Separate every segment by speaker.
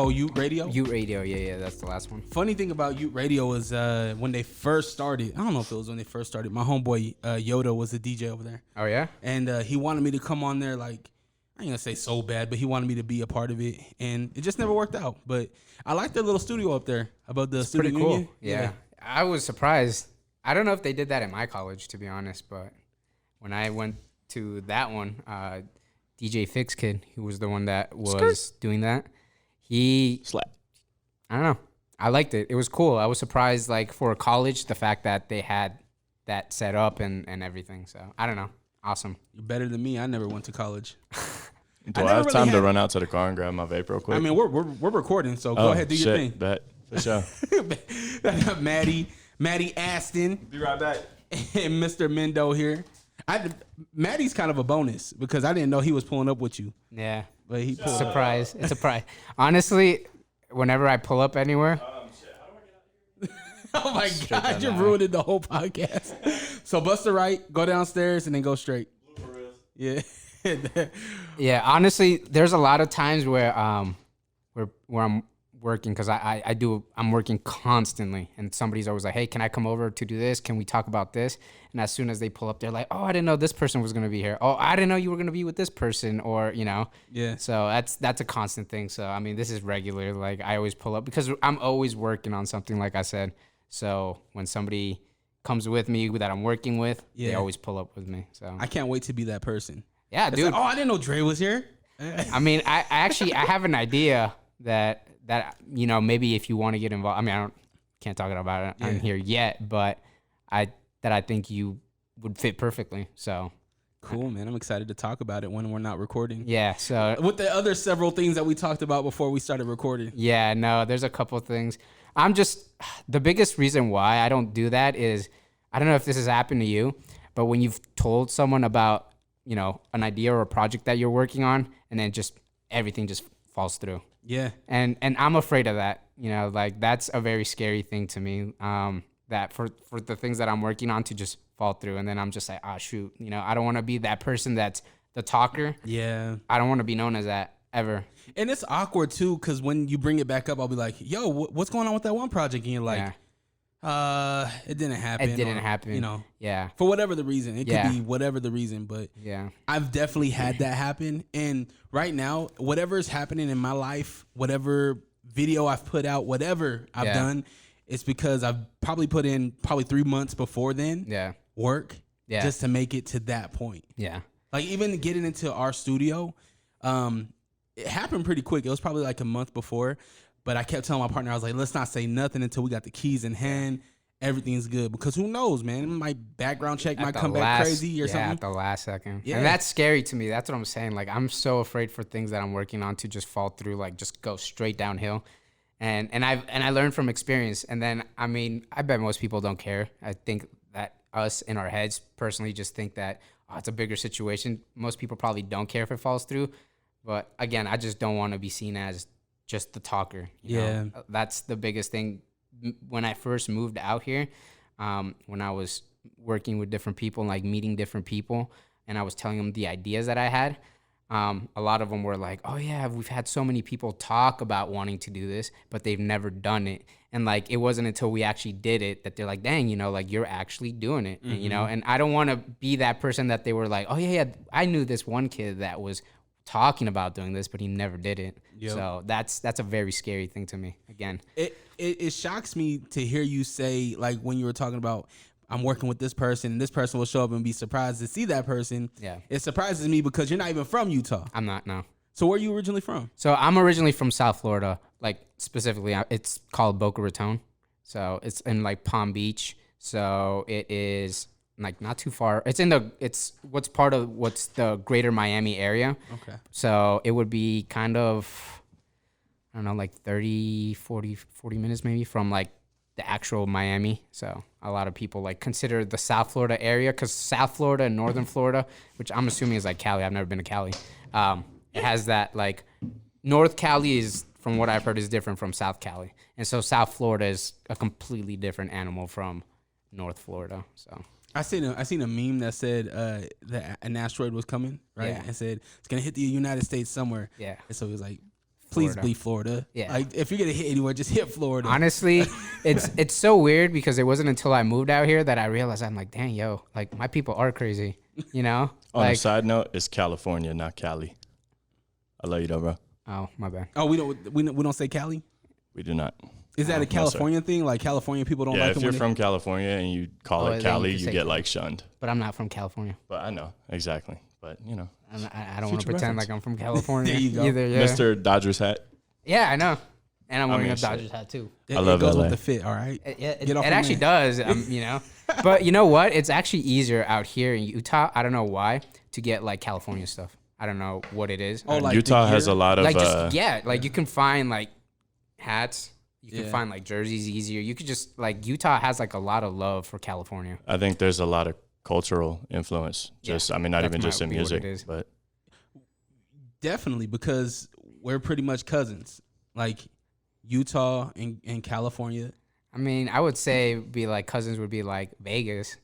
Speaker 1: Ute Radio?
Speaker 2: Ute Radio, yeah, that's the last one.
Speaker 1: Funny thing about Ute Radio is when they first started, I don't know if it was when they first started, my homeboy Yoda was a DJ over there.
Speaker 2: Oh, yeah?
Speaker 1: And he wanted me to come on there, like, I ain't gonna say so bad, but he wanted me to be a part of it. And it just never worked out. But I like their little studio up there above the student
Speaker 2: pretty cool.
Speaker 1: union.
Speaker 2: Yeah. I was surprised. I don't know if they did that at my college, to be honest, but when I went to that one, DJ Fix Kid, who was the one that was doing that, he
Speaker 3: Slap.
Speaker 2: I don't know. I liked it. It was cool. I was surprised, like, for a college, the fact that they had that set up and everything. So, I don't know. Awesome.
Speaker 1: You're better than me. I never went to college.
Speaker 3: Do I have time to run out to the car and grab my vape real quick?
Speaker 1: I mean, we're recording, so go ahead, do your thing.
Speaker 3: Bet. For sure.
Speaker 1: Matty Aston.
Speaker 3: Be right back.
Speaker 1: And Mr. Mendo here. Matty's kind of a bonus because I didn't know he was pulling up with you.
Speaker 2: Yeah.
Speaker 1: But he pulled
Speaker 2: Surprise. It's a surprise. Honestly, whenever I pull up anywhere.
Speaker 1: Oh my God, you're ruining the whole podcast. So bust a right, go downstairs, and then go straight. Yeah.
Speaker 2: Yeah, honestly, there's a lot of times where I'm working because I'm working constantly, and somebody's always like, hey, can I come over to do this? Can we talk about this? And as soon as they pull up, they're like, oh, I didn't know this person was going to be here. Oh, I didn't know you were going to be with this person, or, you know.
Speaker 1: Yeah.
Speaker 2: So that's a constant thing. So, I mean, this is regular. Like, I always pull up because I'm always working on something, like I said. So when somebody comes with me that I'm working with, they always pull up with me. So
Speaker 1: I can't wait to be that person.
Speaker 2: Yeah,
Speaker 1: It's
Speaker 2: dude.
Speaker 1: like, oh, I didn't know Dre was here.
Speaker 2: I mean, I actually have an idea that you know, maybe if you want to get involved. I mean, can't talk about it on here yet, but I think you would fit perfectly. So
Speaker 1: cool, man. I'm excited to talk about it when we're not recording.
Speaker 2: Yeah. So
Speaker 1: with the other several things that we talked about before we started recording.
Speaker 2: Yeah. No, there's a couple of things. The biggest reason why I don't do that is, I don't know if this has happened to you, but when you've told someone about, you know, an idea or a project that you're working on, and then just everything just falls through.
Speaker 1: Yeah.
Speaker 2: And I'm afraid of that. You know, like, that's a very scary thing to me. That for the things that I'm working on to just fall through, and then I'm just like, oh shoot, you know, I don't want to be that person that's the talker.
Speaker 1: Yeah.
Speaker 2: I don't want to be known as that ever.
Speaker 1: And it's awkward too, because when you bring it back up, I'll be like, yo, what's going on with that one project? And you're like, it didn't happen.
Speaker 2: It didn't happen.
Speaker 1: You know,
Speaker 2: yeah.
Speaker 1: For whatever the reason. It could be whatever the reason, but
Speaker 2: yeah,
Speaker 1: I've definitely had that happen. And right now, whatever is happening in my life, whatever video I've put out, whatever I've done, it's because I've probably put in 3 months before then work just to make it to that point.
Speaker 2: Yeah.
Speaker 1: Like, even getting into our studio, it happened pretty quick. It was probably like a month before. But I kept telling my partner, I was like, let's not say nothing until we got the keys in hand. Everything's good. Because who knows, man? My background check might come back crazy or something.
Speaker 2: At the last second.
Speaker 1: Yeah.
Speaker 2: And that's scary to me. That's what I'm saying. Like, I'm so afraid for things that I'm working on to just fall through, like, just go straight downhill. And I learned from experience. And then, I mean, I bet most people don't care. I think that us in our heads personally just think that, oh, it's a bigger situation. Most people probably don't care if it falls through. But, again, I just don't want to be seen as just the talker. You know? That's the biggest thing. When I first moved out here, when I was working with different people and like meeting different people, and I was telling them the ideas that I had, a lot of them were like, oh yeah, we've had so many people talk about wanting to do this, but they've never done it. And like, it wasn't until we actually did it that they're like, dang, you know, like, you're actually doing it. And, you know, and I don't want to be that person that they were like, oh yeah, I knew this one kid that was talking about doing this, but he never did it. Yep. So that's a very scary thing to me. Again,
Speaker 1: it shocks me to hear you say, like, when you were talking about, I'm working with this person, and this person will show up and be surprised to see that person. Yeah, it surprises me because you're not even from Utah.
Speaker 2: I'm not. No.
Speaker 1: So where are you originally from?
Speaker 2: So I'm originally from South Florida, like, specifically, it's called Boca Raton. So it's in like Palm Beach. So it is like not too far. It's what's part of what's the greater Miami area.
Speaker 1: Okay.
Speaker 2: So it would be kind of, I don't know, like 30, 40 minutes maybe from like the actual Miami. So a lot of people like consider the South Florida area, because South Florida and Northern Florida, which I'm assuming is like Cali. I've never been to Cali. It has that like North Cali is, from what I've heard, is different from South Cali. And so South Florida is a completely different animal from North Florida. So
Speaker 1: I seen a meme that said that an asteroid was coming, right?
Speaker 2: Yeah.
Speaker 1: And said it's gonna hit the United States somewhere.
Speaker 2: Yeah.
Speaker 1: And so he was like, please
Speaker 2: Florida.
Speaker 1: be Florida.
Speaker 2: Yeah.
Speaker 1: Like if you're gonna hit anywhere, just hit Florida.
Speaker 2: honestly, it's so weird, because it wasn't until I moved out here that I realized, I'm like, dang, yo, like my people are crazy, you know?
Speaker 3: On
Speaker 2: Like,
Speaker 3: a side note, it's California, not Cali. I love you though, bro.
Speaker 2: oh, my bad.
Speaker 1: Oh, we don't say Cali.
Speaker 3: We do not.
Speaker 1: Is that a
Speaker 3: No, sir.
Speaker 1: California thing? Like California people don't
Speaker 3: Yeah,
Speaker 1: like
Speaker 3: if
Speaker 1: it
Speaker 3: you're
Speaker 1: when
Speaker 3: from California and you call
Speaker 2: Oh,
Speaker 3: it
Speaker 2: then
Speaker 3: Cali,
Speaker 2: you can
Speaker 3: you
Speaker 2: say
Speaker 3: get
Speaker 2: Cali.
Speaker 3: like shunned.
Speaker 2: But I'm not from California.
Speaker 3: But I know exactly. But you know,
Speaker 2: And I don't want to
Speaker 1: Future
Speaker 2: pretend
Speaker 1: reference.
Speaker 2: like I'm from California
Speaker 1: There you go.
Speaker 2: either. Yeah.
Speaker 3: Mr. Dodgers hat.
Speaker 2: Yeah, I know. And I'm wearing
Speaker 3: mean,
Speaker 2: a
Speaker 3: shit.
Speaker 2: Dodgers hat too.
Speaker 1: it,
Speaker 3: I love
Speaker 1: it goes
Speaker 3: LA.
Speaker 1: with the fit. All right.
Speaker 2: It
Speaker 1: Get off my
Speaker 2: actually
Speaker 1: man.
Speaker 2: does, you know. But you know what? It's actually easier out here in Utah. I don't know why, to get like California stuff. I don't know what it is.
Speaker 1: Oh, like
Speaker 3: Utah
Speaker 1: the
Speaker 3: has
Speaker 1: gear?
Speaker 3: a lot of
Speaker 2: Like just you can find like hats. You can
Speaker 1: Yeah.
Speaker 2: find like jerseys easier. You could just like Utah has like a lot of love for California.
Speaker 3: I think there's a lot of cultural influence. Just I mean, not
Speaker 2: That
Speaker 3: even
Speaker 2: might
Speaker 3: just in
Speaker 2: be what it
Speaker 3: music,
Speaker 2: is.
Speaker 3: but
Speaker 1: Definitely, because we're pretty much cousins. Like Utah and California.
Speaker 2: I mean, I would say be like cousins would be like Vegas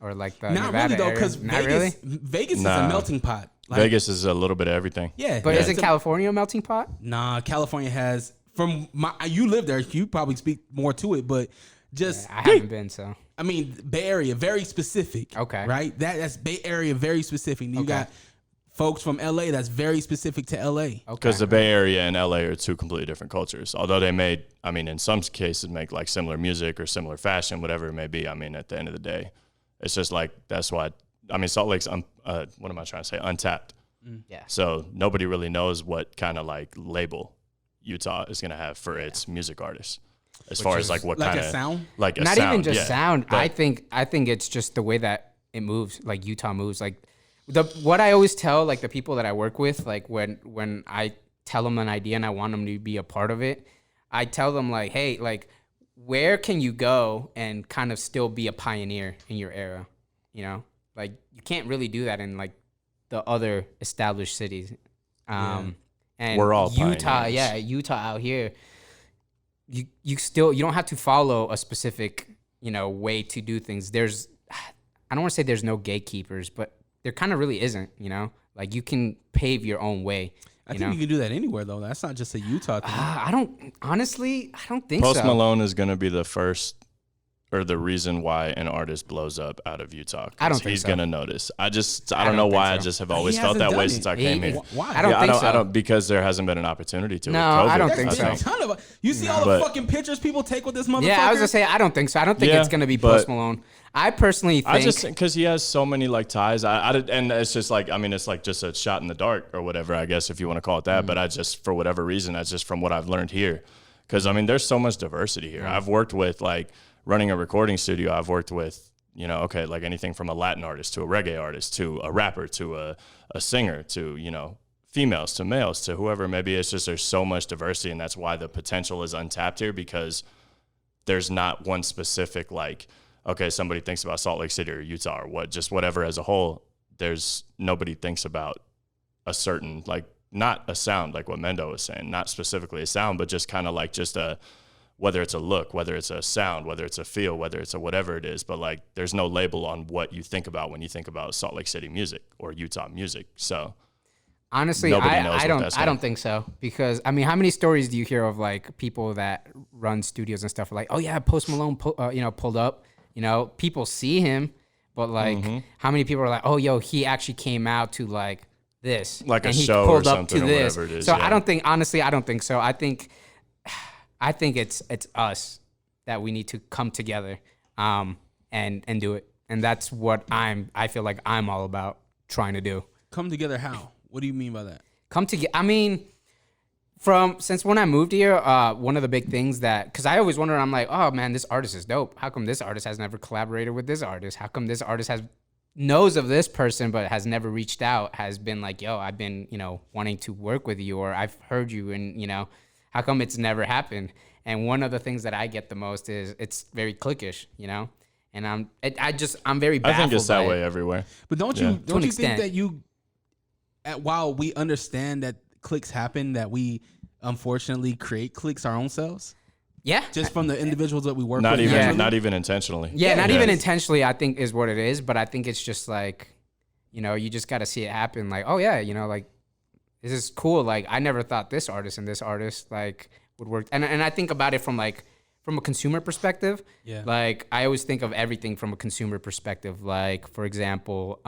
Speaker 2: or like the
Speaker 1: Not
Speaker 2: Nevada
Speaker 1: really though,
Speaker 2: area.
Speaker 1: because
Speaker 2: Not really.
Speaker 1: Vegas is
Speaker 3: Nah.
Speaker 1: a melting pot. Like,
Speaker 3: Vegas is a little bit of everything.
Speaker 1: yeah,
Speaker 2: But
Speaker 1: yeah,
Speaker 2: isn't
Speaker 1: it's a-
Speaker 2: California a melting pot?
Speaker 1: Nah, California has you live there. You probably speak more to it, but just
Speaker 2: I haven't been, so
Speaker 1: I mean, Bay Area, very specific.
Speaker 2: Okay.
Speaker 1: Right? That's Bay Area, very specific. You
Speaker 2: Okay.
Speaker 1: got folks from LA that's very specific to LA.
Speaker 2: okay.
Speaker 3: Because the Bay Area and LA are two completely different cultures. Although they may, I mean, in some cases make like similar music or similar fashion, whatever it may be. I mean, at the end of the day, it's just like, that's why, I mean, Salt Lake's, what am I trying to say? Untapped.
Speaker 2: Yeah.
Speaker 3: So nobody really knows what kind of like label Utah is going to have for its music artists. As far as like what
Speaker 1: Like
Speaker 3: kind
Speaker 1: a
Speaker 3: of
Speaker 1: sound?
Speaker 3: like a
Speaker 2: Not
Speaker 3: sound,
Speaker 2: even just
Speaker 3: yeah.
Speaker 2: sound.
Speaker 3: But-
Speaker 2: I think it's just the way that it moves, like Utah moves. Like what I always tell like the people that I work with, like when I tell them an idea and I want them to be a part of it, I tell them like, hey, like where can you go and kind of still be a pioneer in your era? You know, like you can't really do that in like the other established cities. And
Speaker 3: We're all
Speaker 2: Utah,
Speaker 3: pioneers.
Speaker 2: yeah, Utah out here. You don't have to follow a specific, you know, way to do things. There's, I don't want to say there's no gatekeepers, but there kind of really isn't, you know, like you can pave your own way.
Speaker 1: I think you can do that anywhere though. That's not just a Utah thing.
Speaker 2: I don't think
Speaker 3: Post
Speaker 2: so.
Speaker 3: Malone is going to be the first or the reason why an artist blows up out of Utah. 'Cause
Speaker 2: I don't think
Speaker 3: he's
Speaker 2: so.
Speaker 3: going to notice. I don't
Speaker 2: don't
Speaker 3: know
Speaker 2: think
Speaker 3: why.
Speaker 2: so.
Speaker 3: I just have
Speaker 1: He
Speaker 3: always felt
Speaker 1: hasn't
Speaker 3: that
Speaker 1: done
Speaker 3: way
Speaker 1: it.
Speaker 3: since I came here.
Speaker 1: Why?
Speaker 2: I don't think so.
Speaker 3: I don't because there hasn't been an opportunity to.
Speaker 2: No,
Speaker 3: with COVID.
Speaker 2: I don't
Speaker 1: There's
Speaker 2: think
Speaker 1: been
Speaker 2: so.
Speaker 1: a ton of. You see all the
Speaker 3: But-
Speaker 1: fucking pictures people take with this motherfucker.
Speaker 2: Yeah, I was gonna say I don't think so. I don't think
Speaker 3: Yeah,
Speaker 2: it's gonna be
Speaker 3: but-
Speaker 2: Post Malone. I personally think
Speaker 3: I just because he has so many like ties. And it's just like I mean it's like just a shot in the dark or whatever I guess if you want to call it that. But I just for whatever reason that's just from what I've learned here. Because I mean there's so much diversity here. I've worked with like running a recording studio. I've worked with like anything from a Latin artist to a reggae artist to a rapper to a singer to females to males to whoever. Maybe it's just there's so much diversity and that's why the potential is untapped here because there's not one specific like. Okay, somebody thinks about Salt Lake City or Utah or whatever as a whole. There's nobody thinks about a certain like not a sound like what Mendo was saying, not specifically a sound, but just kind of like just a whether it's a look, whether it's a sound, whether it's a feel, whether it's a whatever it is. But like there's no label on what you think about when you think about Salt Lake City music or Utah music. So
Speaker 2: honestly,
Speaker 3: nobody knows what that's
Speaker 2: I don't think so because I mean, how many stories do you hear of like people that run studios and stuff like, oh yeah, Post Malone, pulled up. People see him, but like, how many people are like, oh, yo, he actually came out to like this,
Speaker 3: Like a
Speaker 2: and he
Speaker 3: show or
Speaker 2: pulled up
Speaker 3: something
Speaker 2: to
Speaker 3: or
Speaker 2: this.
Speaker 3: whatever it is,
Speaker 2: So
Speaker 3: yeah.
Speaker 2: I don't think so. I think it's us that we need to come together, and do it, and that's what I feel like I'm all about trying to do.
Speaker 1: Come together how? What do you mean by that?
Speaker 2: Come together. I mean, Since when I moved here, one of the big things because I always wondered, I'm like, oh man, this artist is dope. How come this artist has never collaborated with this artist? How come this artist knows of this person but has never reached out, has been like, yo, I've been, wanting to work with you, or I've heard you, and how come it's never happened? And one of the things that I get the most is it's very cliquish, and I'm very baffled.
Speaker 3: I think it's that
Speaker 2: by
Speaker 3: way
Speaker 2: it.
Speaker 3: everywhere.
Speaker 1: But don't you think
Speaker 2: extent.
Speaker 1: that while we understand that clicks happen, that we unfortunately create clicks our own selves?
Speaker 2: Yeah.
Speaker 1: Just from the individuals that we work
Speaker 3: Not
Speaker 1: with.
Speaker 3: even not even intentionally.
Speaker 2: Yeah, not even intentionally, I think is what it is. But I think it's just like, you just got to see it happen. Like, oh yeah, like this is cool. Like I never thought this artist and this artist like would work. And I think about it from a consumer perspective.
Speaker 1: Yeah.
Speaker 2: Like I always think of everything from a consumer perspective. Like for example,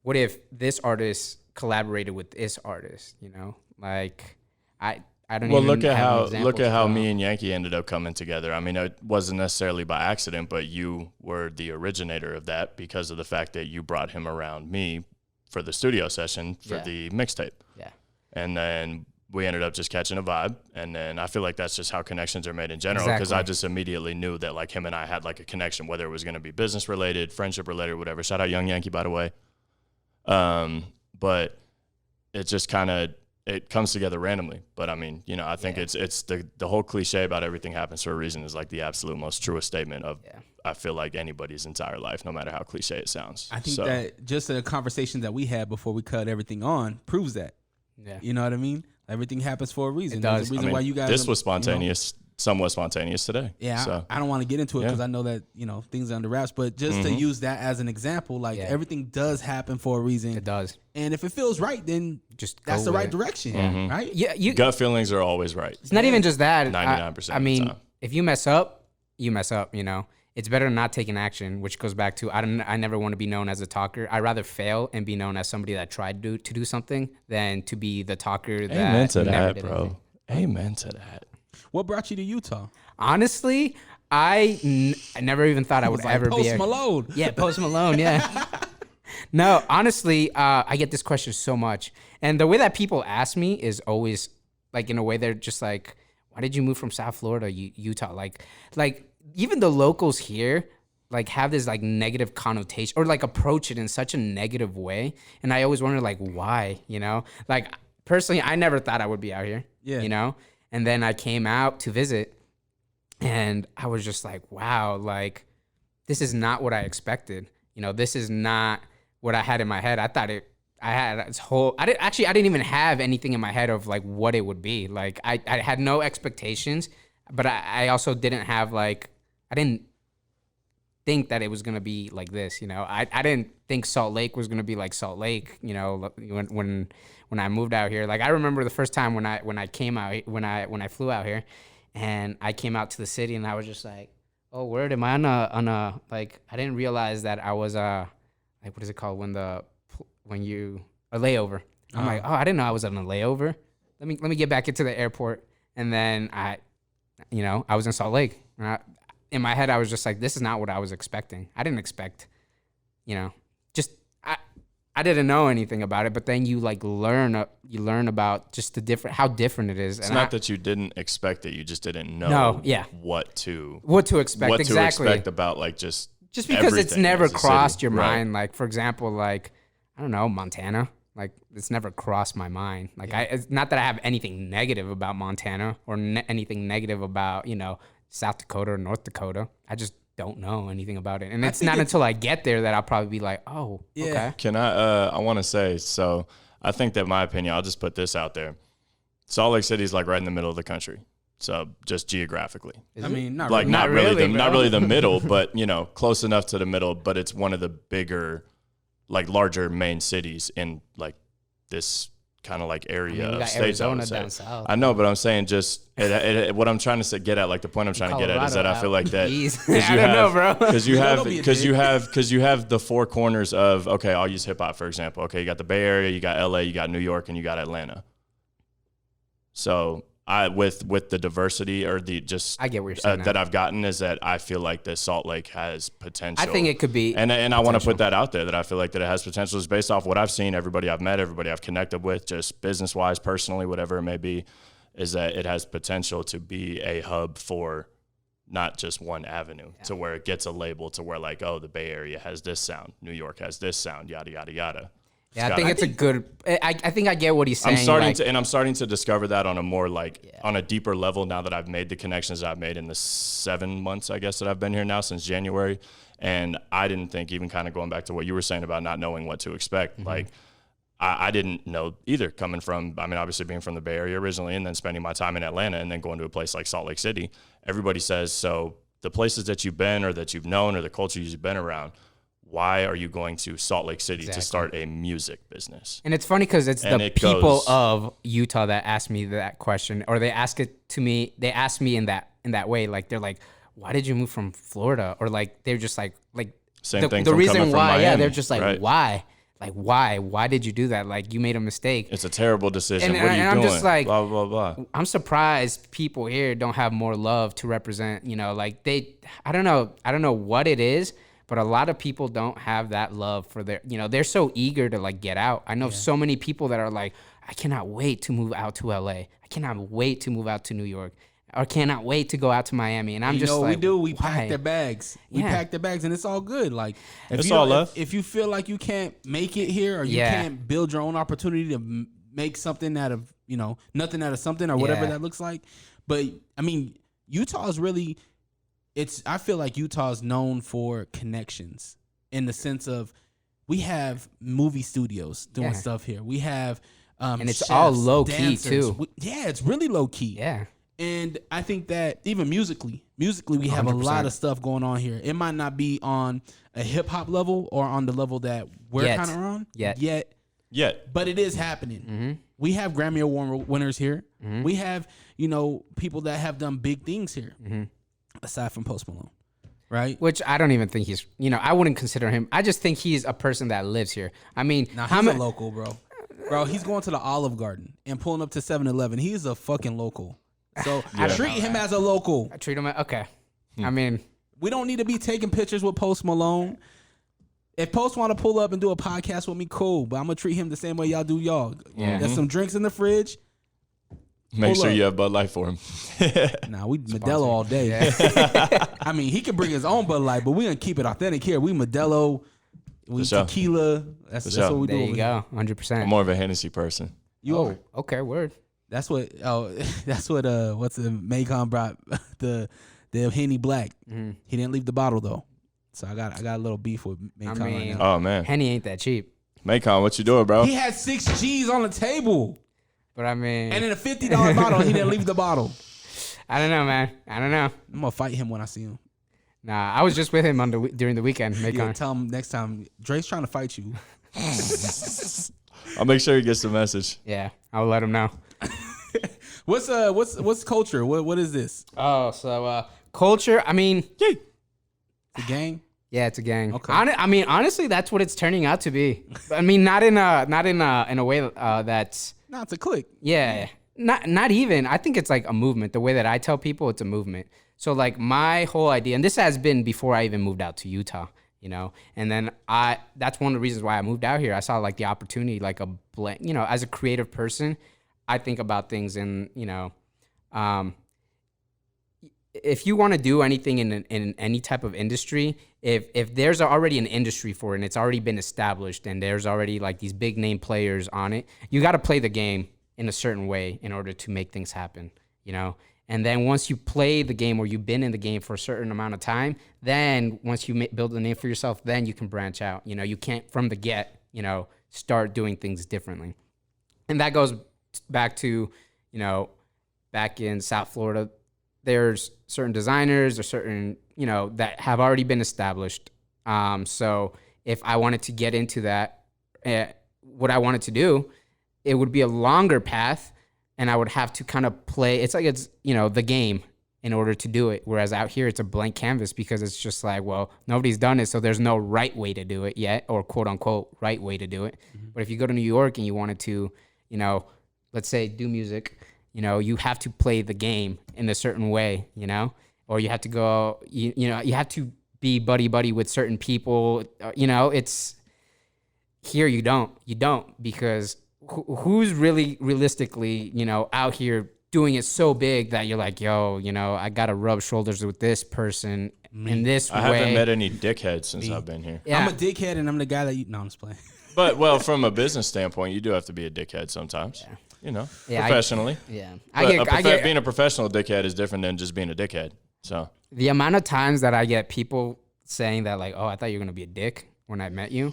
Speaker 2: what if this artist collaborated with this artist? Like I don't
Speaker 3: Well,
Speaker 2: even
Speaker 3: look at
Speaker 2: have
Speaker 3: how me and Yankee ended up coming together. I mean, it wasn't necessarily by accident, but you were the originator of that because of the fact that you brought him around me for the studio session for the mixtape.
Speaker 2: Yeah.
Speaker 3: And then we ended up just catching a vibe. And then I feel like that's just how connections are made in general. Because I just immediately knew that like him and I had like a connection, whether it was going to be business related, friendship related, whatever. Shout out Young Yankee, by the way. But it just kind of, it comes together randomly. But I mean, I think it's the whole cliche about everything happens for a reason is like the absolute most truest statement of, I feel like anybody's entire life, no matter how cliche it sounds.
Speaker 1: I think that just the conversation that we had before we cut everything on proves that. Yeah. You know what I mean? Everything happens for a reason.
Speaker 2: It does.
Speaker 1: There's a reason why you guys.
Speaker 3: This was spontaneous, somewhat spontaneous today.
Speaker 1: Yeah.
Speaker 3: So.
Speaker 1: I don't want to get into it because I know that, things are under wraps, but just to use that as an example, like everything does happen for a reason.
Speaker 2: It does.
Speaker 1: And if it feels right, then
Speaker 2: just
Speaker 1: that's the right direction. Right?
Speaker 2: Yeah.
Speaker 3: Gut feelings are always right.
Speaker 2: It's not even just that.
Speaker 3: 99%
Speaker 2: I mean,
Speaker 3: of the time.
Speaker 2: if you mess up, you mess up, It's better not taking action, which goes back to I never want to be known as a talker. I'd rather fail and be known as somebody that tried to do something than to be the talker that
Speaker 3: Amen to
Speaker 2: never
Speaker 3: that,
Speaker 2: did
Speaker 3: bro.
Speaker 2: anything.
Speaker 3: Amen to that.
Speaker 1: What brought you to Utah?
Speaker 2: Honestly, I never even thought I would
Speaker 1: Like
Speaker 2: ever be
Speaker 1: Post Malone.
Speaker 2: Yeah, Post Malone, yeah. No, honestly, I get this question so much. And the way that people ask me is always like in a way they're just like, why did you move from South Florida, Utah? Like even the locals here like have this like negative connotation or like approach it in such a negative way. And I always wonder like why, Like personally, I never thought I would be out here, And then I came out to visit and I was just like, wow, like this is not what I expected. This is not what I had in my head. I thought I had this whole, I didn't even have anything in my head of like what it would be. Like I had no expectations, but I also didn't have like, I didn't think that it was going to be like this, I didn't think Salt Lake was going to be like Salt Lake, when I moved out here. Like I remember the first time when I came out, when I flew out here and I came out to the city and I was just like, oh, word, am I on a like, I didn't realize that I was like, what is it called when you a layover. I'm like, oh, I didn't know I was on a layover. Let me get back into the airport. And then I was in Salt Lake. In my head, I was just like, this is not what I was expecting. I didn't expect, just I didn't know anything about it. But then you like learn about just how different it is.
Speaker 3: It's not that you didn't expect it; you just didn't know. What to
Speaker 2: expect.
Speaker 3: What
Speaker 2: exactly.
Speaker 3: to expect about like just
Speaker 2: because it's never crossed your
Speaker 3: right.
Speaker 2: mind. Like for example, like I don't know, Montana. Like it's never crossed my mind. Like it's not that I have anything negative about Montana or anything negative about South Dakota or North Dakota. I just don't know anything about it. And it's not until I get there that I'll probably be like, oh, okay.
Speaker 3: Can I want to say, so I think that my opinion, I'll just put this out there. Salt Lake City is like right in the middle of the country. So just geographically.
Speaker 1: I mean, not
Speaker 3: really the middle, but close enough to the middle, but it's one of the bigger, like larger main cities in like this kind of like area of states.
Speaker 2: Arizona down south.
Speaker 3: I know, but I'm saying just what I'm trying to get at, like the point I'm trying to get at is that I feel like that because you have the four corners of, okay, I'll use hip hop for example. Okay, you got the Bay Area, you got LA, you got New York, and you got Atlanta. So with the diversity or the just
Speaker 2: I get what you're saying
Speaker 3: that I've gotten is that I feel like the Salt Lake has potential.
Speaker 2: I think it could be,
Speaker 3: and I want to put that out there that I feel like that it has potential. Is based off what I've seen, everybody I've met, everybody I've connected with, just business wise, personally, whatever it may be, is that it has potential to be a hub for not just one avenue, to where it gets a label to where like, oh, the Bay Area has this sound, New York has this sound, yada yada yada.
Speaker 2: Yeah, I think it's a good. I think I get what he's saying.
Speaker 3: I'm starting to discover that on a more on a deeper level now that I've made the connections that I've made in the 7 months, I guess, that I've been here now since January. And I didn't think, even kind of going back to what you were saying about not knowing what to expect, like I didn't know either, coming from, I mean, obviously being from the Bay Area originally and then spending my time in Atlanta and then going to a place like Salt Lake City. Everybody says, so the places that you've been or that you've known or the culture you've been around, why are you going to Salt Lake City to start a music business?
Speaker 2: And it's funny because it's the people of Utah that ask me that question, or they ask it to me. They ask me in that way. Like, they're like, why did you move from Florida? Or like, they're just like
Speaker 3: same thing.
Speaker 2: The reason
Speaker 3: coming
Speaker 2: why,
Speaker 3: from Miami,
Speaker 2: they're just like,
Speaker 3: right?
Speaker 2: Why? Like, why did you do that? Like, you made a mistake.
Speaker 3: It's a terrible decision.
Speaker 2: And,
Speaker 3: what are you doing?
Speaker 2: I'm just like,
Speaker 3: blah, blah, blah.
Speaker 2: I'm surprised people here don't have more love to represent, like I don't know what it is, but a lot of people don't have that love for their, they're so eager to like get out. I know so many people that are like, I cannot wait to move out to LA. I cannot wait to move out to New York. Or cannot wait to go out to Miami. And I'm just like,
Speaker 1: we pack their bags. We pack their bags, and it's all good. Like,
Speaker 3: it's all love.
Speaker 1: If you feel like you can't make it here, or you can't build your own opportunity to make something out of, nothing out of something, or whatever that looks like. But I mean, Utah is really, I feel like Utah is known for connections, in the sense of, we have movie studios doing stuff here. We have,
Speaker 2: and it's
Speaker 1: chefs,
Speaker 2: all low
Speaker 1: dancers.
Speaker 2: key too.
Speaker 1: It's really low key.
Speaker 2: Yeah.
Speaker 1: And I think that even musically we have 100%. A lot of stuff going on here. It might not be on a hip hop level or on the level that we're kind of on yet, but it is happening. Mm-hmm. We have Grammy Award winners here. Mm-hmm. We have, people that have done big things here, aside from Post Malone, right?
Speaker 2: Which I don't even think he's, I wouldn't consider him. I just think he's a person that lives here. I mean,
Speaker 1: he's a local, bro. Bro, he's going to the Olive Garden and pulling up to 7-Eleven. He's a fucking local. So I treat him as a local.
Speaker 2: I treat him okay. I mean,
Speaker 1: we don't need to be taking pictures with Post Malone. If Post want to pull up and do a podcast with me, cool. But I'm gonna treat him the same way y'all do y'all. Yeah. There's some drinks in the fridge.
Speaker 3: Make sure you have Bud Light for him.
Speaker 1: Nah, we Modelo all day. Yeah. I mean, he can bring his own Bud Light, but we gonna keep it authentic here. We Modelo, we tequila. That's what we do.
Speaker 2: There you go, 100%.
Speaker 3: I'm more of a Hennessy person.
Speaker 2: Okay, word.
Speaker 1: That's what what's the Macon brought the Henny Black. Mm-hmm. He didn't leave the bottle though, so I got a little beef with Macon right now.
Speaker 3: Oh man,
Speaker 2: Henny ain't that cheap. Macon,
Speaker 3: what you doing, bro?
Speaker 1: He had 6 G's on the table,
Speaker 2: but I mean,
Speaker 1: and in a $50 bottle, he didn't leave the bottle.
Speaker 2: I don't know, man. I don't know.
Speaker 1: I'm gonna fight him when I see him.
Speaker 2: Nah, I was just with him during the weekend. Macon.
Speaker 1: Yeah, tell him next time Dre's trying to fight you.
Speaker 3: I'll make sure he gets the message.
Speaker 2: Yeah, I'll let him know.
Speaker 1: What's Cxlture? What is this?
Speaker 2: Oh, so Cxlture. I mean,
Speaker 1: it's a gang.
Speaker 2: Yeah, it's a gang.
Speaker 1: Okay.
Speaker 2: I mean, honestly, that's what it's turning out to be. I mean, not in a way that's.
Speaker 1: No, it's a clique.
Speaker 2: Yeah, not even. I think it's like a movement. The way that I tell people, it's a movement. So like my whole idea, and this has been before I even moved out to Utah. And then that's one of the reasons why I moved out here. I saw like the opportunity, like as a creative person, I think about things in, if you want to do anything in any type of industry, if there's already an industry for it and it's already been established and there's already like these big name players on it, you got to play the game in a certain way in order to make things happen, And then once you play the game or you've been in the game for a certain amount of time, then once you build a name for yourself, then you can branch out. You can't from the get, start doing things differently. And that goes back to, back in South Florida, there's certain designers or certain, that have already been established. So if I wanted to get into that, what I wanted to do, it would be a longer path. And I would have to kind of play. It's like the game in order to do it. Whereas out here, it's a blank canvas because it's just like, well, nobody's done it, so there's no right way to do it yet, or quote unquote right way to do it. Mm-hmm. But if you go to New York and you wanted to, let's say do music, you know, you have to play the game in a certain way, you know, or you have to go, you know, you have to be buddy with certain people. You know, it's here. You don't because who's really realistically, you know, out here doing it so big that you're like, yo, you know, I got to rub shoulders with this person in this way.
Speaker 3: I haven't met any dickheads since I've been here.
Speaker 2: Yeah.
Speaker 1: I'm a dickhead and I'm the guy that no, I'm just playing.
Speaker 3: But, well, from a business standpoint, you do have to be a dickhead sometimes, you know, professionally. Being a professional dickhead is different than just being a dickhead. So
Speaker 2: the amount of times that I get people saying that, like, oh, I thought you were going to be a dick when I met you.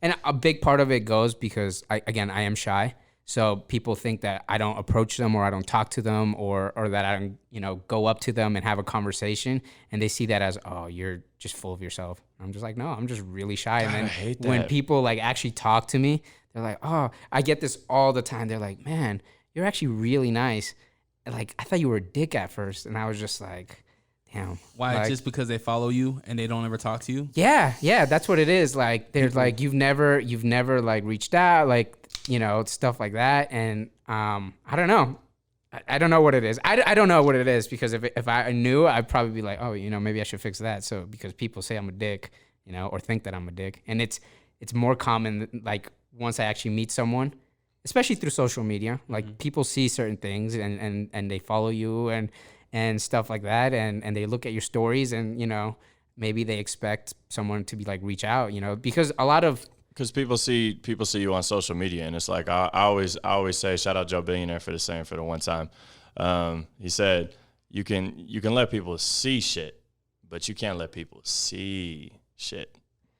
Speaker 2: And a big part of it goes because, I am shy. So people think that I don't approach them or I don't talk to them or that I don't, you know, go up to them and have a conversation. And they see that as, oh, you're just full of yourself. I'm just like, no, I'm just really shy.
Speaker 3: God,
Speaker 2: and then
Speaker 3: I hate that.
Speaker 2: When people like actually talk to me, they're like, oh, I get this all the time. They're like, man, you're actually really nice. And like, I thought you were a dick at first. And I was just like, damn.
Speaker 1: Why?
Speaker 2: Like,
Speaker 1: Just because they follow you and they don't ever talk to you?
Speaker 2: Yeah, that's what it is. Like, they're like, you've never like reached out, like, you know, stuff like that. And I don't know. I don't know what it is. I don't know what it is because if I knew, I'd probably be like, oh, you know, maybe I should fix that. So because people say I'm a dick, you know, or think that I'm a dick, and it's more common like once I actually meet someone, especially through social media. Like people see certain things and they follow you and stuff like that, and they look at your stories and, you know, maybe they expect someone to be like reach out, you know, because
Speaker 3: people see you on social media, and it's like I always say, shout out Joe Billionaire for saying for the one time. He said you can let people see shit, but you can't let people see shit,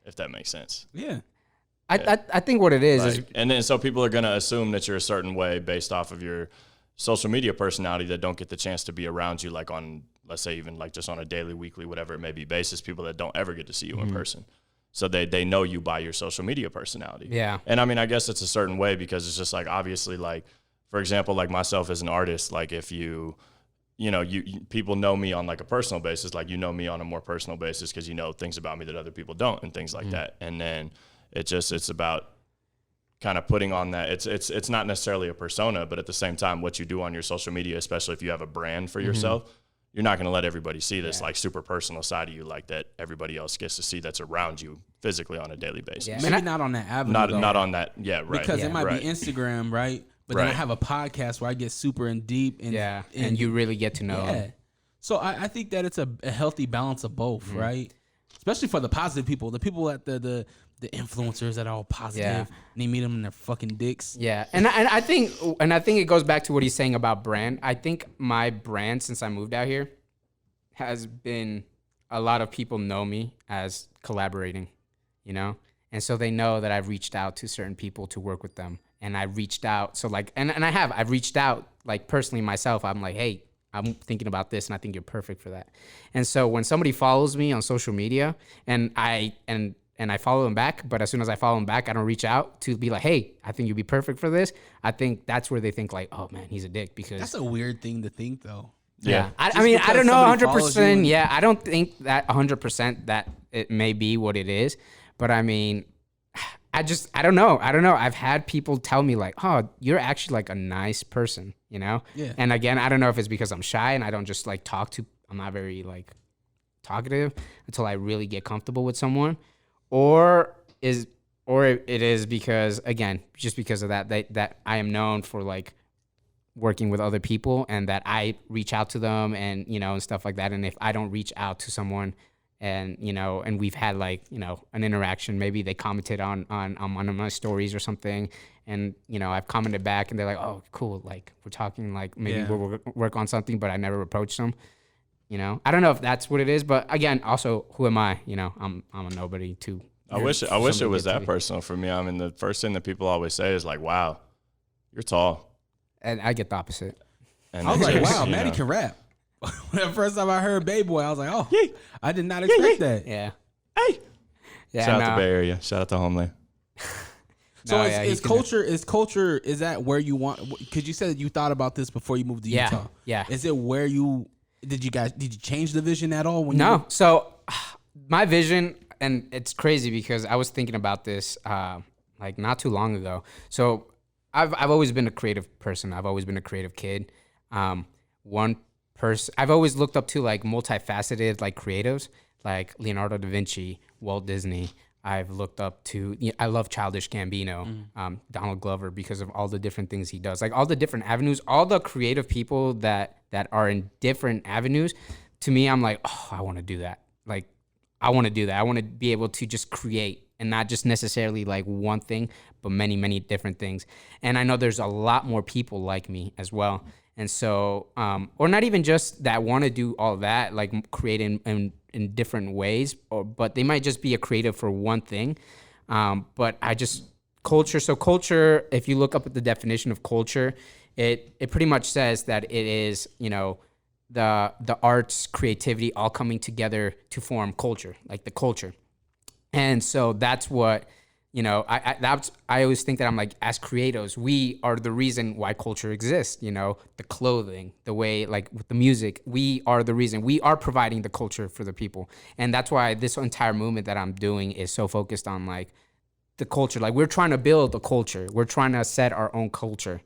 Speaker 3: if that makes sense.
Speaker 1: Yeah.
Speaker 2: I think what it is
Speaker 3: and then so people are gonna assume that you're a certain way based off of your social media personality that don't get the chance to be around you, like on, let's say, even like just on a daily, weekly, whatever it may be basis, people that don't ever get to see you in person. So they know you by your social media personality.
Speaker 2: Yeah.
Speaker 3: And I mean, I guess it's a certain way because it's just like, obviously, like, for example, like myself as an artist, like if you people know me on like a personal basis, like you know me on a more personal basis because you know things about me that other people don't and things like that. And then it's about kind of putting on that. It's not necessarily a persona, but at the same time, what you do on your social media, especially if you have a brand for yourself, you're not going to let everybody see this like super personal side of you like that everybody else gets to see that's around you physically on a daily basis.
Speaker 1: Yeah. Maybe not on that avenue.
Speaker 3: Not on that. Yeah, right.
Speaker 1: Because it might
Speaker 3: right.
Speaker 1: be Instagram, right? But then I have a podcast where I get super in deep. And
Speaker 2: you really get to know.
Speaker 1: Yeah. So I think that it's a healthy balance of both, right? Especially for the positive people. The people at the influencers that are all positive. And they meet them and they're fucking dicks.
Speaker 2: Yeah. And I think it goes back to what he's saying about brand. I think my brand since I moved out here has been a lot of people know me as collaborating, you know? And so they know that I've reached out to certain people to work with them. And I reached out. So like, I've reached out like personally myself. I'm like, hey, I'm thinking about this and I think you're perfect for that. And so when somebody follows me on social media and I follow them back, but as soon as I follow them back, I don't reach out to be like, hey, I think you'd be perfect for this. I think that's where they think like, oh man, he's a dick because
Speaker 1: that's a weird thing to think though.
Speaker 2: Yeah. I mean, I don't know 100%. Yeah. I don't think that 100% that it may be what it is, but I mean, I don't know. I've had people tell me like, oh, you're actually like a nice person, you know?
Speaker 1: Yeah.
Speaker 2: And again, I don't know if it's because I'm shy and I don't just like I'm not very like talkative until I really get comfortable with someone, or it is because, again, just because of that I am known for like working with other people and that I reach out to them and, you know, and stuff like that. And if I don't reach out to someone and, you know, and we've had like, you know, an interaction, maybe they commented on one of my stories or something. And, you know, I've commented back and they're like, oh, cool. Like we're talking, like maybe we'll work on something, but I never approached them. You know, I don't know if that's what it is, but again, also, who am I? You know, I'm a nobody too.
Speaker 3: I wish it was that personal for me. I mean, the first thing that people always say is like, wow, you're tall.
Speaker 2: And I get the opposite.
Speaker 1: And I was like, wow, Matty can rap. The first time I heard Bay Boy, I was like, oh, I did not expect that.
Speaker 2: Yeah.
Speaker 3: Hey. Yeah. Shout out to Bay Area. Shout out to Homeland.
Speaker 1: So is culture, is that where you want, because you said that you thought about this before you moved to Utah.
Speaker 2: Yeah.
Speaker 1: Is it where did you change the vision at all?
Speaker 2: No. So my vision, and it's crazy because I was thinking about this like not too long ago. So I've always been a creative person. I've always been a creative kid. one person I've always looked up to, like multifaceted like creatives, like Leonardo da Vinci, Walt Disney. I've looked up to, I love Childish Gambino, Donald Glover, because of all the different things he does, like all the different avenues, all the creative people that are in different avenues. To me, I'm like, oh, I want to do that. Like, I want to do that. I want to be able to just create, and not just necessarily like one thing, but many, many different things. And I know there's a lot more people like me as well. And so, or not even just that want to do all that, like create in different ways, but they might just be a creative for one thing. But culture. So culture, if you look up at the definition of culture, it pretty much says that it is, the arts, creativity, all coming together to form culture, like the culture. And so that's what, I always think that I'm like, as creators, we are the reason why culture exists, the clothing, the way, like with the music, we are the reason. We are providing the culture for the people. And that's why this entire movement that I'm doing is so focused on like the culture. Like we're trying to build a culture. We're trying to set our own culture.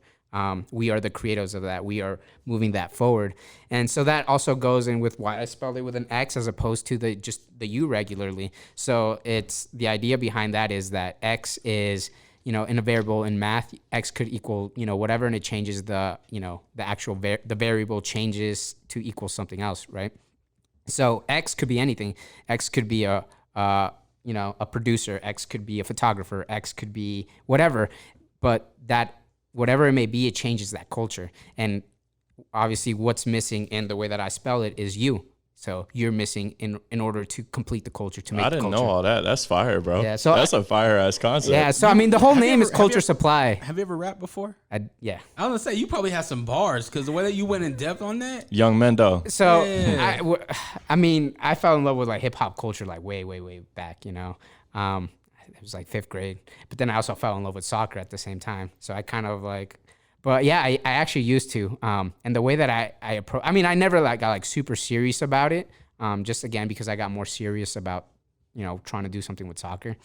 Speaker 2: We are the creators of that. We are moving that forward. And so that also goes in with why I spelled it with an X as opposed to the U regularly. So it's the idea behind that is that X is, in a variable in math, X could equal, whatever, and it changes the actual, the variable changes to equal something else, right? So X could be anything. X could be a producer. X could be a photographer. X could be whatever. But that, whatever it may be, it changes that culture. And obviously what's missing in the way that I spell it is you. So you're missing in order to complete the culture, to make the culture.
Speaker 3: I didn't know all that. That's fire, bro.
Speaker 2: Yeah, so
Speaker 3: that's a fire-ass concept.
Speaker 2: Yeah, so I mean, the whole name is Cxlture Supply.
Speaker 1: Have you ever rapped before?
Speaker 2: Yeah.
Speaker 1: I was going to say, you probably have some bars, because the way that you went in depth on that.
Speaker 3: Young Mendo.
Speaker 2: So,
Speaker 1: yeah.
Speaker 2: I fell in love with like hip-hop culture like way, way, way back, It was like 5th grade. But then I also fell in love with soccer at the same time. So I kind of like, but yeah, I actually used to. And the way that I approach, I never like got like super serious about it. Just again, because I got more serious about, trying to do something with soccer.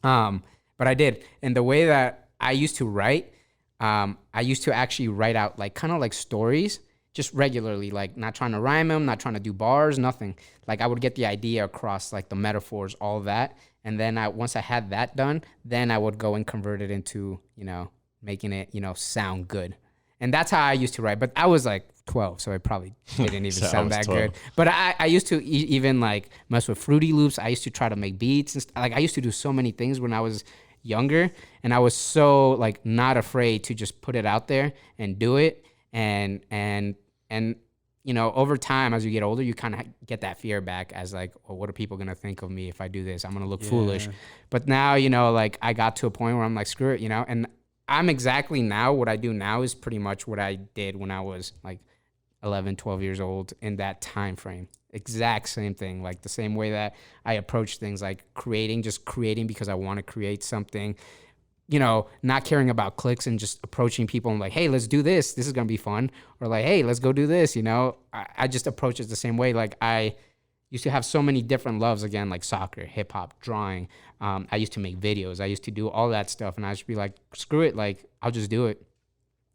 Speaker 2: But I did. And the way that I used to write, I used to actually write out like kind of like stories just regularly, like not trying to rhyme them, not trying to do bars, nothing. Like I would get the idea across, like the metaphors, all of that. And then once I had that done, then I would go and convert it into, making it, sound good. And that's how I used to write. But I was like 12, so it probably didn't even sound that 12. Good. But I used to even like mess with Fruity Loops. I used to try to make beats and like I used to do so many things when I was younger, and I was so like not afraid to just put it out there and do it. And over time, as you get older, you kind of get that fear back as like, well, what are people going to think of me if I do this? I'm going to look foolish. But now, like I got to a point where I'm like, screw it, and I'm exactly now, what I do now is pretty much what I did when I was like 11, 12 years old in that time frame. Exact same thing, like the same way that I approach things, like just creating because I want to create something, not caring about clicks and just approaching people and like, hey, let's do this. This is going to be fun. Or like, hey, let's go do this. I just approach it the same way. Like I used to have so many different loves, again, like soccer, hip hop, drawing. I used to make videos. I used to do all that stuff. And I just be like, screw it. Like, I'll just do it.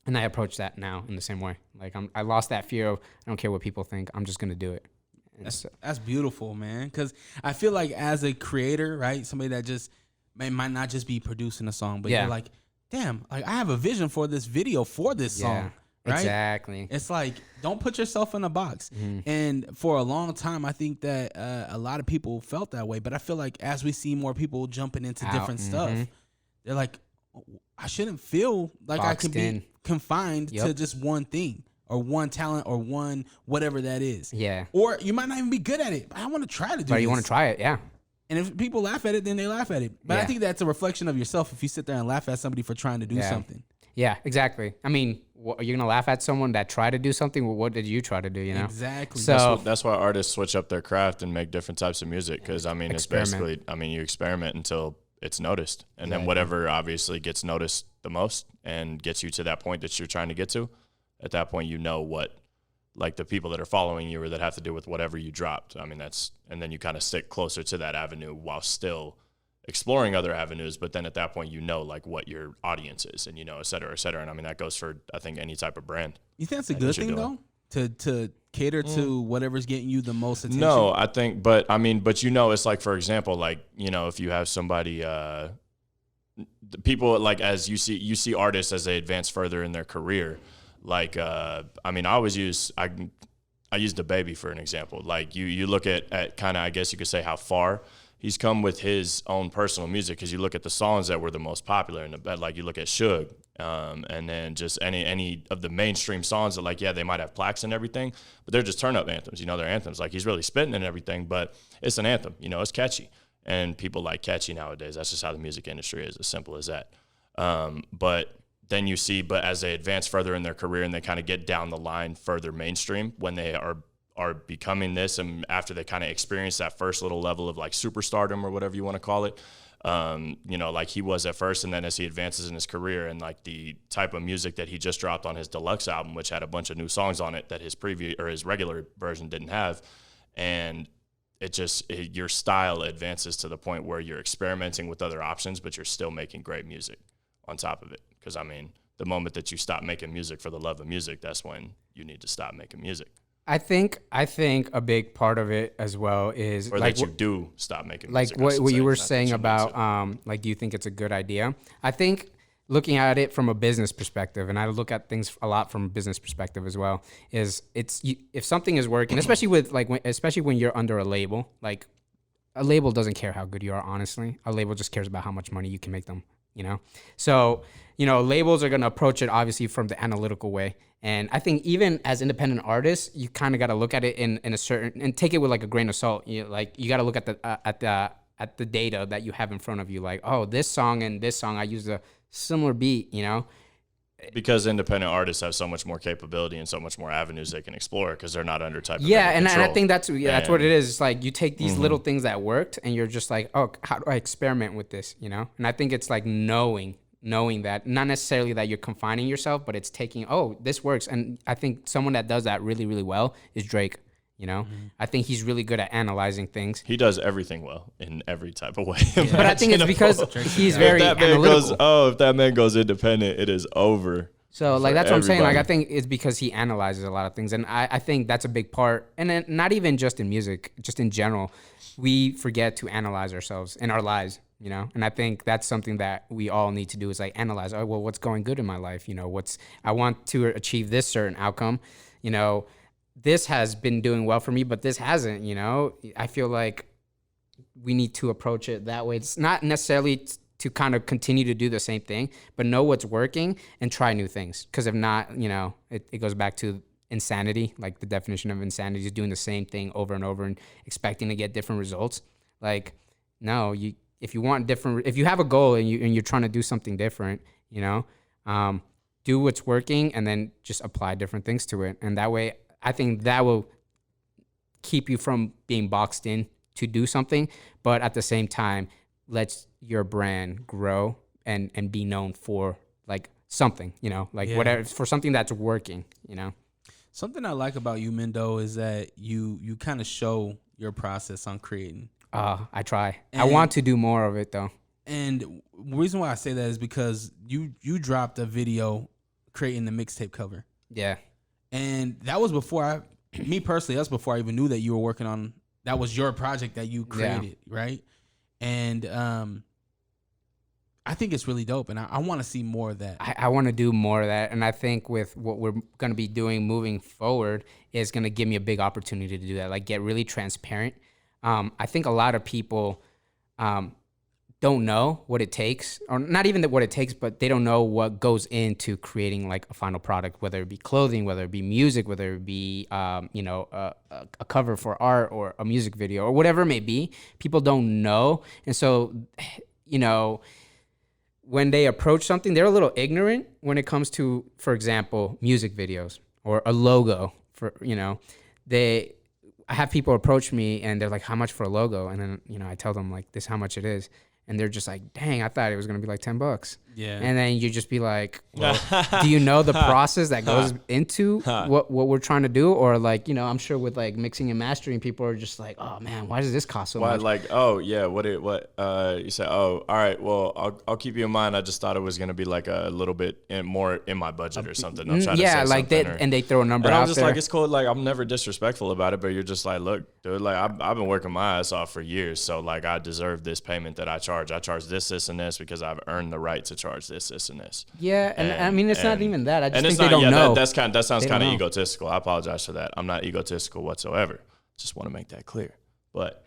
Speaker 2: And I approach that now in the same way. Like I lost that fear of, I don't care what people think. I'm just going to do it.
Speaker 1: That's beautiful, man. Because I feel like as a creator, right, somebody that just might not just be producing a song, but you're like, damn, like I have a vision for this video for this song. Right?
Speaker 2: Exactly.
Speaker 1: It's like, don't put yourself in a box. Mm-hmm. And for a long time, I think that a lot of people felt that way. But I feel like as we see more people jumping into different stuff, they're like, I shouldn't feel like I can be confined to just one thing or one talent or one whatever that is.
Speaker 2: Yeah.
Speaker 1: Or you might not even be good at it, but I want to try to do it.
Speaker 2: But you want to try it, yeah.
Speaker 1: And if people laugh at it, then they laugh at it. But I think that's a reflection of yourself if you sit there and laugh at somebody for trying to do something.
Speaker 2: Yeah, exactly. I mean, are you going to laugh at someone that tried to do something? Well, what did you try to do,
Speaker 1: Exactly.
Speaker 2: So
Speaker 3: that's why artists switch up their craft and make different types of music. Because, it's basically, you experiment until it's noticed. And then whatever obviously gets noticed the most and gets you to that point that you're trying to get to, at that point, what, like the people that are following you or that have to do with whatever you dropped. And then you kind of stick closer to that avenue while still exploring other avenues, but then at that point, like what your audience is and, et cetera, et cetera. And I mean, that goes for, I think, any type of brand.
Speaker 1: You think that's a good thing though? To cater to whatever's getting you the most attention?
Speaker 3: No, I think, but it's like, for example, like, if you have somebody, people like, as you see artists as they advance further in their career, like, I use DaBaby for an example. Like you look at kind of, I guess you could say, how far he's come with his own personal music, because you look at the songs that were the most popular in the bed, like you look at Suge, and then just any of the mainstream songs that, like, yeah, they might have plaques and everything, but they're just turn up anthems. They're anthems. Like, he's really spitting and everything, but it's an anthem. It's catchy, and people like catchy nowadays. That's just how the music industry is, as simple as that. But then you see, but as they advance further in their career and they kind of get down the line further mainstream, when they are becoming this, and after they kind of experience that first little level of like superstardom or whatever you want to call it, like he was at first, and then as he advances in his career, and like the type of music that he just dropped on his deluxe album, which had a bunch of new songs on it that his regular version didn't have, and your style advances to the point where you're experimenting with other options, but you're still making great music on top of it. Because I mean, the moment that you stop making music for the love of music, that's when you need to stop making music.
Speaker 2: I think a big part of it as well is,
Speaker 3: or
Speaker 2: like,
Speaker 3: that you do stop making
Speaker 2: music.
Speaker 3: Like
Speaker 2: what you were saying about, like, do you think it's a good idea? I think looking at it from a business perspective, and I look at things a lot from a business perspective as well, is if something is working, especially when you're under a label, like, a label doesn't care how good you are, honestly. A label just cares about how much money you can make them, So, labels are going to approach it obviously from the analytical way. And I think even as independent artists, you kind of got to look at it in a certain, and take it with like a grain of salt. You got to look at the data that you have in front of you. Like, oh, this song and this song, I used a similar beat,
Speaker 3: Because independent artists have so much more capability and so much more avenues they can explore, because they're not under type of
Speaker 2: and
Speaker 3: control.
Speaker 2: I think that's what it is. It's like you take these little things that worked, and you're just like, oh, how do I experiment with this? And I think it's like knowing that, not necessarily that you're confining yourself, but it's taking, oh, this works. And I think someone that does that really, really well is Drake. I think he's really good at analyzing things.
Speaker 3: He does everything well in every type of way.
Speaker 2: Yeah. But I think it's because he's very analytical.
Speaker 3: If that man goes independent, it is over.
Speaker 2: So like, that's what I'm saying. Like, I think it's because he analyzes a lot of things. And I think that's a big part. And then not even just in music, just in general, we forget to analyze ourselves in our lives. And I think that's something that we all need to do, is like analyze, oh, well, what's going good in my life? I want to achieve this certain outcome. This has been doing well for me, but this hasn't, I feel like we need to approach it that way. It's not necessarily to kind of continue to do the same thing, but know what's working and try new things. Because if not, it goes back to insanity. Like, the definition of insanity is doing the same thing over and over and expecting to get different results. Like, no, if you have a goal and you're trying to do something different, do what's working and then just apply different things to it. And that way, I think that will keep you from being boxed in to do something, but at the same time, let your brand grow and be known for like something, whatever, for something that's working,
Speaker 1: Something I like about you, Mendo, is that you kind of show your process on creating.
Speaker 2: I try. I want to do more of it though.
Speaker 1: And the reason why I say that is because you dropped a video creating the mixtape cover.
Speaker 2: Yeah.
Speaker 1: And that was before me personally, that's before I even knew that you were working on, that was your project that you created, right? And I think it's really dope, and I want to see more of that.
Speaker 2: I want to do more of that, and I think with what we're going to be doing moving forward is going to give me a big opportunity to do that, like get really transparent. I think a lot of people don't know what it takes, or not even what it takes, but they don't know what goes into creating like a final product, whether it be clothing, whether it be music, whether it be, a cover for art or a music video or whatever it may be. People don't know. And so, when they approach something, they're a little ignorant when it comes to, for example, music videos or a logo for, I have people approach me and they're like, how much for a logo? And then, I tell them like, this is how much it is. and they're just like, dang, I thought it was going to be like $10.
Speaker 1: Yeah.
Speaker 2: And then you just be like, well, do you know the process that goes into what we're trying to do? Or like, you know, I'm sure with like mixing and mastering, people are just like, oh man, why does this cost so much?
Speaker 3: Like, oh yeah, you say, oh, all right, well, I'll keep you in mind. I just thought it was going to be like a little bit more in my budget or something. I'm trying to say
Speaker 2: like
Speaker 3: something,
Speaker 2: they throw a number
Speaker 3: and
Speaker 2: out
Speaker 3: I'm just
Speaker 2: there.
Speaker 3: like, it's cool. Like, I'm never disrespectful about it, but you're just like, look, dude, like I've been working my ass off for years. So like, I deserve this payment that I charge. I charge this, and this because I've earned the right to charge this, and this.
Speaker 2: Yeah, and I mean, it's not even that. I just think
Speaker 3: they
Speaker 2: don't know.
Speaker 3: That sounds kind of egotistical. I apologize for that. I'm not egotistical whatsoever. Just want to make that clear. But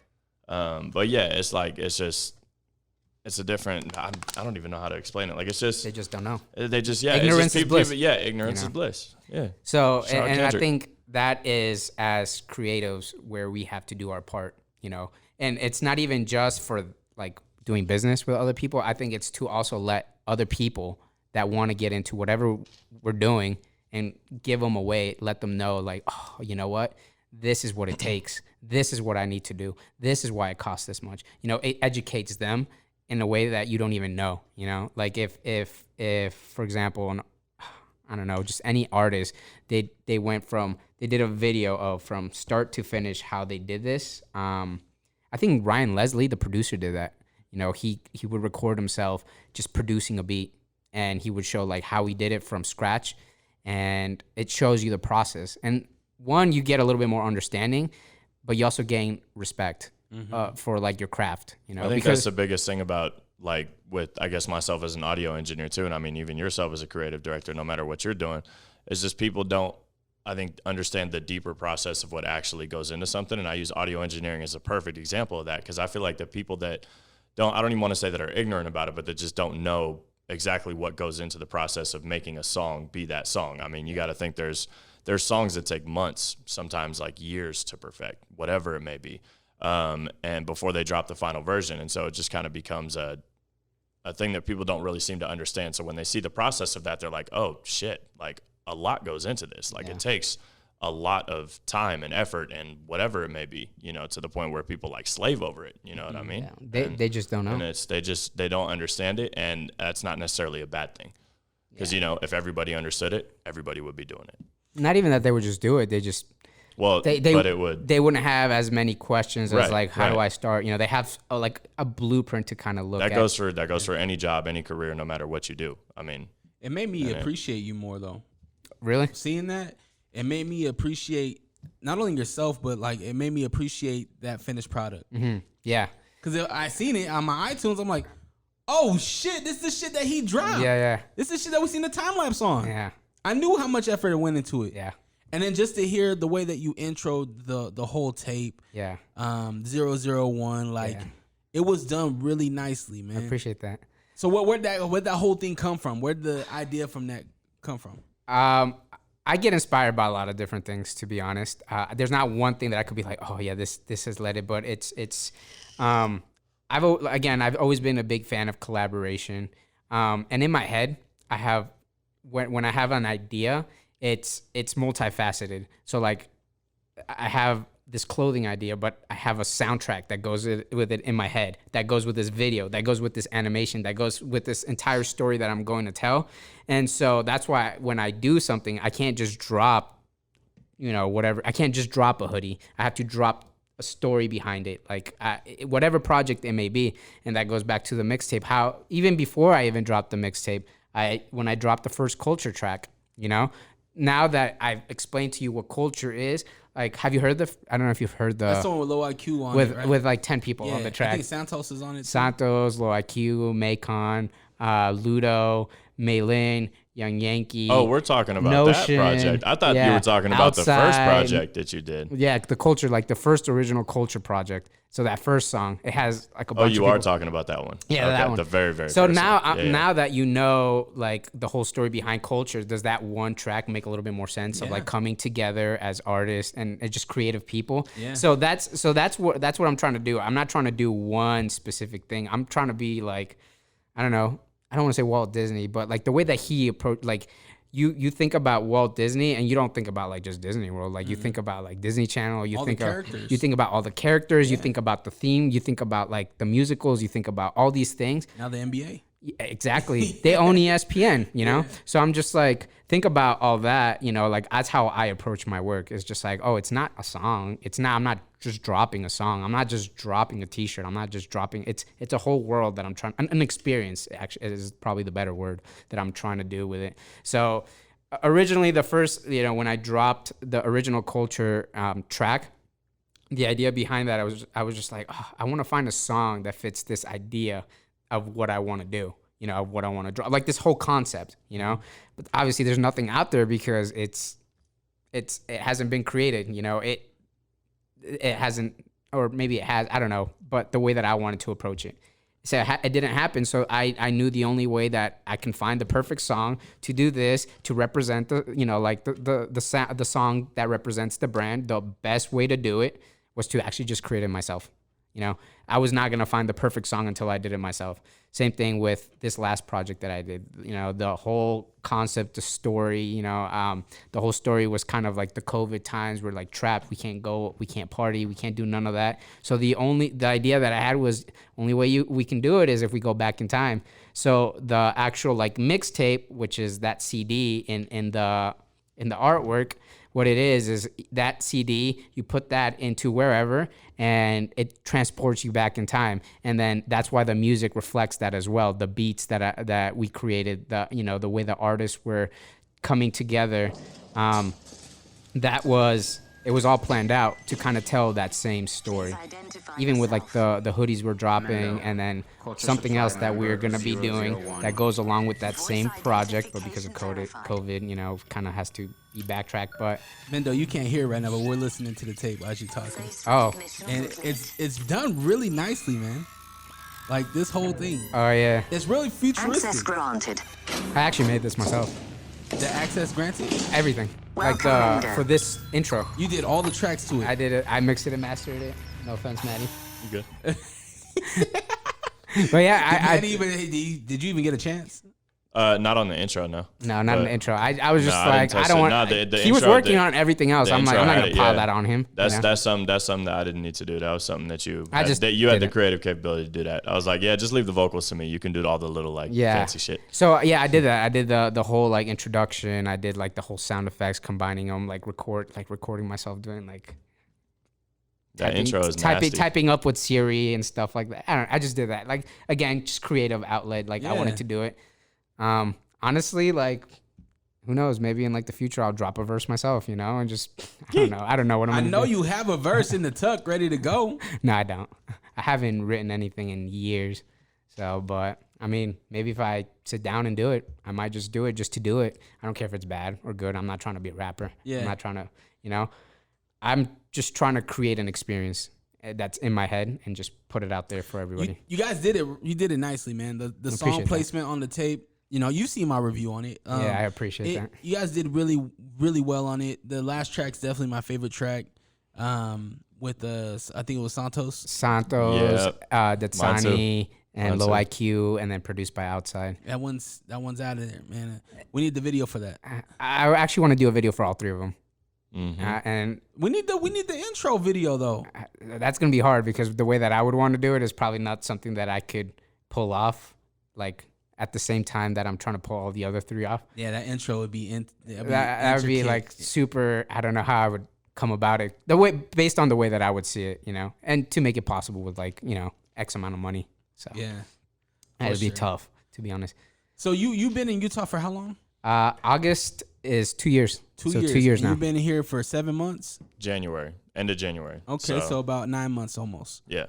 Speaker 3: yeah, it's like it's a different. I don't even know how to explain it. Like it's just
Speaker 2: they just don't know.
Speaker 3: They just
Speaker 2: ignorance is bliss.
Speaker 3: Ignorance is bliss. Yeah.
Speaker 2: So and I think that is as creatives where we have to do our part. You know, and it's not even just for like doing business with other people. I think it's to also let other people that want to get into whatever we're doing and give them away, let them know like, oh, you know what? This is what it takes. This is what I need to do. This is why it costs this much. You know, it educates them in a way that you don't even know, you know? Like if for example, I don't know, just any artist, they did a video of from start to finish how they did this. I think Ryan Leslie, the producer, did that. You know, he would record himself just producing a beat, and he would show like how he did it from scratch, and it shows you the process. And one, you get a little bit more understanding, but you also gain respect for like your craft. You know,
Speaker 3: I think that's the biggest thing about like with I guess myself as an audio engineer too, and I mean even yourself as a creative director, no matter what you're doing, is just people don't, I think, understand the deeper process of what actually goes into something. And I use audio engineering as a perfect example of that because I feel like the people that I don't even want to say that are ignorant about it, but that just don't know exactly what goes into the process of making a song be that song. I mean, you got to think there's songs that take months, sometimes like years to perfect, whatever it may be, and before they drop the final version. And so it just kind of becomes a thing that people don't really seem to understand. So when they see the process of that, they're like, oh shit, like a lot goes into this. Like it takes a lot of time and effort and whatever it may be, you know, to the point where people like slave over it. You know what I mean?
Speaker 2: Yeah. They just don't know.
Speaker 3: And they don't understand it. And that's not necessarily a bad thing. Because, you know, if everybody understood it, everybody would be doing it.
Speaker 2: Not even that they would just do it. They just,
Speaker 3: but it would.
Speaker 2: They wouldn't have as many questions as like, how do I start? You know, they have like a blueprint to kind of look at.
Speaker 3: That goes for any job, any career, no matter what you do. I mean,
Speaker 1: it made me appreciate you more though.
Speaker 2: Really?
Speaker 1: Seeing that, it made me appreciate not only yourself, but like it made me appreciate that finished product.
Speaker 2: Mm-hmm. Yeah.
Speaker 1: Because I seen it on my iTunes, I'm like, oh shit, this is the shit that he dropped.
Speaker 2: Yeah.
Speaker 1: This is shit that we seen the time lapse on.
Speaker 2: Yeah.
Speaker 1: I knew how much effort went into it.
Speaker 2: Yeah.
Speaker 1: And then just to hear the way that you introed the whole tape.
Speaker 2: Yeah.
Speaker 1: 001, like it was done really nicely, man.
Speaker 2: I appreciate that.
Speaker 1: So where'd that whole thing come from? Where'd the idea from that come from?
Speaker 2: I get inspired by a lot of different things, to be honest. There's not one thing that I could be like, oh yeah, this has led it, but I've always been a big fan of collaboration. And in my head, I have when I have an idea, it's multifaceted. So like I have this clothing idea, but I have a soundtrack that goes with it in my head, that goes with this video, that goes with this animation, that goes with this entire story that I'm going to tell. And so that's why when I do something, I can't just drop, you know, whatever. I can't just drop a hoodie. I have to drop a story behind it, like whatever project it may be. And that goes back to the mixtape. How even before I even dropped the mixtape, when I dropped the first Cxlture track, you know, now that I've explained to you what Cxlture is, like, have you heard I don't know if you've heard
Speaker 1: that's the one with Low IQ on
Speaker 2: with
Speaker 1: it, right?
Speaker 2: With like 10 people on the track.
Speaker 1: I think Santos is on it too.
Speaker 2: Santos, Low IQ, Macon, Ludo, Maylin, Young Yankee.
Speaker 3: Oh, we're talking about
Speaker 2: Notion,
Speaker 3: that project. I thought you were talking about the first project that you did.
Speaker 2: Yeah, the Cxlture, like the first original Cxlture project. So that first song, it has like a bunch of people.
Speaker 3: Oh, you are talking about that one.
Speaker 2: Yeah,
Speaker 3: okay,
Speaker 2: that one.
Speaker 3: The very, very
Speaker 2: so
Speaker 3: first
Speaker 2: now,
Speaker 3: one.
Speaker 2: Now that you know like the whole story behind Cxlture, does that one track make a little bit more sense of like coming together as artists and just creative people?
Speaker 1: Yeah.
Speaker 2: So that's what I'm trying to do. I'm not trying to do one specific thing. I'm trying to be like, I don't know. I don't want to say Walt Disney, but like the way that he approached, like you think about Walt Disney and you don't think about like just Disney World. Like you think about like Disney Channel. You think about all the characters. You think about the theme. You think about like the musicals. You think about all these things.
Speaker 1: Now the NBA.
Speaker 2: Exactly. They own ESPN, you know? So I'm just like, think about all that, you know, like that's how I approach my work. It's just like, oh, it's not a song. I'm not just dropping a song. I'm not just dropping a t-shirt. I'm not just dropping, it's a whole world that I'm trying, an experience actually is probably the better word that I'm trying to do with it. So originally the first, you know, when I dropped the original Cxlture track, the idea behind that, I was just like, oh, I want to find a song that fits this idea of what I want to do, you know, of what I want to draw, like this whole concept, you know, but obviously there's nothing out there because it hasn't been created, you know, it hasn't, or maybe it has, I don't know, but the way that I wanted to approach it. So it didn't happen. So I knew the only way that I can find the perfect song to do this, to represent the, you know, like the song that represents the brand, the best way to do it was to actually just create it myself. You know, I was not going to find the perfect song until I did it myself. Same thing with this last project that I did. You know, the whole concept, the story, you know, the whole story was kind of like the COVID times. We're like trapped. We can't go, we can't party, we can't do none of that. So the idea that I had was only way we can do it is if we go back in time. So the actual like mixtape, which is that CD in the artwork, what it is that CD, you put that into wherever and it transports you back in time. And then that's why the music reflects that as well. The beats that we created, the way the artists were coming together, it was all planned out to kind of tell that same story. Even with like the hoodies we're dropping and then something else that we're going to be doing that goes along with that same project, but because of COVID, you know, kind of has to be backtracked. But
Speaker 1: Mendo, you can't hear right now, but we're listening to the tape as you're talking.
Speaker 2: Oh.
Speaker 1: And it's done really nicely, man. Like this whole thing.
Speaker 2: Oh yeah.
Speaker 1: It's really futuristic.
Speaker 4: Access granted.
Speaker 2: I actually made this myself.
Speaker 1: The access granted?
Speaker 2: Everything.
Speaker 4: Welcome,
Speaker 2: Like
Speaker 4: Mendo.
Speaker 2: for this intro.
Speaker 1: You did all the tracks to it.
Speaker 2: I did it. I mixed it and mastered it. No offense, Matty.
Speaker 3: You good?
Speaker 2: But yeah,
Speaker 1: did you even get a chance?
Speaker 3: Not on the intro, no.
Speaker 2: No, not an intro. I was just
Speaker 3: No, I didn't
Speaker 2: like, I
Speaker 3: touch
Speaker 2: don't
Speaker 3: it.
Speaker 2: want.
Speaker 3: No, the
Speaker 2: he was
Speaker 3: intro-
Speaker 2: working
Speaker 3: the-
Speaker 2: on everything else.
Speaker 3: the
Speaker 2: I'm like,
Speaker 3: intro
Speaker 2: I'm not
Speaker 3: had
Speaker 2: gonna
Speaker 3: it,
Speaker 2: pile
Speaker 3: yeah.
Speaker 2: that on him.
Speaker 3: That's
Speaker 2: you know?
Speaker 3: that's something that I didn't need to do. That was something that you
Speaker 2: I just
Speaker 3: that you had
Speaker 2: did
Speaker 3: the
Speaker 2: it.
Speaker 3: creative capability to do that. I was like, yeah, just leave the vocals to me. You can do all the little like fancy shit.
Speaker 2: So yeah, I did that. I did the whole like introduction. I did like the whole sound effects, combining them, recording myself doing like
Speaker 3: That intro is nasty.
Speaker 2: typing up with Siri and stuff like that. I just did that. Like again, just creative outlet. Like I wanted to do it. Honestly, like who knows? Maybe in like the future, I'll drop a verse myself. You know, and just I don't know. I don't know what I'm.
Speaker 1: I
Speaker 2: gonna
Speaker 1: know
Speaker 2: do.
Speaker 1: you have a verse in the tuck ready to go.
Speaker 2: No, I don't. I haven't written anything in years. So, but I mean, maybe if I sit down and do it, I might just do it just to do it. I don't care if it's bad or good. I'm not trying to be a rapper.
Speaker 1: Yeah.
Speaker 2: I'm not trying to, you know, I'm just trying to create an experience that's in my head and just put it out there for everybody.
Speaker 1: You guys did it. You did it nicely, man. The song
Speaker 2: appreciate
Speaker 1: placement on the tape. You know, you see my review on it.
Speaker 2: Yeah, I appreciate that.
Speaker 1: You guys did really, really well on it. The last track's definitely my favorite track. With I think it was Santos,
Speaker 2: Datsani, and Low
Speaker 3: Mindset.
Speaker 2: IQ, and then produced by Outside.
Speaker 1: That one's out of there, man. We need the video for that.
Speaker 2: I actually want to do a video for all three of them.
Speaker 3: Mm-hmm.
Speaker 2: And
Speaker 1: We need the intro video though.
Speaker 2: that's going to be hard because the way that I would want to do it is probably not something that I could pull off, like at the same time that I'm trying to pull all the other three off.
Speaker 1: Yeah, that intro would be
Speaker 2: That would be
Speaker 1: intricate.
Speaker 2: like super. I don't know how I would come about it. The way based on the way that I would see it, you know, and to make it possible with like, you know, X amount of money. So
Speaker 1: Yeah.
Speaker 2: it'd be
Speaker 1: sure.
Speaker 2: tough, to be honest.
Speaker 1: So you've been in Utah for how long?
Speaker 2: August is 2 years.
Speaker 1: 2
Speaker 2: so
Speaker 1: years.
Speaker 2: 2 years
Speaker 1: And
Speaker 2: now.
Speaker 1: You've been here for 7 months.
Speaker 3: End of January.
Speaker 1: Okay, so about 9 months almost.
Speaker 3: yeah.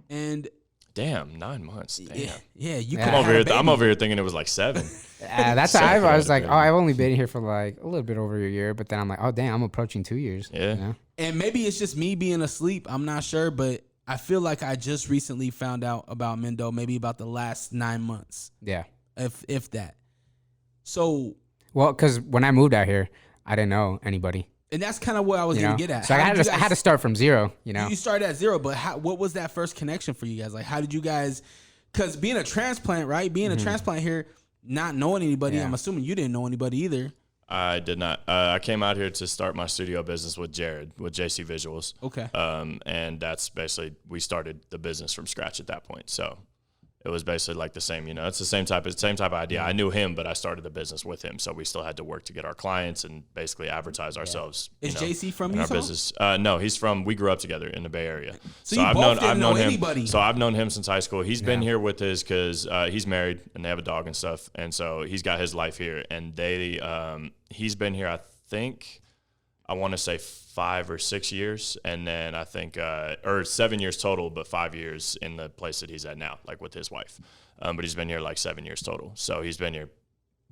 Speaker 1: And
Speaker 3: Damn, 9 months. Damn.
Speaker 1: yeah, you
Speaker 2: Yeah.
Speaker 1: could
Speaker 3: I'm
Speaker 1: have
Speaker 3: over
Speaker 1: had a
Speaker 3: here. I'm
Speaker 1: baby.
Speaker 3: over here thinking it was like 7.
Speaker 2: That's
Speaker 3: So
Speaker 2: how I was like,
Speaker 3: creative,
Speaker 2: oh,
Speaker 3: man.
Speaker 2: I've only been here for like a little bit over a year, but then I'm like, oh damn, I'm approaching 2 years.
Speaker 3: Yeah.
Speaker 2: You know?
Speaker 1: And maybe it's just me being asleep. I'm not sure, but I feel like I just recently found out about Mendo, maybe about the last 9 months,
Speaker 2: Yeah.
Speaker 1: if that. So,
Speaker 2: Well, because when I moved out here, I didn't know anybody.
Speaker 1: and that's kind of what I was
Speaker 2: You
Speaker 1: gonna
Speaker 2: know?
Speaker 1: get at.
Speaker 2: So I
Speaker 1: How
Speaker 2: had,
Speaker 1: did
Speaker 2: to,
Speaker 1: you
Speaker 2: I had to
Speaker 1: guys-
Speaker 2: start from zero, you know?
Speaker 1: You started at zero, but what was that first connection for you guys? Like, how did you guys? Because being a transplant, right? Being a transplant here, not knowing anybody.
Speaker 2: Yeah.
Speaker 1: I'm assuming you didn't know anybody either.
Speaker 3: I did not. I came out here to start my studio business with Jared, with JC Visuals.
Speaker 1: Okay.
Speaker 3: And that's basically, we started the business from scratch at that point. So it was basically like the same, it's the same type of idea. I knew him, but I started the business with him. So we still had to work to get our clients and basically advertise ourselves.
Speaker 1: Is JC from
Speaker 3: our
Speaker 1: Utah?
Speaker 3: business? No, we grew up together in the Bay Area.
Speaker 1: So you both didn't know anybody.
Speaker 3: So I've known him since high school. He's been here with because he's married and they have a dog and stuff. And so he's got his life here. And he's been here, I think, I want to say 5 or 6 years, and then I think, or 7 years total, but 5 years in the place that he's at now, like with his wife. But he's been here like 7 years total. So he's been here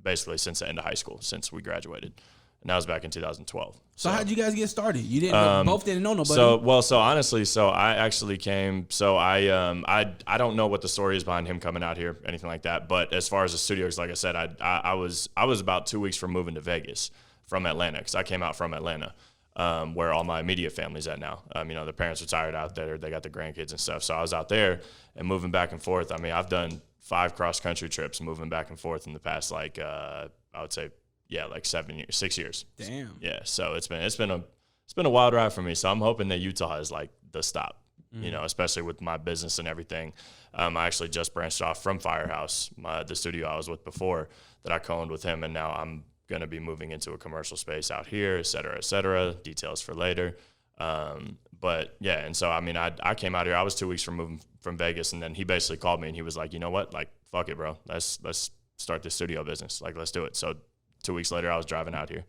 Speaker 3: basically since the end of high school, since we graduated. And that was back in 2012.
Speaker 1: So how'd you guys get started? You didn't both didn't know nobody.
Speaker 3: So honestly, I actually came. So I don't know what the story is behind him coming out here, anything like that. But as far as the studios, like I said, I was about 2 weeks from moving to Vegas from Atlanta, because I came out from Atlanta, where all my immediate family's at now. The parents retired out there. They got the grandkids and stuff. So I was out there and moving back and forth. I've done 5 cross-country trips moving back and forth in the past, like, I would say, like 6 years.
Speaker 1: Damn.
Speaker 3: Yeah. So it's been a wild ride for me. So I'm hoping that Utah is like the stop, especially with my business and everything. I actually just branched off from Firehouse, the studio I was with before, that I co-owned with him. And now I'm going to be moving into a commercial space out here, et cetera, details for later. But yeah, and so, I came out here, I was 2 weeks from moving from Vegas, and then he basically called me and he was like, you know what, like, fuck it, bro. Let's start this studio business. Like, let's do it. So 2 weeks later, I was driving out here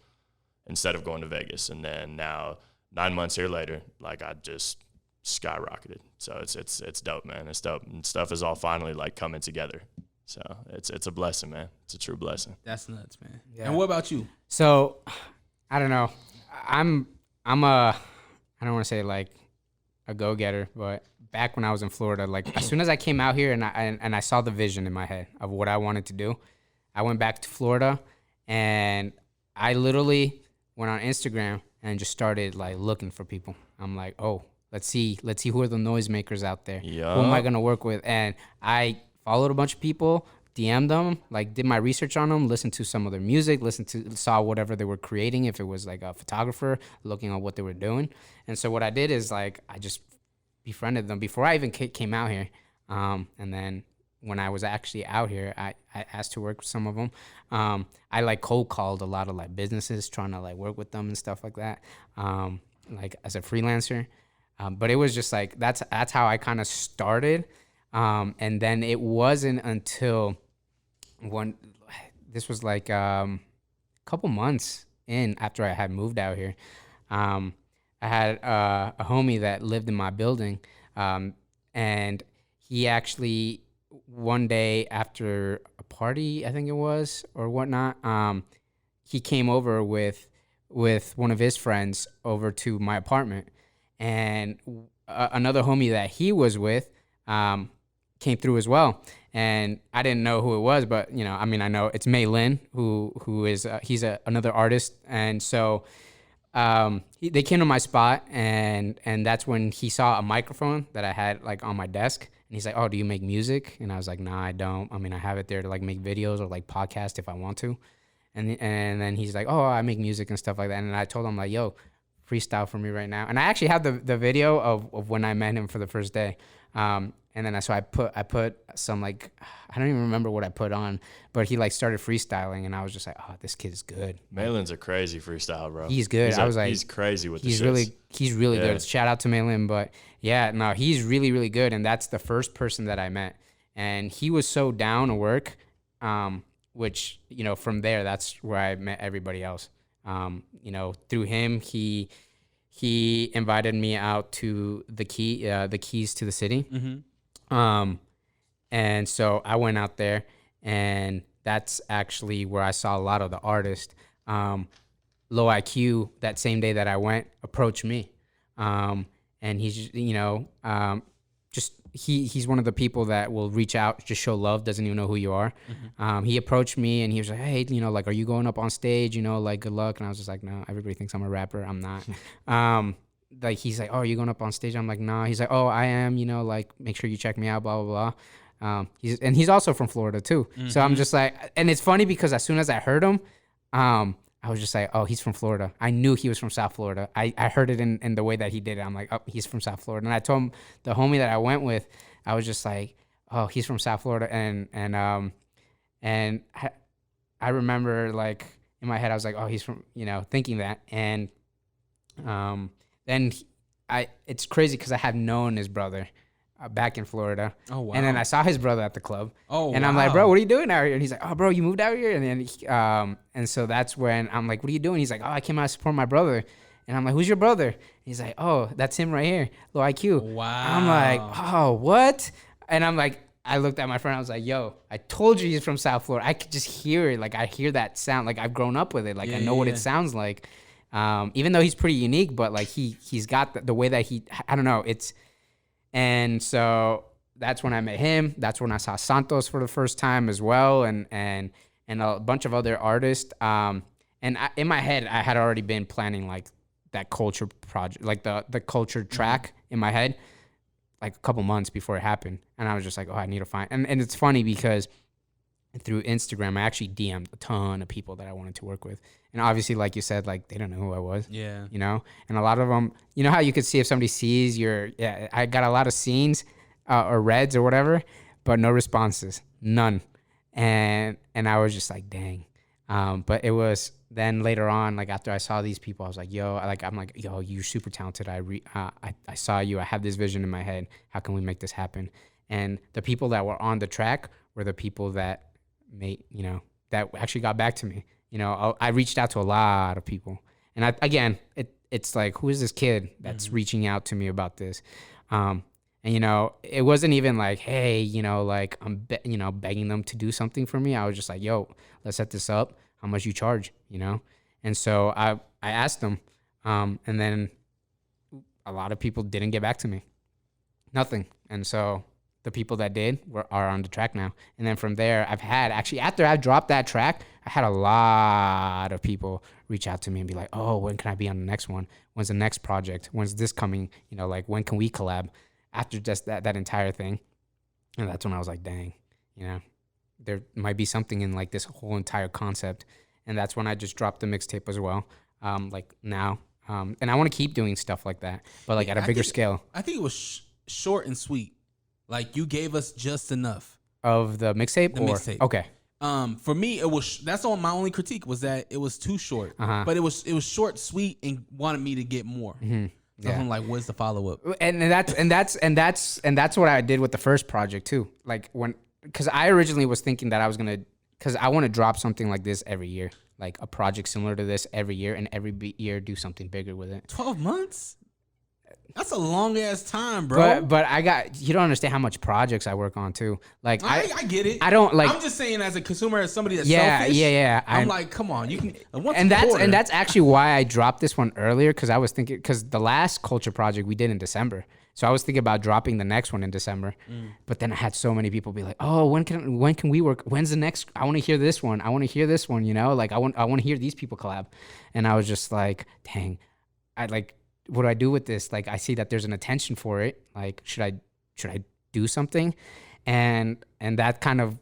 Speaker 3: instead of going to Vegas. And then now 9 months here later, like, I just skyrocketed. So it's dope, man. It's dope. And stuff is all finally like coming together. So it's a blessing, man. It's a true blessing.
Speaker 1: That's nuts, man.
Speaker 2: Yeah.
Speaker 1: And what about you?
Speaker 2: So, I don't know. I'm I don't want to say like a go-getter, but back when I was in Florida, like as soon as I came out here and I saw the vision in my head of what I wanted to do, I went back to Florida and I literally went on Instagram and just started like looking for people. I'm like, oh, let's see who are the noisemakers out there.
Speaker 3: Yeah.
Speaker 2: Who am I gonna work with? And I followed a bunch of people, DM'd them, like did my research on them, listened to some of their music, saw whatever they were creating. If it was like a photographer, looking at what they were doing. And so what I did is like I just befriended them before I even came out here. And then when I was actually out here, I asked to work with some of them. I like cold called a lot of like businesses, trying to like work with them and stuff like that, like as a freelancer. But it was just like that's how I kind of started. And then it wasn't until this was like a couple months in after I had moved out here. I had a homie that lived in my building, and he actually one day after a party, I think it was, or whatnot, he came over with one of his friends over to my apartment, and another homie that he was with came through as well. And I didn't know who it was, but I know it's May Lin, who is he's another artist, and so they came to my spot, and that's when he saw a microphone that I had like on my desk, and he's like, "Oh, do you make music?" And I was like, "Nah, I don't. I have it there to like make videos or like podcast if I want to." And then he's like, "Oh, I make music and stuff like that." And I told him like, "Yo, freestyle for me right now." And I actually have the video of when I met him for the first day. And then I put some like, I don't even remember what I put on, but he like started freestyling, and I was just like, oh, this kid's good.
Speaker 3: Malin's a crazy freestyle, bro.
Speaker 2: He's good. I was like,
Speaker 3: he's crazy with the
Speaker 2: shits. He's really good. Shout out to Malin, but yeah, no, he's really, really good. And that's the first person that I met, and he was so down to work, which, from there, that's where I met everybody else. Through him, he invited me out to the keys to the city. Mm-hmm. And so I went out there, and that's actually where I saw a lot of the artists. Low IQ, that same day that I went, approached me. And he's, he's one of the people that will reach out, just show love, doesn't even know who you are. Mm-hmm. He approached me, and he was like, hey, like, are you going up on stage? Like, good luck. And I was just like, no, everybody thinks I'm a rapper. I'm not. Like, he's like, oh, are you going up on stage? I'm like, nah. He's like, oh, I am, like, make sure you check me out, blah, blah, He's also from Florida too. So I'm just like, and it's funny because as soon as I heard him, I was just like, oh, he's from Florida. I knew he was from South Florida. I heard it in the way that he did it. I'm like, oh, he's from South Florida. And I told him, the homie that I went with, I was just like, oh, he's from South Florida. And I remember like in my head, I was like, oh, he's from, thinking that. And then it's crazy because I had known his brother back in Florida. Oh, wow. And then I saw his brother at the club. Oh, and I'm like, bro, what are you doing out here? And he's like, oh, bro, you moved out here? And then, and so that's when I'm like, what are you doing? He's like, oh, I came out to support my brother. And I'm like, who's your brother? And he's like, oh, that's him right here, low IQ. Wow. I'm like, oh, what? And I'm like, I looked at my friend. I was like, yo, I told you he's from South Florida. I could just hear it. Like, I hear that sound. Like, I've grown up with it. Like, I know what it sounds like. Even though he's pretty unique, but like he's got the way that I don't know. And so that's when I met him. That's when I saw Santos for the first time as well. And a bunch of other artists. And in my head, I had already been planning like that culture project, like the culture track in my head, like a couple months before it happened. And I was just like, oh, I need to find, and it's funny because through Instagram, I actually DM'd a ton of people that I wanted to work with. And obviously, like you said, like they don't know who I was. Yeah. And a lot of them, you know how you could see if somebody sees I got a lot of scenes or reds or whatever, but no responses, none. And I was just like, dang. But it was then later on, like after I saw these people, I was like, yo, I'm like, yo, you're super talented. I saw you. I have this vision in my head. How can we make this happen? And the people that were on the track were the people that that actually got back to me. I reached out to a lot of people, and it's like, who is this kid that's reaching out to me about this? And it wasn't even like, hey, like I'm begging them to do something for me. I was just like, yo, let's set this up. How much you charge? And so I asked them, and then a lot of people didn't get back to me, nothing. And so the people that did are on the track now. And then from there, after I dropped that track, I had a lot of people reach out to me and be like, oh, when can I be on the next one? When's the next project? When's this coming? Like, when can we collab? After just that entire thing. And that's when I was like, dang, there might be something in like this whole entire concept. And that's when I just dropped the mixtape as well. Like now. And I want to keep doing stuff like that, but like at a bigger scale.
Speaker 1: I think it was short and sweet. Like, you gave us just enough
Speaker 2: of the mixtape.
Speaker 1: Mixtape.
Speaker 2: Okay.
Speaker 1: For me, it was. That's all. My only critique was that it was too short. But it was short, sweet, and wanted me to get more. Mm-hmm. So I'm like, what's the follow up?
Speaker 2: And that's what I did with the first project too. Like because I originally was thinking that I was because I want to drop something like this every year, like a project similar to this every year, and every year do something bigger with it.
Speaker 1: 12 months. That's a long ass time, bro.
Speaker 2: But you don't understand how much projects I work on too. Like
Speaker 1: I get it.
Speaker 2: I don't like.
Speaker 1: I'm just saying, as a consumer, as somebody that's selfish.
Speaker 2: Yeah.
Speaker 1: I'm like, come on, you can.
Speaker 2: And that's actually why I dropped this one earlier, because I was thinking, because the last culture project we did in December, so I was thinking about dropping the next one in December. But then I had so many people be like, oh, when can we work? When's the next? I want to hear this one. I want to hear this one. Like I want to hear these people collab. And I was just like, dang, what do I do with this? Like, I see that there's an attention for it. Like, should I do something? And that kind of,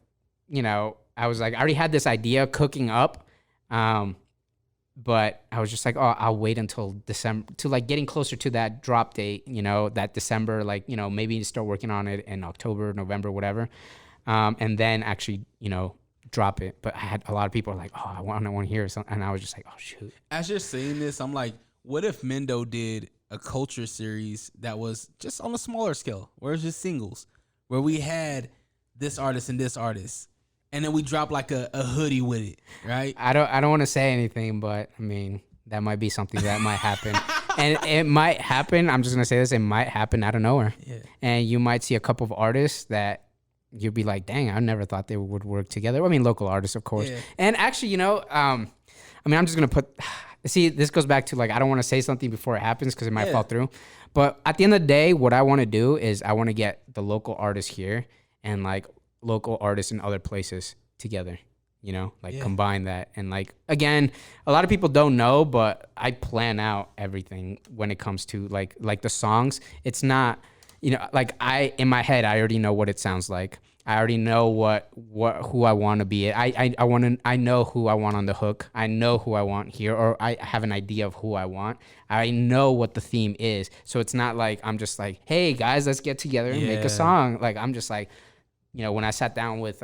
Speaker 2: I was like, I already had this idea cooking up. But I was just like, oh, I'll wait until December, to like getting closer to that drop date, that December, like, maybe start working on it in October, November, whatever. And then actually, drop it. But I had a lot of people like, oh, I want to hear something. And I was just like, oh, shoot.
Speaker 1: As you're saying this, I'm like, what if Mendo did a culture series that was just on a smaller scale, where it's just singles, where we had this artist and this artist, and then we drop like a hoodie with it, right?
Speaker 2: I don't want to say anything, but I mean, that might be something that might happen. And it might happen, I'm just going to say this, it might happen out of nowhere. Yeah. And you might see a couple of artists that you'd be like, dang, I never thought they would work together. I mean, local artists, of course. Yeah. And actually, I'm just going to put... See, this goes back to like, I don't want to say something before it happens because it might fall through. But at the end of the day, what I want to do is I want to get the local artists here and like local artists in other places together, combine that. And like, again, a lot of people don't know, but I plan out everything when it comes to like the songs. It's not, like in my head, I already know what it sounds like. I already know who I want to be. I know who I want on the hook. I know who I want here, or I have an idea of who I want. I know what the theme is. So it's not like I'm just like, hey guys, let's get together and make a song. Like I'm just like, you know, when I sat down with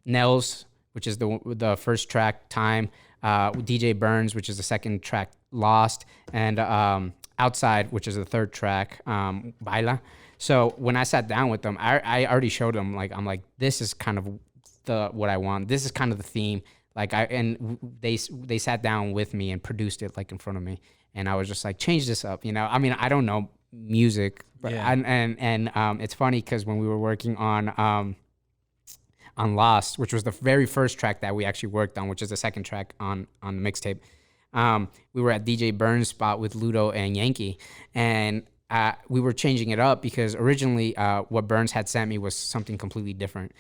Speaker 2: Nels, which is the first track, Time, DJ Burns, which is the second track, Lost, and Outside, which is the third track, Baila. So when I sat down with them, I already showed them, like, I'm like, this is kind of what I want. This is kind of the theme. Like they sat down with me and produced it like in front of me. And I was just like, change this up. You know, I mean, I don't know music, but it's funny because when we were working on Lost, which was the very first track that we actually worked on, which is the second track on the mixtape, we were at DJ Burns' spot with Ludo and Yankee, and we were changing it up because originally what Burns had sent me was something completely different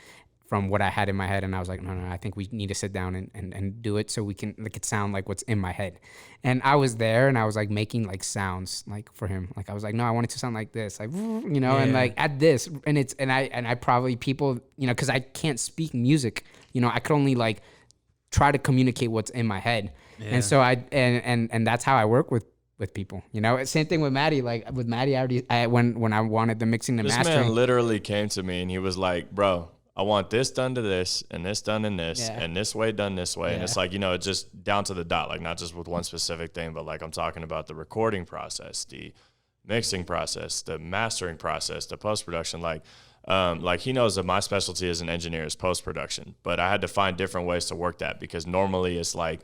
Speaker 2: from what I had in my head. And I was like, no, I think we need to sit down and do it so we can make it sound like what's in my head. And I was there and I was like making like sounds like for him. Like I was like, no, I want it to sound like this, like, you know, and like at this, and I probably people, you know, cause I can't speak music, you know, I could only like try to communicate what's in my head. And so and that's how I work with people, you know. Same thing with Matty. Like with Matty, when I wanted the mixing and mastering,
Speaker 3: this man literally came to me and he was like, bro, I want this done to this and this done in this and this way done this way. And it's like, you know, it's just down to the dot, like not just with one specific thing, but like I'm talking about the recording process, the mixing process, the mastering process, the post-production. Like he knows that my specialty as an engineer is post-production, but I had to find different ways to work that because normally it's like,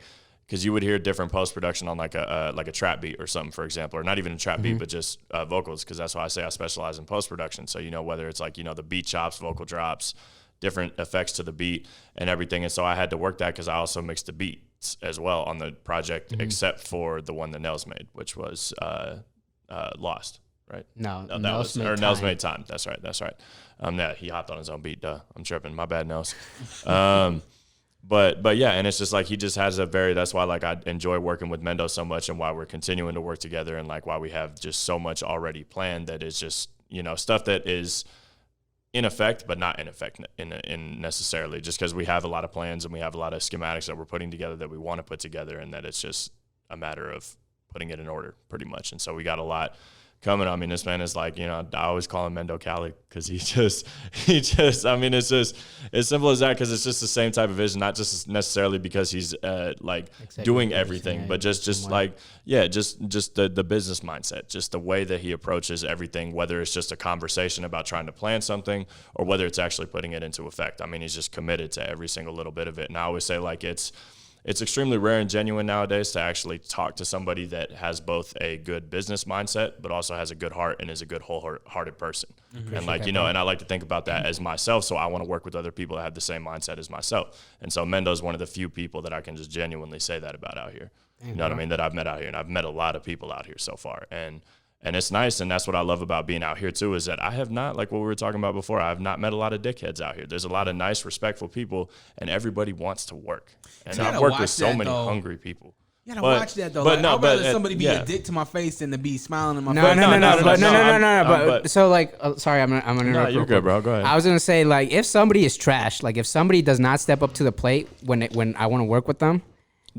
Speaker 3: because you would hear different post-production on like a trap beat or something, for example, or not even a trap beat, but just vocals, because that's why I say I specialize in post-production. So, you know, whether it's like, you know, the beat chops, vocal drops, different effects to the beat and everything. And so I had to work that because I also mixed the beats as well on the project, except for the one that Nels made, which was Lost, right?
Speaker 2: No,
Speaker 3: Nels made Time. That's right. Yeah, he hopped on his own beat. Duh, I'm tripping. My bad, Nels. But yeah, and it's just like he just has that's why like I enjoy working with Mendo so much and why we're continuing to work together and like why we have just so much already planned that is just, you know, stuff that is in effect, but not in effect in necessarily, just because we have a lot of plans and we have a lot of schematics that we're putting together that we want to put together, and that it's just a matter of putting it in order pretty much. And so we got a lot coming. I mean, this man is like, you know, I always call him Mendo Cali because he just, I mean, it's just as simple as that, because it's just the same type of vision, not just necessarily because he's like doing everything, but just like, just the business mindset, just the way that he approaches everything, whether it's just a conversation about trying to plan something or whether it's actually putting it into effect. I mean, he's just committed to every single little bit of it. And I always say like it's extremely rare and genuine nowadays to actually talk to somebody that has both a good business mindset, but also has a good heart and is a good wholehearted person. And like, you know, and I like to think about that as myself. So I want to work with other people that have the same mindset as myself. And so Mendo is one of the few people that I can just genuinely say that about out here. You know what I mean? That I've met out here, and I've met a lot of people out here so far. And it's nice, and that's what I love about being out here too, is that I have not, like what we were talking about before, I have not met a lot of dickheads out here. There's a lot of nice, respectful people, and everybody wants to work. And I've worked with so many hungry people.
Speaker 1: You gotta watch that though. But like, I'd rather somebody be a dick to my face than to be smiling in my face.
Speaker 2: No. So like, sorry, I'm gonna.
Speaker 3: No, you're good, bro. Go ahead.
Speaker 2: I was gonna say, like, if somebody is trash, like if somebody does not step up to the plate when I want to work with them,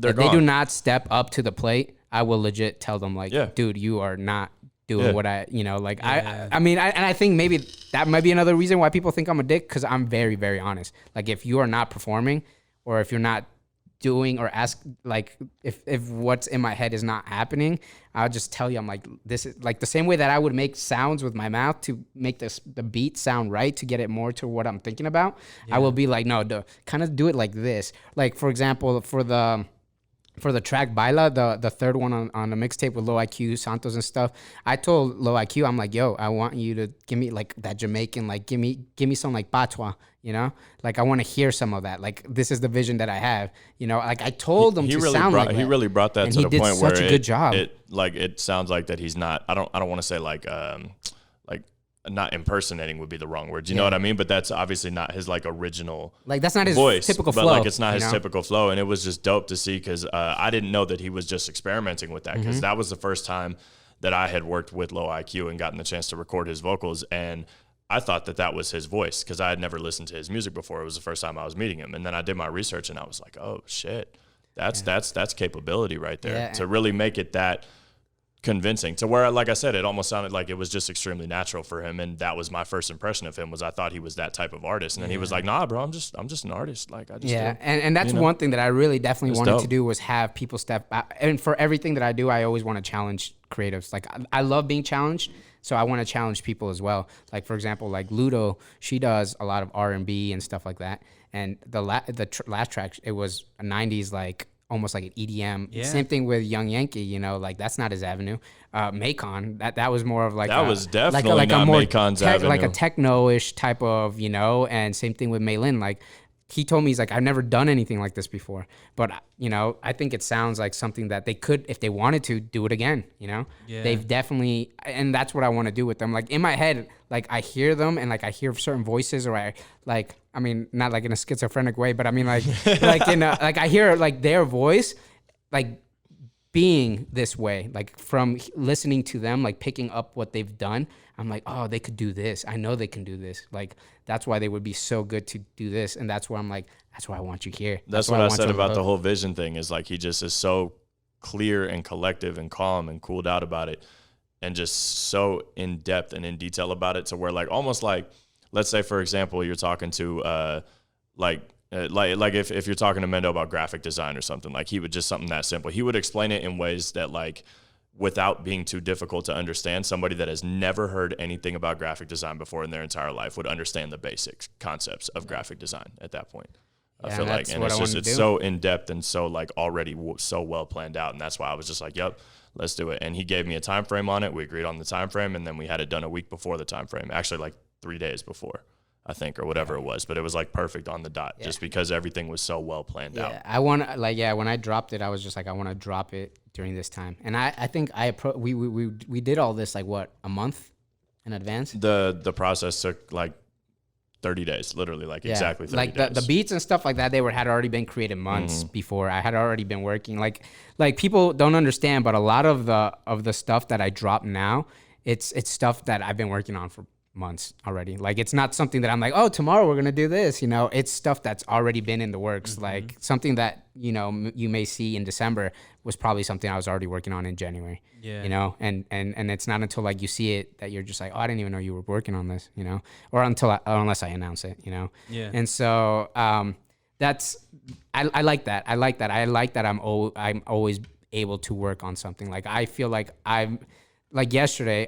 Speaker 2: if they do not step up to the plate, I will legit tell them like, dude, you are not doing what I, you know, like I mean, I think maybe that might be another reason why people think I'm a dick, because I'm very, very honest. Like if you are not performing, or if you're not doing, or ask, like if what's in my head is not happening, I'll just tell you, I'm like, this is like the same way that I would make sounds with my mouth to make the beat sound right, to get it more to what I'm thinking about. I will be like, no, kind of do it like this. Like for example, for the track Baila, the third one on the mixtape with Low IQ, Santos and stuff, I told Low IQ, I'm like, yo, I want you to give me like that Jamaican, like give me some like patois, you know? Like I want to hear some of that. Like this is the vision that I have, you know? Like I told him sound like that.
Speaker 3: He really brought that
Speaker 2: and
Speaker 3: to the point where
Speaker 2: such a good job.
Speaker 3: It sounds like that he's not, I don't want to say like not impersonating would be the wrong word. You know what I mean? But that's obviously not his like original,
Speaker 2: like that's not his
Speaker 3: voice,
Speaker 2: typical flow.
Speaker 3: But like it's not his typical flow, and it was just dope to see, because I didn't know that he was just experimenting with that, because that was the first time that I had worked with Low IQ and gotten the chance to record his vocals, and I thought that was his voice because I had never listened to his music before. It was the first time I was meeting him. And then I did my research and I was like, oh shit, that's capability right there to really make it that convincing to where, like I said, it almost sounded like it was just extremely natural for him. And that was my first impression of him, was I thought he was that type of artist. And then he was like, nah, bro, I'm just an artist. Like I just
Speaker 2: and that's one thing that I really definitely wanted to do, was have people step out. And for everything that I do, I always want to challenge creatives. Like I love being challenged, so I want to challenge people as well. Like for example, like Ludo, she does a lot of R&B and stuff like that. And the last track, it was a 90s, like almost like an EDM. Yeah. Same thing with Young Yankee, you know, like that's not his avenue. Macon, that was more of like
Speaker 3: that was definitely not Macon's avenue.
Speaker 2: Like a techno-ish type of, you know. And same thing with Maylin. Like he told me, he's like, I've never done anything like this before, but you know, I think it sounds like something that they could, if they wanted to, do it again. You know, they've definitely, and that's what I want to do with them. Like in my head, like I hear them and like I hear certain voices, or I mean, not like in a schizophrenic way, but I mean like like I hear like their voice, like being this way, like from listening to them, like picking up what they've done. I'm like, oh, they could do this. I know they can do this. Like that's why they would be so good to do this. And that's where I'm like, that's why I want you here.
Speaker 3: That's what I said about the whole vision thing, is like he just is so clear and collective and calm and cooled out about it, and just so in depth and in detail about it, to where like almost like, let's say for example, you're talking to like if you're talking to Mendo about graphic design or something, like he would just something that simple. He would explain it in ways that like, without being too difficult to understand, somebody that has never heard anything about graphic design before in their entire life would understand the basic concepts of graphic design at that point. I feel like, and it's so in depth and so like already so well planned out. And that's why I was just like, yep, let's do it. And he gave me a time frame on it. We agreed on the time frame, and then we had it done a week before the time frame, actually like 3 days before, I think, or whatever it was, but it was like perfect on the dot, just because everything was so well planned out.
Speaker 2: I want to when I dropped it, I was just like, I want to drop it during this time. And I think we did all this like what, a month in advance?
Speaker 3: The process took like 30 days, literally, like exactly 30 days.
Speaker 2: Like the beats and stuff like that, had already been created months before. I had already been working. Like people don't understand, but a lot of the stuff that I drop now, it's stuff that I've been working on for months already. Like it's not something that I'm like, oh, tomorrow we're gonna do this, you know. It's stuff that's already been in the works. Like something that, you know, you may see in December was probably something I was already working on in January. You know, and it's not until like you see it that you're just like, oh, I didn't even know you were working on this, you know, or unless I announce it, you know. And so that's I like that. I like that I'm always able to work on something. Like I feel like I'm like yesterday,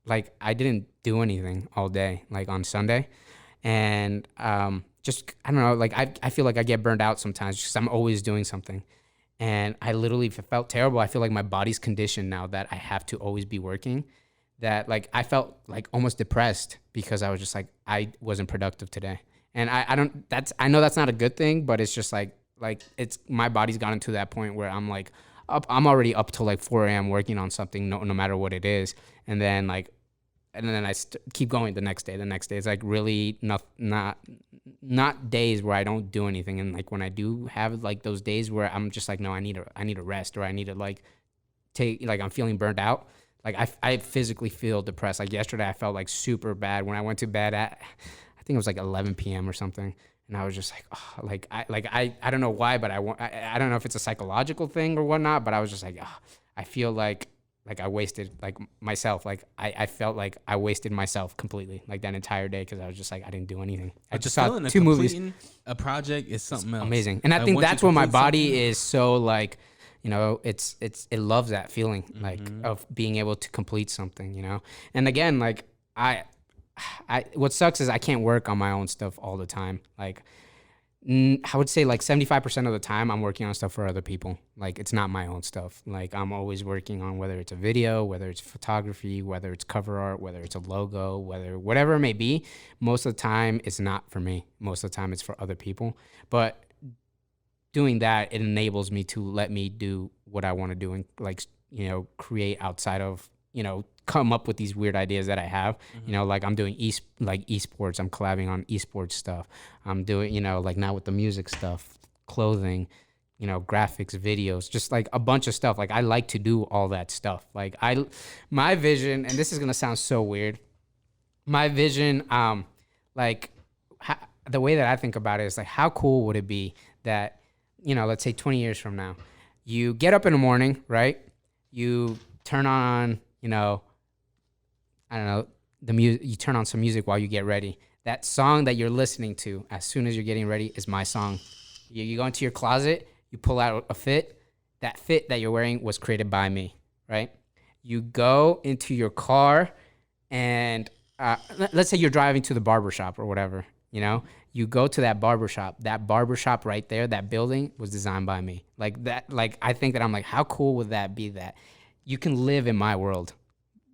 Speaker 2: like I didn't do anything all day, like on Sunday. And just, I don't know, like I feel like I get burned out sometimes because I'm always doing something. And I literally felt terrible. I feel like my body's conditioned now that I have to always be working, that like I felt like almost depressed because I was just like, I wasn't productive today. And I know that's not a good thing, but it's just like it's, my body's gotten to that point where I'm like, I'm already up till like 4 a.m. working on something, no matter what it is. And then I keep going the next day. It's like really not days where I don't do anything. And like when I do have like those days where I'm just like, no, I need a rest, or I need to like I'm feeling burned out. Like I physically feel depressed. Like yesterday I felt like super bad when I went to bed at, I think it was like 11 p.m. or something. And I was just like, oh, I don't know why, but I don't know if it's a psychological thing or whatnot, but I was just like, oh, I feel like I wasted like myself. Like I felt like I wasted myself completely, like that entire day, because I was just like, I didn't do anything. I just saw 2 movies.
Speaker 1: A project is something else.
Speaker 2: Amazing. And I think that's what my body is so like, you know, it loves that feeling like of being able to complete something, you know? And again, like what sucks is I can't work on my own stuff all the time. Like I would say like 75% of the time I'm working on stuff for other people. Like it's not my own stuff. Like I'm always working on whether it's a video, whether it's photography, whether it's cover art, whether it's a logo, whatever it may be. Most of the time it's not for me. Most of the time it's for other people. But doing that, it enables me to let me do what I want to do and like, you know, create outside of, you know, come up with these weird ideas that I have, you know, like I'm doing esports. I'm collabing on esports stuff. I'm doing, you know, like now with the music stuff, clothing, you know, graphics, videos, just like a bunch of stuff. Like I like to do all that stuff. Like my vision, and this is going to sound so weird, my vision, like the way that I think about it is like, how cool would it be that, let's say 20 years from now, you get up in the morning, right? You turn on, I don't know, the music. You turn on some music while you get ready. That song that you're listening to as soon as you're getting ready is my song. You go into your closet, you pull out a fit. That fit that you're wearing was created by me, right? You go into your car and let's say you're driving to the barbershop or whatever, you go to that barbershop right there, that building was designed by me. Like that, like I think that I'm like, how cool would that be that you can live in my world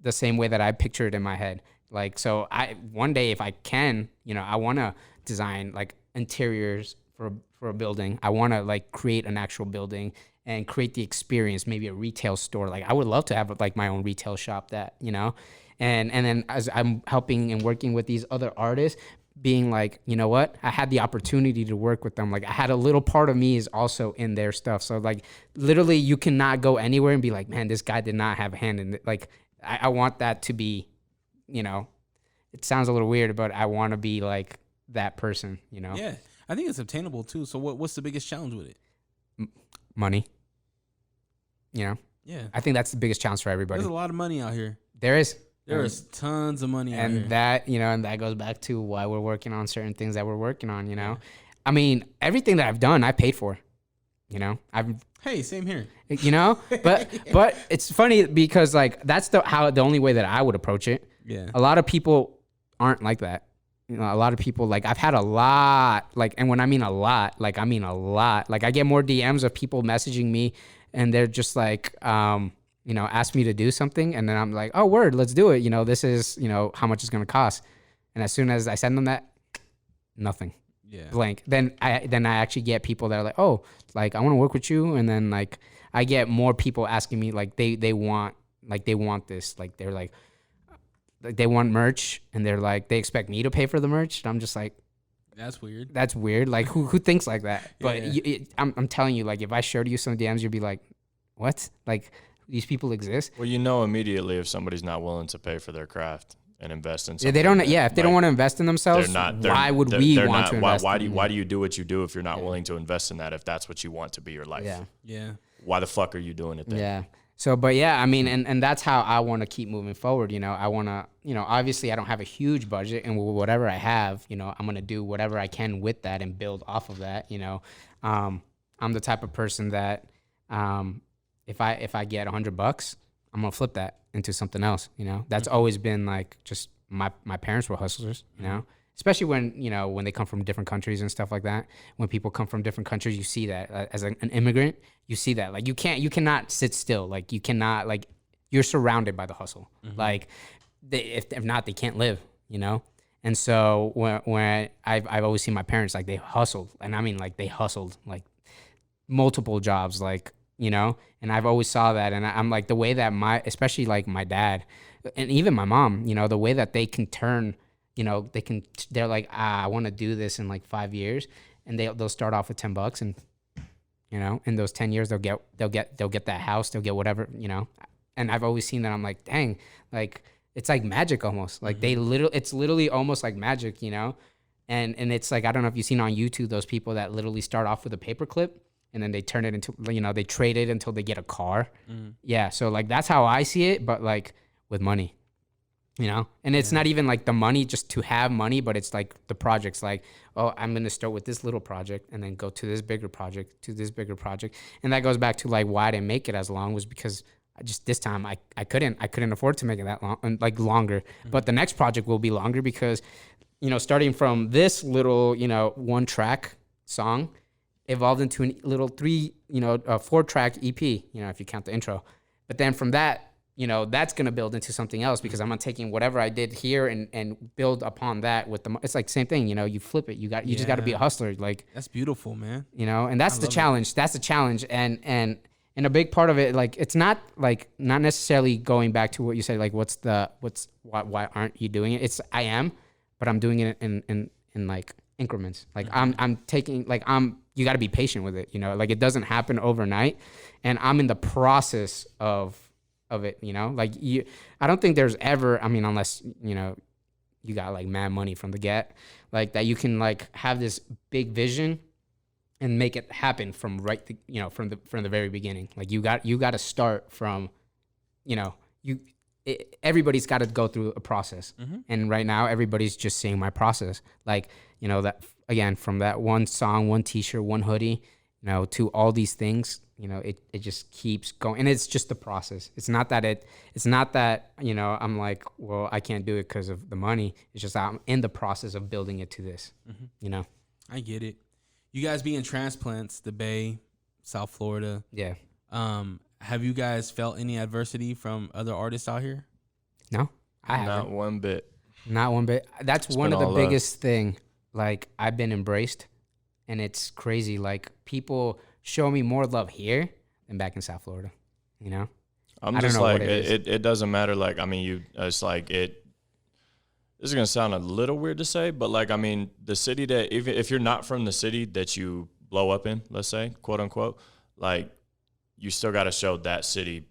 Speaker 2: the same way that I picture it in my head. Like, so one day if I can, I want to design like interiors for a building. I want to like create an actual building and create the experience, maybe a retail store. Like I would love to have like my own retail shop that, and then as I'm helping and working with these other artists, being like, you know what, I had the opportunity to work with them. Like I had a little part of me is also in their stuff. So like literally you cannot go anywhere and be like, man, this guy did not have a hand in it. Like I want that to be, it sounds a little weird, but I want to be like that person,
Speaker 1: Yeah, I think it's obtainable too. So what's the biggest challenge with it?
Speaker 2: Money.
Speaker 1: Yeah.
Speaker 2: I think that's the biggest challenge for everybody.
Speaker 1: There's a lot of money out here.
Speaker 2: There is.
Speaker 1: There's tons of money out
Speaker 2: and
Speaker 1: here.
Speaker 2: that, and that goes back to why we're working on certain things that we're working on, I mean, everything that I've done, I paid for,
Speaker 1: Hey, same here.
Speaker 2: But it's funny because like, that's the only way that I would approach it.
Speaker 1: Yeah.
Speaker 2: A lot of people aren't like that. A lot of people, like I've had a lot, like, and when I mean a lot, like I mean a lot, like I get more DMs of people messaging me and they're just like, ask me to do something. And then I'm like, oh, word, let's do it. This is, how much it's going to cost. And as soon as I send them that, nothing.
Speaker 1: Yeah.
Speaker 2: Blank. Then I actually get people that are like, oh, like I want to work with you. And then like, I get more people asking me like, they want this, like, they're like they want merch and they're like, they expect me to pay for the merch. And I'm just like,
Speaker 1: that's weird.
Speaker 2: That's weird. Like who thinks like that? But
Speaker 1: yeah.
Speaker 2: I'm telling you, like if I showed you some DMs, you'd be like, what? Like these people exist?
Speaker 3: Well, immediately if somebody's not willing to pay for their craft and invest in something.
Speaker 2: Yeah, they don't. Yeah, if they don't want to invest in themselves, why would we want to invest?
Speaker 3: Why do you do what you do if you're not willing to invest in that? If that's what you want to be your life?
Speaker 1: Yeah.
Speaker 3: Why the fuck are you doing it then?
Speaker 2: Yeah. So, but yeah, I mean, and that's how I want to keep moving forward. I want to, obviously I don't have a huge budget, and whatever I have, I'm going to do whatever I can with that and build off of that. I'm the type of person that, if I get $100, I'm going to flip that into something else. That's always been like, just my parents were hustlers, especially when they come from different countries and stuff like that. When people come from different countries, you see that as an immigrant, you see that like you cannot sit still. Like you cannot, like you're surrounded by the hustle. Mm-hmm. Like if not, they can't live, And so when I've always seen my parents, like they hustled, and I mean like they hustled like multiple jobs, like, and I've always saw that. And I'm like, the way that especially like my dad and even my mom, the way that they can turn, they're like, I want to do this in like 5 years, and they'll start off with $10, and in those 10 years they'll get that house, they'll get whatever, and I've always seen that. I'm like, dang, like it's like magic almost. Like it's literally almost like magic, and it's like, I don't know if you've seen on YouTube those people that literally start off with a paperclip and then they turn it into, they trade it until they get a car. Yeah, so like that's how I see it, but like with money. And it's not even like the money just to have money, but it's like the projects, like, oh, I'm going to start with this little project and then go to this bigger project, to this bigger project. And that goes back to like why I didn't make it as long, was because this time I couldn't afford to make it that long, like longer. Mm-hmm. But the next project will be longer because, starting from this little, 1 track song evolved into a little 4-track EP, if you count the intro. But then from that, that's going to build into something else, because I'm taking whatever I did here and build upon that with it's like same thing, you flip it. You just got to be a hustler. Like
Speaker 1: that's beautiful, man.
Speaker 2: And that's the challenge. That's the challenge. And a big part of it, like, it's not necessarily going back to what you said, like, why aren't you doing it? I am, but I'm doing it in like increments. Like I'm taking, like, you got to be patient with it, like it doesn't happen overnight, and I'm in the process of it, like I don't think there's ever, I mean, unless, you got like mad money from the get, like that you can like have this big vision and make it happen from from the very beginning. Like you got to start from, everybody's got to go through a process. And right now everybody's just seeing my process. Like, that again, from that one song, one t-shirt, one hoodie, to all these things, it just keeps going. And it's just the process. It's not that I'm like, well, I can't do it because of the money. It's just I'm in the process of building it to this,
Speaker 1: I get it. You guys being transplants, the Bay, South Florida.
Speaker 2: Yeah.
Speaker 1: Have you guys felt any adversity from other artists out here?
Speaker 2: No, I haven't.
Speaker 3: Not one bit.
Speaker 2: Not one bit. That's
Speaker 3: It's
Speaker 2: one of
Speaker 3: been
Speaker 2: the
Speaker 3: all love.
Speaker 2: biggest thing. Like, I've been embraced, and it's crazy. Like, people show me more love here than back in South Florida.
Speaker 3: I'm
Speaker 2: I
Speaker 3: just
Speaker 2: don't know
Speaker 3: like,
Speaker 2: what it is.
Speaker 3: it doesn't matter. Like, I mean, it's like this is going to sound a little weird to say, but like, I mean, the city that, even if you're not from the city that you blow up in, let's say, quote unquote, like, you still got to show that city,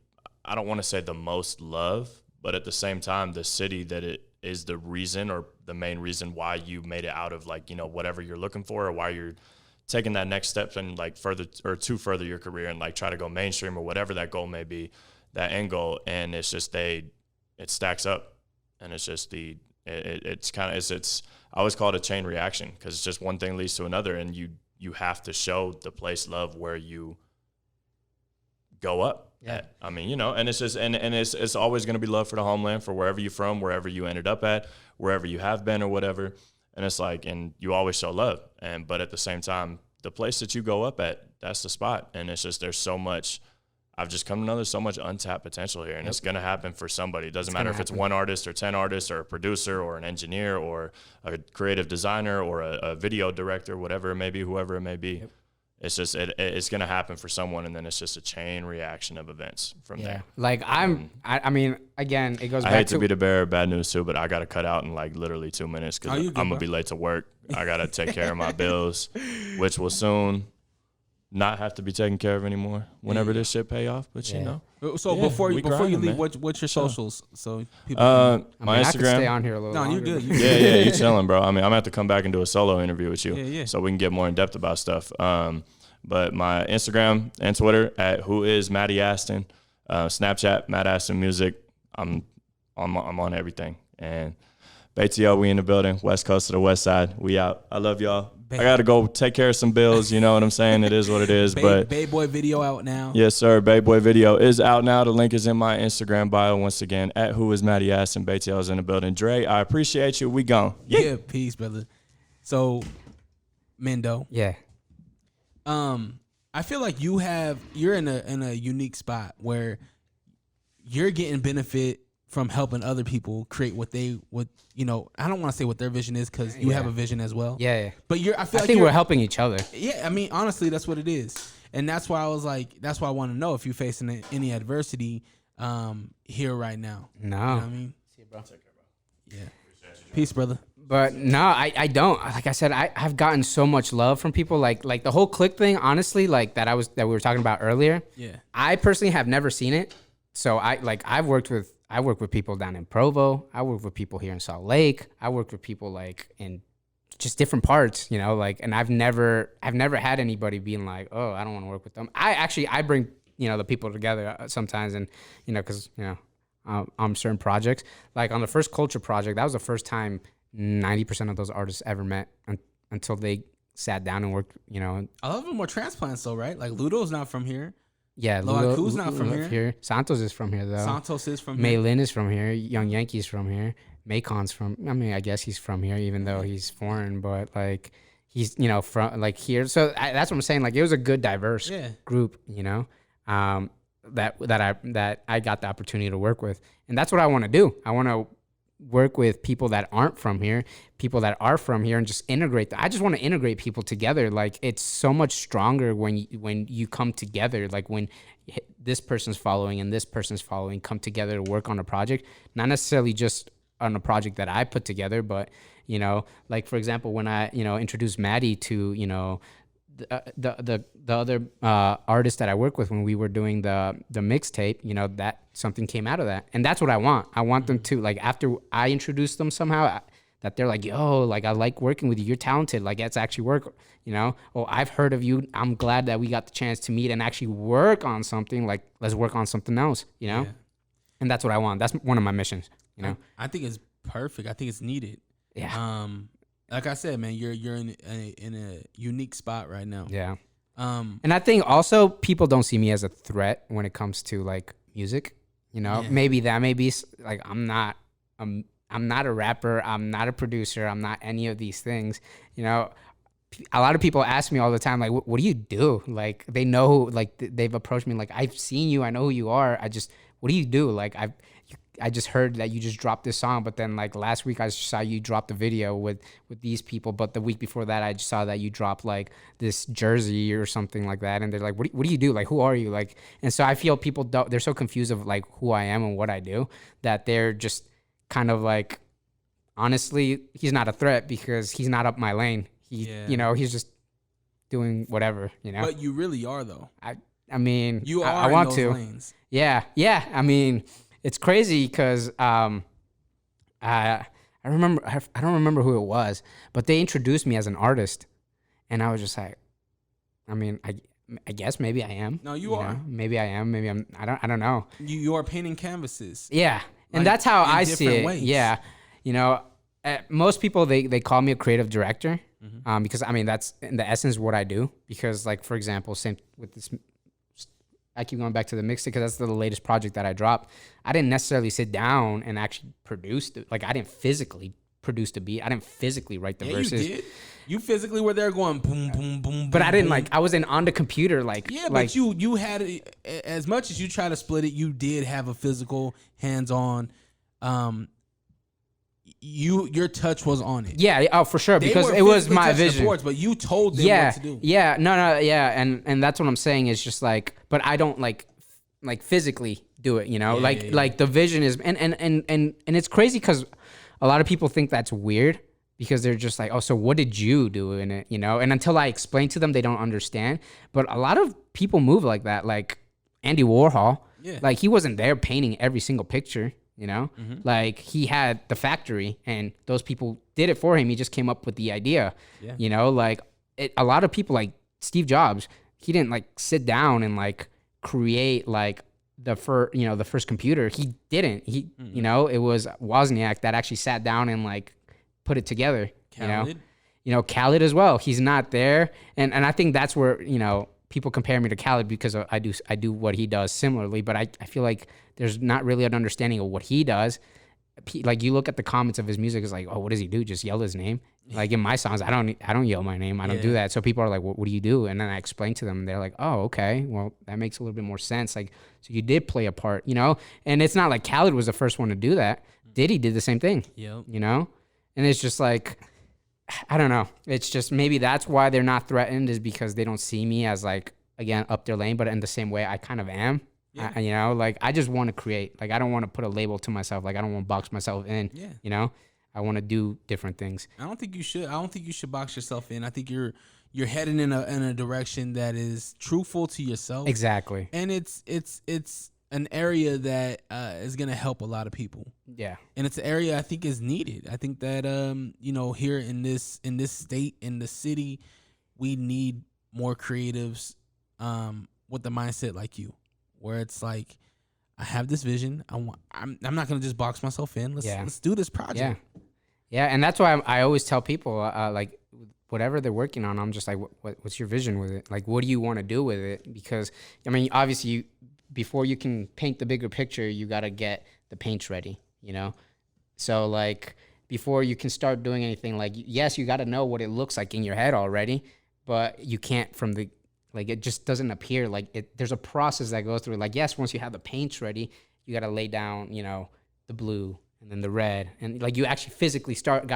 Speaker 3: I don't want to say the most love, but at the same time, the city that it is the reason or the main reason why you made it out of, like, whatever you're looking for, or why you're taking that next step and like further your career and like try to go mainstream or whatever that goal may be, that end goal. And it's just, it stacks up, and it's just it's kind of, it's, I always call it a chain reaction, because it's just one thing leads to another, and you have to show the place love where you go up.
Speaker 2: Yeah.
Speaker 3: I mean, and it's just, and it's always going to be love for the homeland, for wherever you're from, wherever you ended up at, wherever you have been or whatever. And it's like, and you always show love. But at the same time, the place that you go up at, that's the spot. And it's just, there's so much, I've just come to know there's so much untapped potential here, and it's going to happen for somebody. It doesn't matter if it's one artist or 10 artists or a producer or an engineer or a creative designer or a video director, whatever it may be, whoever it may be. Yep. It's just, it's going to happen for someone, and then it's just a chain reaction of events from there.
Speaker 2: Like, I mean, again, it goes back to...
Speaker 3: I hate to be the bearer of bad news too, but I got to cut out in like literally 2 minutes, because I'm going to be late to work. I got to take care of my bills, which will soon not have to be taken care of anymore whenever this shit pay off. But
Speaker 1: So before you leave, what's your socials? So people
Speaker 3: my Instagram.
Speaker 2: I could stay on here a little longer.
Speaker 1: You're good.
Speaker 3: Yeah, you chilling, bro. I mean, I'm gonna have to come back and do a solo interview with you,
Speaker 1: so
Speaker 3: we can get more in depth about stuff. But my Instagram and Twitter at @whoismatty Aston, Snapchat Matt Aston Music. I'm on everything. And BTO, we in the building. West Coast to the West Side. We out. I love y'all. I gotta go take care of some bills. You know what I'm saying? It is what it is. But
Speaker 1: Bay Boy video out now.
Speaker 3: Yes, sir. Bay Boy video is out now. The link is in my Instagram bio once again at @whoismatty Aston. BTO is in the building. Dre, I appreciate you. We gone.
Speaker 1: Yeah, peace, brother. So, Mendo.
Speaker 2: Yeah.
Speaker 1: I feel like you're in a unique spot where you're getting benefit from helping other people create what I don't want to say what their vision is, because you have a vision as well.
Speaker 2: Yeah.
Speaker 1: But I
Speaker 2: think we're helping each other.
Speaker 1: Yeah, I mean, honestly, that's what it is. And that's why I want to know if you're facing any adversity here right now.
Speaker 2: No.
Speaker 1: You know what I mean? See you, bro. Take care, bro. Yeah. Peace, brother.
Speaker 2: But no, I don't. Like I said, I've gotten so much love from people. Like the whole click thing, honestly, like that we were talking about earlier.
Speaker 1: Yeah.
Speaker 2: I personally have never seen it. So I work with people down in Provo. I work with people here in Salt Lake. I work with people like in just different parts, and I've never had anybody being like, oh, I don't want to work with them. I bring, the people together sometimes, and, cause on certain projects, like on the first Cxlture project, that was the first time 90% of those artists ever met until they sat down and worked,
Speaker 1: A lot of them were transplants though, right? Like Ludo's not from here.
Speaker 2: Yeah,
Speaker 1: Loaku's not from here.
Speaker 2: Santos is from here, though.
Speaker 1: Santos is from here.
Speaker 2: Maylin is from here. Young Yankee's from here. Macon's from, I guess he's from here, even though he's foreign, but like he's, from like here. So that's what I'm saying. Like it was a good, diverse group, that I got the opportunity to work with. And that's what I want to do. I want to work with people that aren't from here, people that are from here, and just integrate. I just want to integrate people together. Like it's so much stronger when you come together. Like when this person's following and this person's following come together to work on a project, not necessarily just on a project that I put together, but like for example, when I introduced Matty to the other artists that I work with when we were doing the mixtape, that something came out of that. And that's what I want. I want them to, like, after I introduce them somehow, that they're like, yo, like I like working with you. You're talented. Like that's actually work, you know? Oh, I've heard of you. I'm glad that we got the chance to meet and actually work on something. Like let's work on something else, you know? Yeah. And that's what I want. That's one of my missions, you know?
Speaker 1: I think it's perfect. I think it's needed.
Speaker 2: Yeah.
Speaker 1: Like I said, man, you're in a unique spot right now.
Speaker 2: Yeah. And I think also people don't see me as a threat when it comes to like music, you know? Maybe that may be like, I'm not a rapper. I'm not a producer. I'm not any of these things, you know? A lot of people ask me all the time, like, what do you do? Like, they know, like, they've approached me, like, I've seen you. I know who you are. What do you do? Like, I just heard that you just dropped this song, but then, like, last week I saw you drop a video with these people, but the week before that I just saw that you dropped, like, this jersey or something like that, and they're like, what do you do? Like, who are you? Like, and so I feel people they're so confused of, like, who I am and what I do, that they're just kind of, like, honestly, he's not a threat because he's not up my lane. You know, he's just doing whatever, you know.
Speaker 1: But you really are, though.
Speaker 2: I mean,
Speaker 1: you are.
Speaker 2: I want
Speaker 1: in those
Speaker 2: to.
Speaker 1: Lanes.
Speaker 2: Yeah. I mean, it's crazy because I don't remember who it was, but they introduced me as an artist, and I was just like, I mean, I guess maybe I am.
Speaker 1: No, you are.
Speaker 2: Know? Maybe I am. Maybe I'm. I don't know.
Speaker 1: You are painting canvases.
Speaker 2: Yeah, and that's how I see it.
Speaker 1: Ways.
Speaker 2: Yeah, you know, most people they call me a creative director. Because I mean that's in the essence what I do. Because like for example, same with this, I keep going back to the Mixxtape because that's the latest project that I dropped. I didn't necessarily sit down and actually produce it. Like I didn't physically produce the beat. I didn't physically write the verses.
Speaker 1: You did. You physically were there going boom, boom, boom.
Speaker 2: But
Speaker 1: boom,
Speaker 2: I didn't
Speaker 1: boom.
Speaker 2: like. I wasn't on the computer like.
Speaker 1: Yeah, but
Speaker 2: like,
Speaker 1: you had it, as much as you try to split it. You did have a physical, hands-on. Your touch was on it.
Speaker 2: Yeah, oh for sure, because it was my vision.
Speaker 1: Boards, but you told them what to do.
Speaker 2: Yeah, no, yeah, and that's what I'm saying is just like, but I don't like physically do it, you know, like the vision is, and it's crazy because a lot of people think that's weird because they're just like, oh, so what did you do in it, you know? And until I explain to them, they don't understand. But a lot of people move like that, like Andy Warhol, like he wasn't there painting every single picture. You know, like he had the factory and those people did it for him. He just came up with the idea, you know, like a lot of people like Steve Jobs, he didn't like sit down and like create like the first computer. He didn't, you know, it was Wozniak that actually sat down and like put it together, you know, Khaled as well. He's not there. And I think that's where, you know, people compare me to Khaled because I do what he does similarly, but I feel like there's not really an understanding of what he does. Like you look at the comments of his music, it's like, oh, what does he do? Just yell his name. Like in my songs, I don't yell my name. I don't do that. So people are like, what do you do? And then I explain to them, and they're like, oh, okay, well that makes a little bit more sense. Like, so you did play a part, you know? And it's not like Khaled was the first one to do that. Diddy did the same thing, you know? And it's just like, I don't know. It's just maybe that's why they're not threatened is because they don't see me as like, again, up their lane, but in the same way I kind of am. Yeah. You know, like I just want to create. Like I don't want to put a label to myself. Like I don't want to box myself in. Yeah. You know, I want to do different things.
Speaker 1: I don't think you should. I don't think you should box yourself in. I think you're heading in a direction that is truthful to yourself.
Speaker 2: Exactly.
Speaker 1: And it's an area that is gonna help a lot of people.
Speaker 2: Yeah. And
Speaker 1: it's an area I think is needed. I think that you know, here in this state, in the city, we need more creatives with the mindset like you. Where it's like, I have this vision. I'm not gonna just box myself in. Let's do this project.
Speaker 2: Yeah, and that's why I always tell people like whatever they're working on, I'm just like, what's your vision with it? Like, what do you want to do with it? Because I mean, obviously, before you can paint the bigger picture, you gotta get the paints ready. You know, so like before you can start doing anything, like yes, you gotta know what it looks like in your head already, but you can't from the like it just doesn't appear like it. There's a process that goes through. Like yes, once you have the paints ready, you got to lay down, you know, the blue and then the red, and like you actually physically start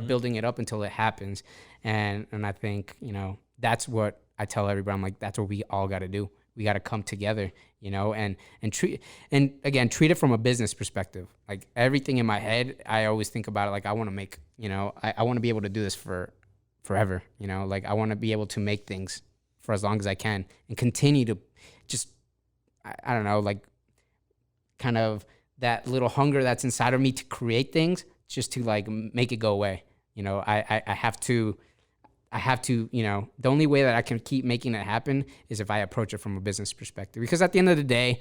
Speaker 2: building it up until it happens. And I think, you know, that's what I tell everybody. I'm like, that's what we all got to do. We got to come together, you know, and treat it from a business perspective. Like everything in my head, I always think about it like I want to make, you know, I want to be able to do this for forever, you know, like I want to be able to make things for as long as I can and continue to just, I don't know, like kind of that little hunger that's inside of me to create things just to like make it go away. You know, I have to, you know, the only way that I can keep making it happen is if I approach it from a business perspective. Because at the end of the day,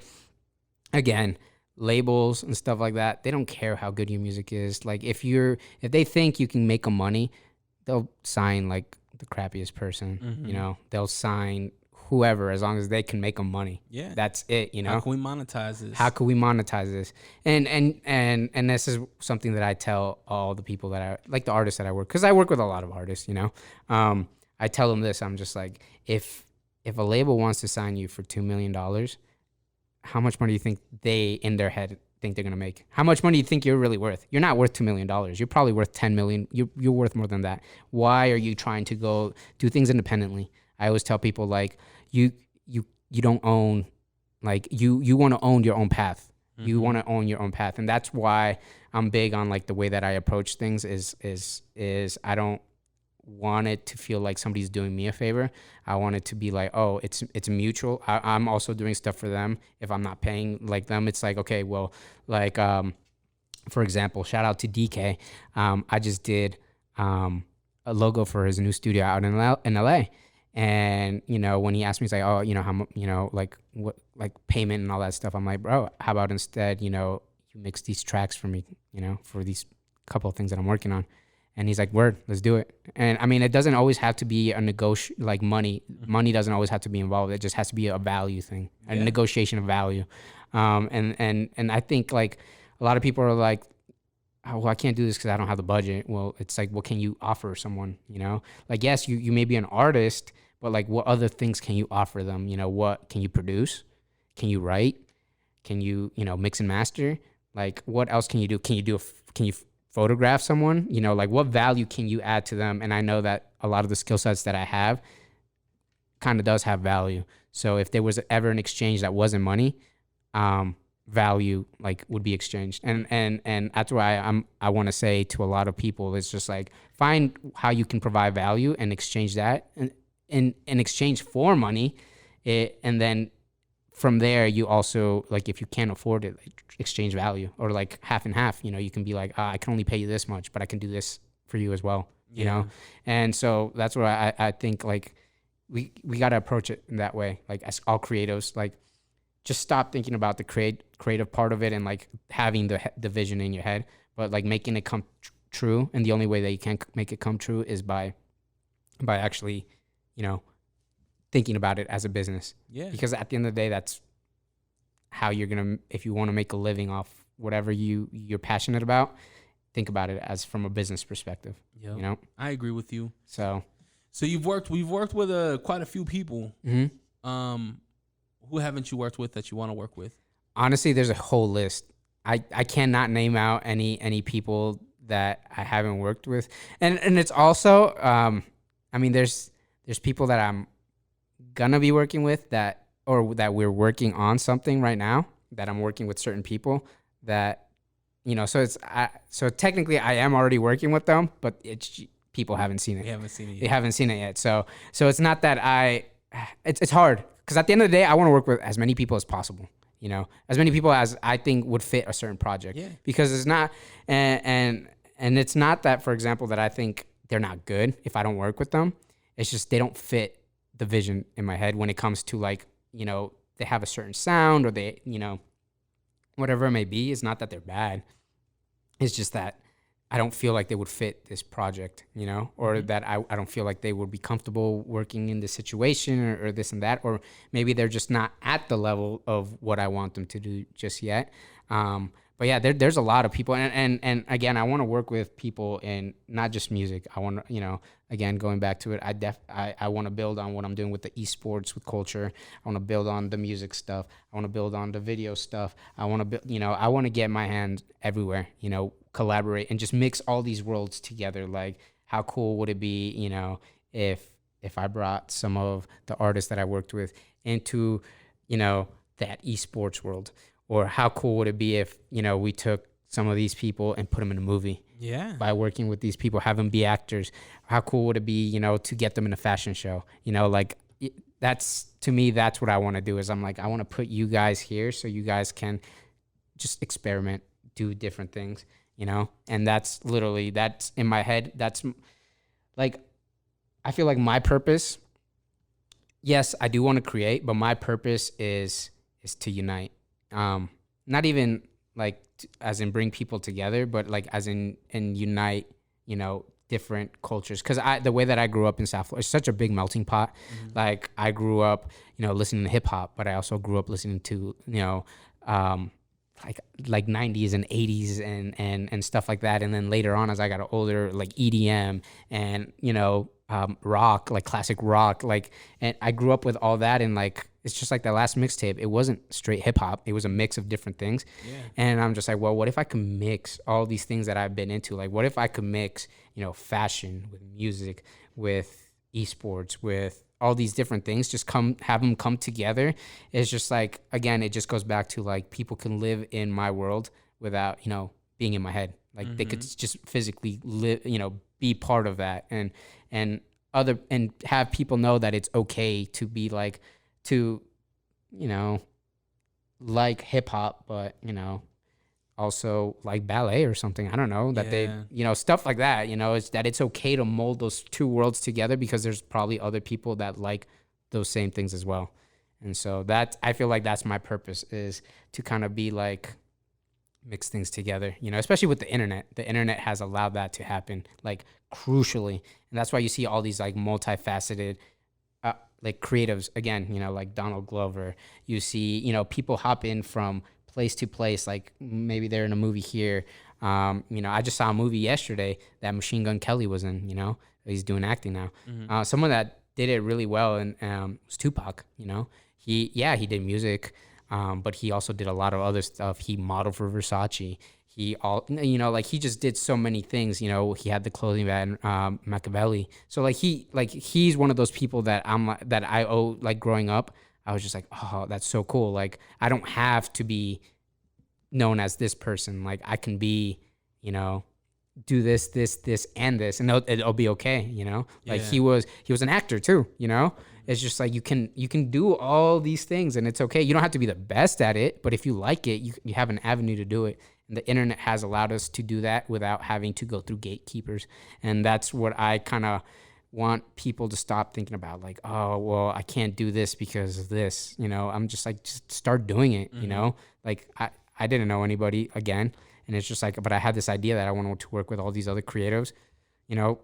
Speaker 2: again, labels and stuff like that, they don't care how good your music is. Like if they think you can make them money, they'll sign like the crappiest person, you know, they'll sign whoever as long as they can make them money.
Speaker 1: Yeah.
Speaker 2: That's it, you know.
Speaker 1: How can we monetize this?
Speaker 2: How can we monetize this? And this is something that I tell all the people that I like, the artists that I work, because I work with a lot of artists, you know. I tell them this. I'm just like, if a label wants to sign you for $2 million, how much money do you think they in their head think they're gonna make? How much money do you think you're really worth? You're not worth $2 million. You're probably worth 10 million. You're worth more than that. Why are you trying to go do things independently? I always tell people like you don't own, like you want to own your own path. You want to own your own path, and that's why I'm big on like the way that I approach things is I don't want it to feel like somebody's doing me a favor. I want it to be like, oh, it's mutual. I'm also doing stuff for them. If I'm not paying like them, it's like, okay, well, like for example, shout out to DK. I just did a logo for his new studio out in LA. And, you know, when he asked me, he's like, oh, you know, how much, you know, like what, like payment and all that stuff. I'm like, bro, how about instead, you know, you mix these tracks for me, you know, for these couple of things that I'm working on. And he's like, word, let's do it. And I mean, it doesn't always have to be a like money. Money doesn't always have to be involved. It just has to be a value thing, a negotiation of value. And I think like a lot of people are like, oh, well, I can't do this because I don't have the budget. Well, it's like, what can you offer someone, you know? Like, yes, you may be an artist, but like what other things can you offer them? You know, what can you produce? Can you write? Can you, you know, mix and master? Like, what else can you do? Can you photograph someone? You know, like what value can you add to them? And I know that a lot of the skill sets that I have kind of does have value. So if there was ever an exchange that wasn't money, value like would be exchanged. And that's why I want to say to a lot of people, it's just like, find how you can provide value and exchange that in exchange for money. And then from there, you also, like, if you can't afford it, like, exchange value, or like half and half, you know, you can be like, I can only pay you this much, but I can do this for you as well, you know? And so that's where I think like we got to approach it in that way. Like as all creatives, like just stop thinking about the creative part of it and like having the vision in your head, but like making it come true. And the only way that you can make it come true is by actually, you know, thinking about it as a business. Yeah. Because at the end of the day, that's how you're going to, if you want to make a living off whatever you're passionate about, think about it as from a business perspective. Yep. You know? I
Speaker 1: agree with you.
Speaker 2: So
Speaker 1: we've worked with quite a few people. Mm-hmm. Who haven't you worked with that you want to work with? Honestly,
Speaker 2: there's a whole list. I cannot name out any people that I haven't worked with. And it's also, I mean, there's people that I'm gonna be working with that we're working on something right now, that I'm working with certain people that, you know, so technically I am already working with them, but people haven't seen it. They haven't seen it yet. So it's not that it's hard, because at the end of the day, I want to work with as many people as possible, you know, as many people as I think would fit a certain project. Yeah. Because it's not, and it's not that, for example, that I think they're not good if I don't work with them. It's just they don't fit the vision in my head when it comes to, like, you know, they have a certain sound, or they, you know, whatever it may be. It's not that they're bad. It's just that I don't feel like they would fit this project, you know, or that I don't feel like they would be comfortable working in this situation, or this and that, or maybe they're just not at the level of what I want them to do just yet. But yeah, there's a lot of people, and again, I want to work with people in not just music. I want to, you know, again, going back to it, I want to build on what I'm doing with the esports, with culture. I want to build on the music stuff. I want to build on the video stuff. I want to build, you know, I want to get my hand everywhere, you know, collaborate and just mix all these worlds together. Like, how cool would it be, you know, if I brought some of the artists that I worked with into, you know, that esports world? Or how cool would it be if, you know, we took some of these people and put them in a movie? Yeah. By working with these people, have them be actors. How cool would it be, you know, to get them in a fashion show? You know, like, that's, to me, that's what I want to do. Is I'm like, I want to put you guys here so you guys can just experiment, do different things. you know? And that's in my head. That's like, I feel like my purpose, yes, I do want to create, but my purpose is to unite. Not even like as in bring people together, but like as in unite, you know, different cultures. Because the way that I grew up in South Florida, it's such a big melting pot. Like I grew up, you know, listening to hip hop, but I also grew up listening to, you know, like 90s and 80s and stuff like that. And then later on, as I got older, like EDM and, you know, rock, like classic rock, like, and I grew up with all that. And like, it's just like the last mixtape. It wasn't straight hip hop. It was a mix of different things. Yeah. And I'm just like, well, what if I could mix all these things that I've been into? Like, what if I could mix, you know, fashion with music, with esports, with all these different things, just have them come together. It's just like, again, it just goes back to like, people can live in my world without, you know, being in my head. Like they could just physically live, you know, be part of that and have people know that it's okay to be like, to, you know, like hip hop, but, you know, also like ballet or something. I don't know, that they, you know, stuff like that, you know, it's that it's okay to mold those two worlds together, because there's probably other people that like those same things as well. And so that, I feel like that's my purpose, is to kind of be like, mix things together, you know, especially with the internet. The internet has allowed that to happen, like crucially. And that's why you see all these like multifaceted, like creatives, again, you know, like Donald Glover. You see, you know, people hop in from place to place, like maybe they're in a movie here. You know, I just saw a movie yesterday that Machine Gun Kelly was in, you know, he's doing acting now. Someone that did it really well and was Tupac, you know. He did music, but he also did a lot of other stuff. He modeled for Versace. He he just did so many things. You know, he had the clothing brand Machiavelli. So he's one of those people that I owe, like growing up. I was just like, oh, that's so cool. Like I don't have to be known as this person. Like I can be, you know, do this, and this, and it'll be okay. You know, like he was an actor too. You know, it's just like you can do all these things, and it's okay. You don't have to be the best at it, but if you like it, you have an avenue to do it. And the internet has allowed us to do that without having to go through gatekeepers. And that's what I kind of want people to stop thinking about. Like, oh, well, I can't do this because of this. You know, I'm just like, just start doing it, you know? Like, I didn't know anybody, again. And it's just like, but I had this idea that I wanted to work with all these other creatives, you know?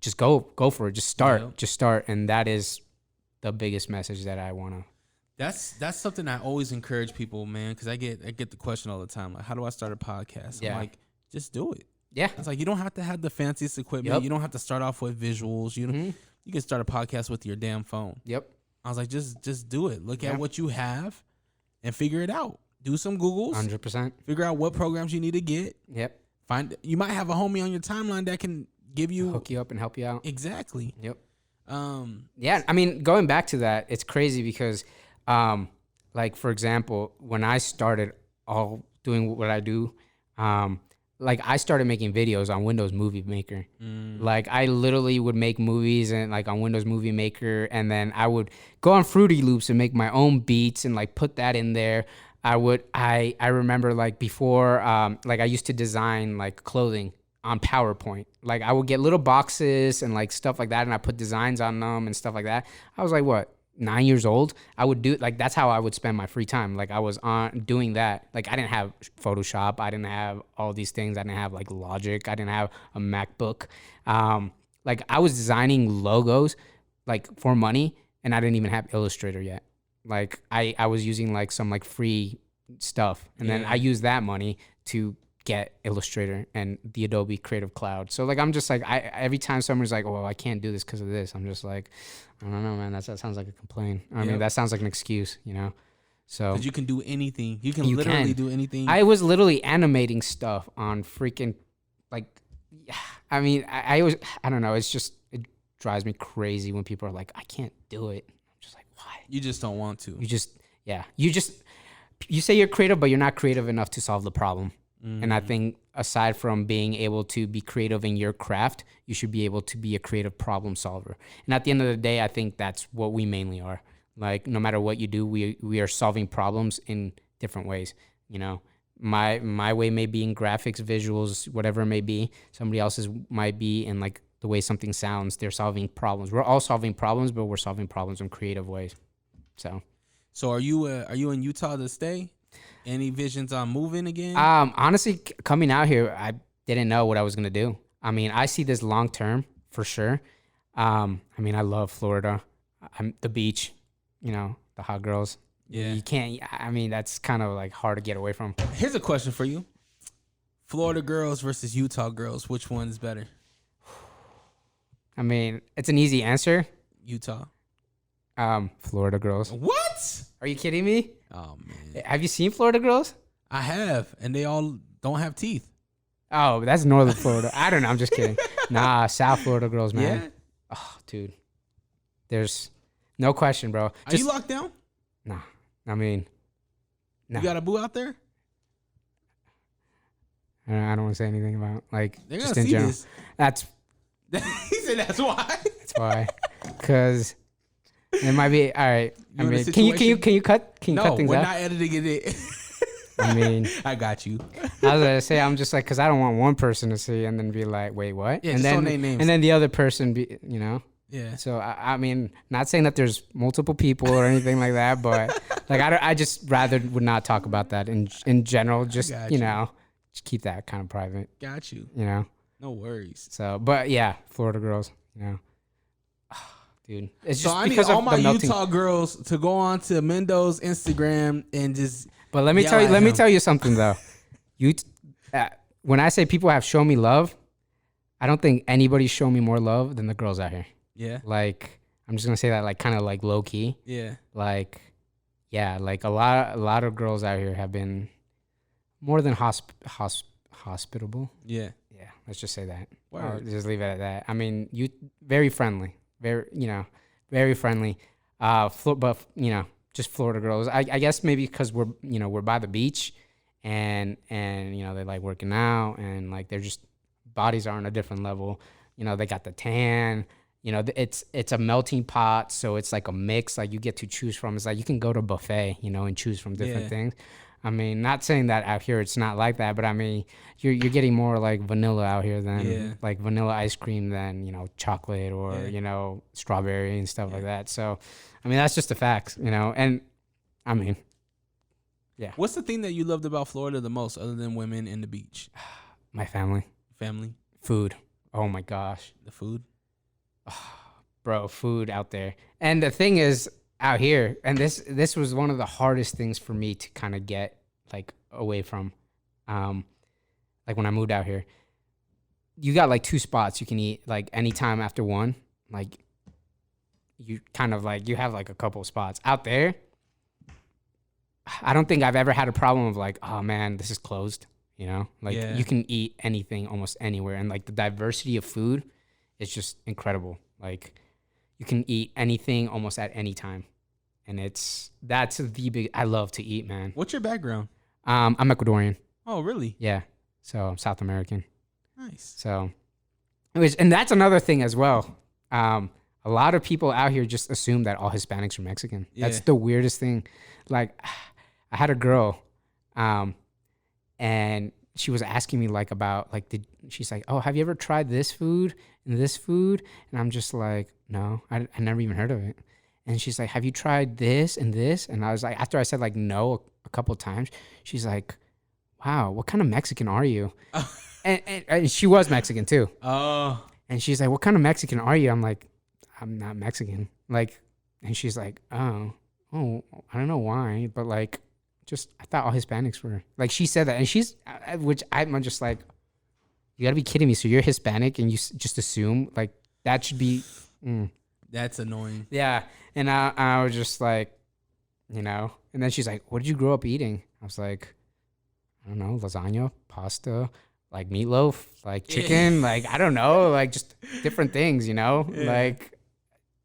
Speaker 2: Just go for it. Just start. And that is the biggest message that I want to.
Speaker 1: That's something I always encourage people, man, because I get the question all the time, like, how do I start a podcast? I'm like, just do it. Yeah. It's like, you don't have to have the fanciest equipment. You don't have to start off with visuals. You can start a podcast with your damn phone. Yep. I was like, just do it. Look at what you have and figure it out. Do some Googles. 100%. Figure out what programs you need to get. Yep. You might have a homie on your timeline that can hook
Speaker 2: you up and help you out.
Speaker 1: Exactly.
Speaker 2: Yep. Yeah. I mean, going back to that, it's crazy because, like for example, when I started all doing what I do, like I started making videos on Windows Movie Maker. Like I literally would make movies and like on Windows Movie Maker, and then I would go on Fruity Loops and make my own beats and like put that in there. I remember like before, like I used to design like clothing on PowerPoint. Like I would get little boxes and like stuff like that, and I put designs on them and stuff like that. I was like, what, 9 years old? I would do, like, that's how I would spend my free time. Like I was on doing that. Like I didn't have Photoshop. I didn't have all these things. I didn't have like Logic. I didn't have a MacBook. Like I was designing logos like for money, and I didn't even have Illustrator yet. Like I was using like some like free stuff, and then I used that money to get Illustrator and the Adobe Creative Cloud. So like I'm just like, every time someone's like, oh, I can't do this because of this, I'm just like, I don't know, man. That sounds like a complaint. I mean, that sounds like an excuse, you know? So
Speaker 1: because you can do anything. You can literally do anything.
Speaker 2: I was literally animating stuff on freaking, like, I mean, I don't know. It's just, it drives me crazy when people are like, I can't do it. I'm just like, why?
Speaker 1: You just don't want to.
Speaker 2: You say you're creative, but you're not creative enough to solve the problem. And I think aside from being able to be creative in your craft, you should be able to be a creative problem solver. And at the end of the day, I think that's what we mainly are. Like no matter what you do, we are solving problems in different ways, you know? My way may be in graphics, visuals, whatever it may be. Somebody else's might be in like the way something sounds. They're solving problems. We're all solving problems, but we're solving problems in creative ways. So
Speaker 1: are you in Utah to stay? Any visions on moving again?
Speaker 2: Honestly, coming out here, I didn't know what I was gonna do. I mean, I see this long term for sure. I mean, I love Florida. The beach, the hot girls.
Speaker 1: Yeah.
Speaker 2: You can't. I mean, that's kind of like hard to get away from.
Speaker 1: Here's a question for you: Florida girls versus Utah girls, which one is better?
Speaker 2: I mean, it's an easy answer.
Speaker 1: Utah.
Speaker 2: Florida girls.
Speaker 1: What?
Speaker 2: Are you kidding me?
Speaker 1: Oh man.
Speaker 2: Have you seen Florida girls?
Speaker 1: I have, and they all don't have teeth.
Speaker 2: Oh, that's Northern Florida. I don't know. I'm just kidding. Nah, South Florida girls, man.
Speaker 1: Yeah.
Speaker 2: Oh, dude. There's no question, bro.
Speaker 1: Are you locked down?
Speaker 2: Nah. I mean, nah.
Speaker 1: You got a boo out there?
Speaker 2: I don't want to say anything about like
Speaker 1: They're
Speaker 2: just
Speaker 1: gonna
Speaker 2: in
Speaker 1: see
Speaker 2: general.
Speaker 1: this.
Speaker 2: That's
Speaker 1: He said that's why.
Speaker 2: that's why. Because it might be all right.
Speaker 1: You
Speaker 2: I
Speaker 1: in a
Speaker 2: mean, can you cut cut
Speaker 1: No,
Speaker 2: things
Speaker 1: we're
Speaker 2: out?
Speaker 1: not editing it.
Speaker 2: I mean,
Speaker 1: I got you.
Speaker 2: I was gonna say I'm just like because I don't want one person to see and then be like, wait, what?
Speaker 1: Yeah,
Speaker 2: and
Speaker 1: just
Speaker 2: then
Speaker 1: don't name names.
Speaker 2: and then the other person be,
Speaker 1: Yeah.
Speaker 2: So I mean, not saying that there's multiple people or anything like that, but like I just rather would not talk about that in general. Just
Speaker 1: got
Speaker 2: just keep that kind of private.
Speaker 1: Got you.
Speaker 2: No
Speaker 1: worries.
Speaker 2: So, but yeah, Florida girls. Dude, it's
Speaker 1: So
Speaker 2: just
Speaker 1: I need
Speaker 2: because
Speaker 1: all
Speaker 2: of
Speaker 1: my
Speaker 2: the melting.
Speaker 1: Utah girls to go on to Mendo's Instagram and just.
Speaker 2: But let me
Speaker 1: yell
Speaker 2: tell you.
Speaker 1: at
Speaker 2: Let me
Speaker 1: him.
Speaker 2: tell you something though. When I say people have shown me love, I don't think anybody's shown me more love than the girls out here.
Speaker 1: Yeah.
Speaker 2: Like I'm just gonna say that like kind of like low key.
Speaker 1: Yeah.
Speaker 2: Like yeah, like a lot of girls out here have been more than hospitable.
Speaker 1: Yeah.
Speaker 2: Yeah, let's just say that.
Speaker 1: Word.
Speaker 2: I'll just leave it at that. I mean, you very friendly, very friendly. But just Florida girls. I guess maybe because we're by the beach, and they like working out, and like they're just bodies are on a different level. They got the tan. It's a melting pot, so it's like a mix. Like you get to choose from. It's like you can go to a buffet, and choose from different things. I mean, not saying that out here it's not like that, but I mean, you're getting more like vanilla out here than like vanilla ice cream than chocolate or strawberry and stuff like that. So, I mean, that's just the facts, And I mean, yeah.
Speaker 1: What's the thing that you loved about Florida the most, other than women and the beach?
Speaker 2: My family, food. Oh my gosh,
Speaker 1: The food.
Speaker 2: bro, food out there. And the thing is, out here, and this was one of the hardest things for me to kind of get like away from, like when I moved out here. You got like two spots you can eat like anytime after one. Like you kind of like you have like a couple of spots out there. I don't think I've ever had a problem of like, oh man, this is closed. Like you can eat anything almost anywhere, and like the diversity of food is just incredible. Like you can eat anything almost at any time. And that's the big, I love to eat, man.
Speaker 1: What's your background?
Speaker 2: I'm Ecuadorian.
Speaker 1: Oh, really?
Speaker 2: Yeah. So I'm South American.
Speaker 1: Nice.
Speaker 2: So, and that's another thing as well. A lot of people out here just assume that all Hispanics are Mexican.
Speaker 1: Yeah.
Speaker 2: That's the weirdest thing. Like I had a girl, and she was asking me like about like she's like, oh, have you ever tried this food and this food? And I'm just like, no, I never even heard of it. And she's like, have you tried this and this? And I was like, after I said like no a couple of times, she's like, wow, what kind of Mexican are you? and she was Mexican too.
Speaker 1: Oh.
Speaker 2: And she's like, what kind of Mexican are you? I'm like, I'm not Mexican. Like, and she's like, oh, I don't know why, but like, just I thought all Hispanics were like. She said that, and which I'm just like, you gotta be kidding me. So you're Hispanic and you just assume like that should be.
Speaker 1: That's annoying.
Speaker 2: Yeah. And I was just like, and then she's like, what did you grow up eating? I was like, I don't know, lasagna, pasta, like meatloaf, like chicken, like, I don't know, like just different things, like,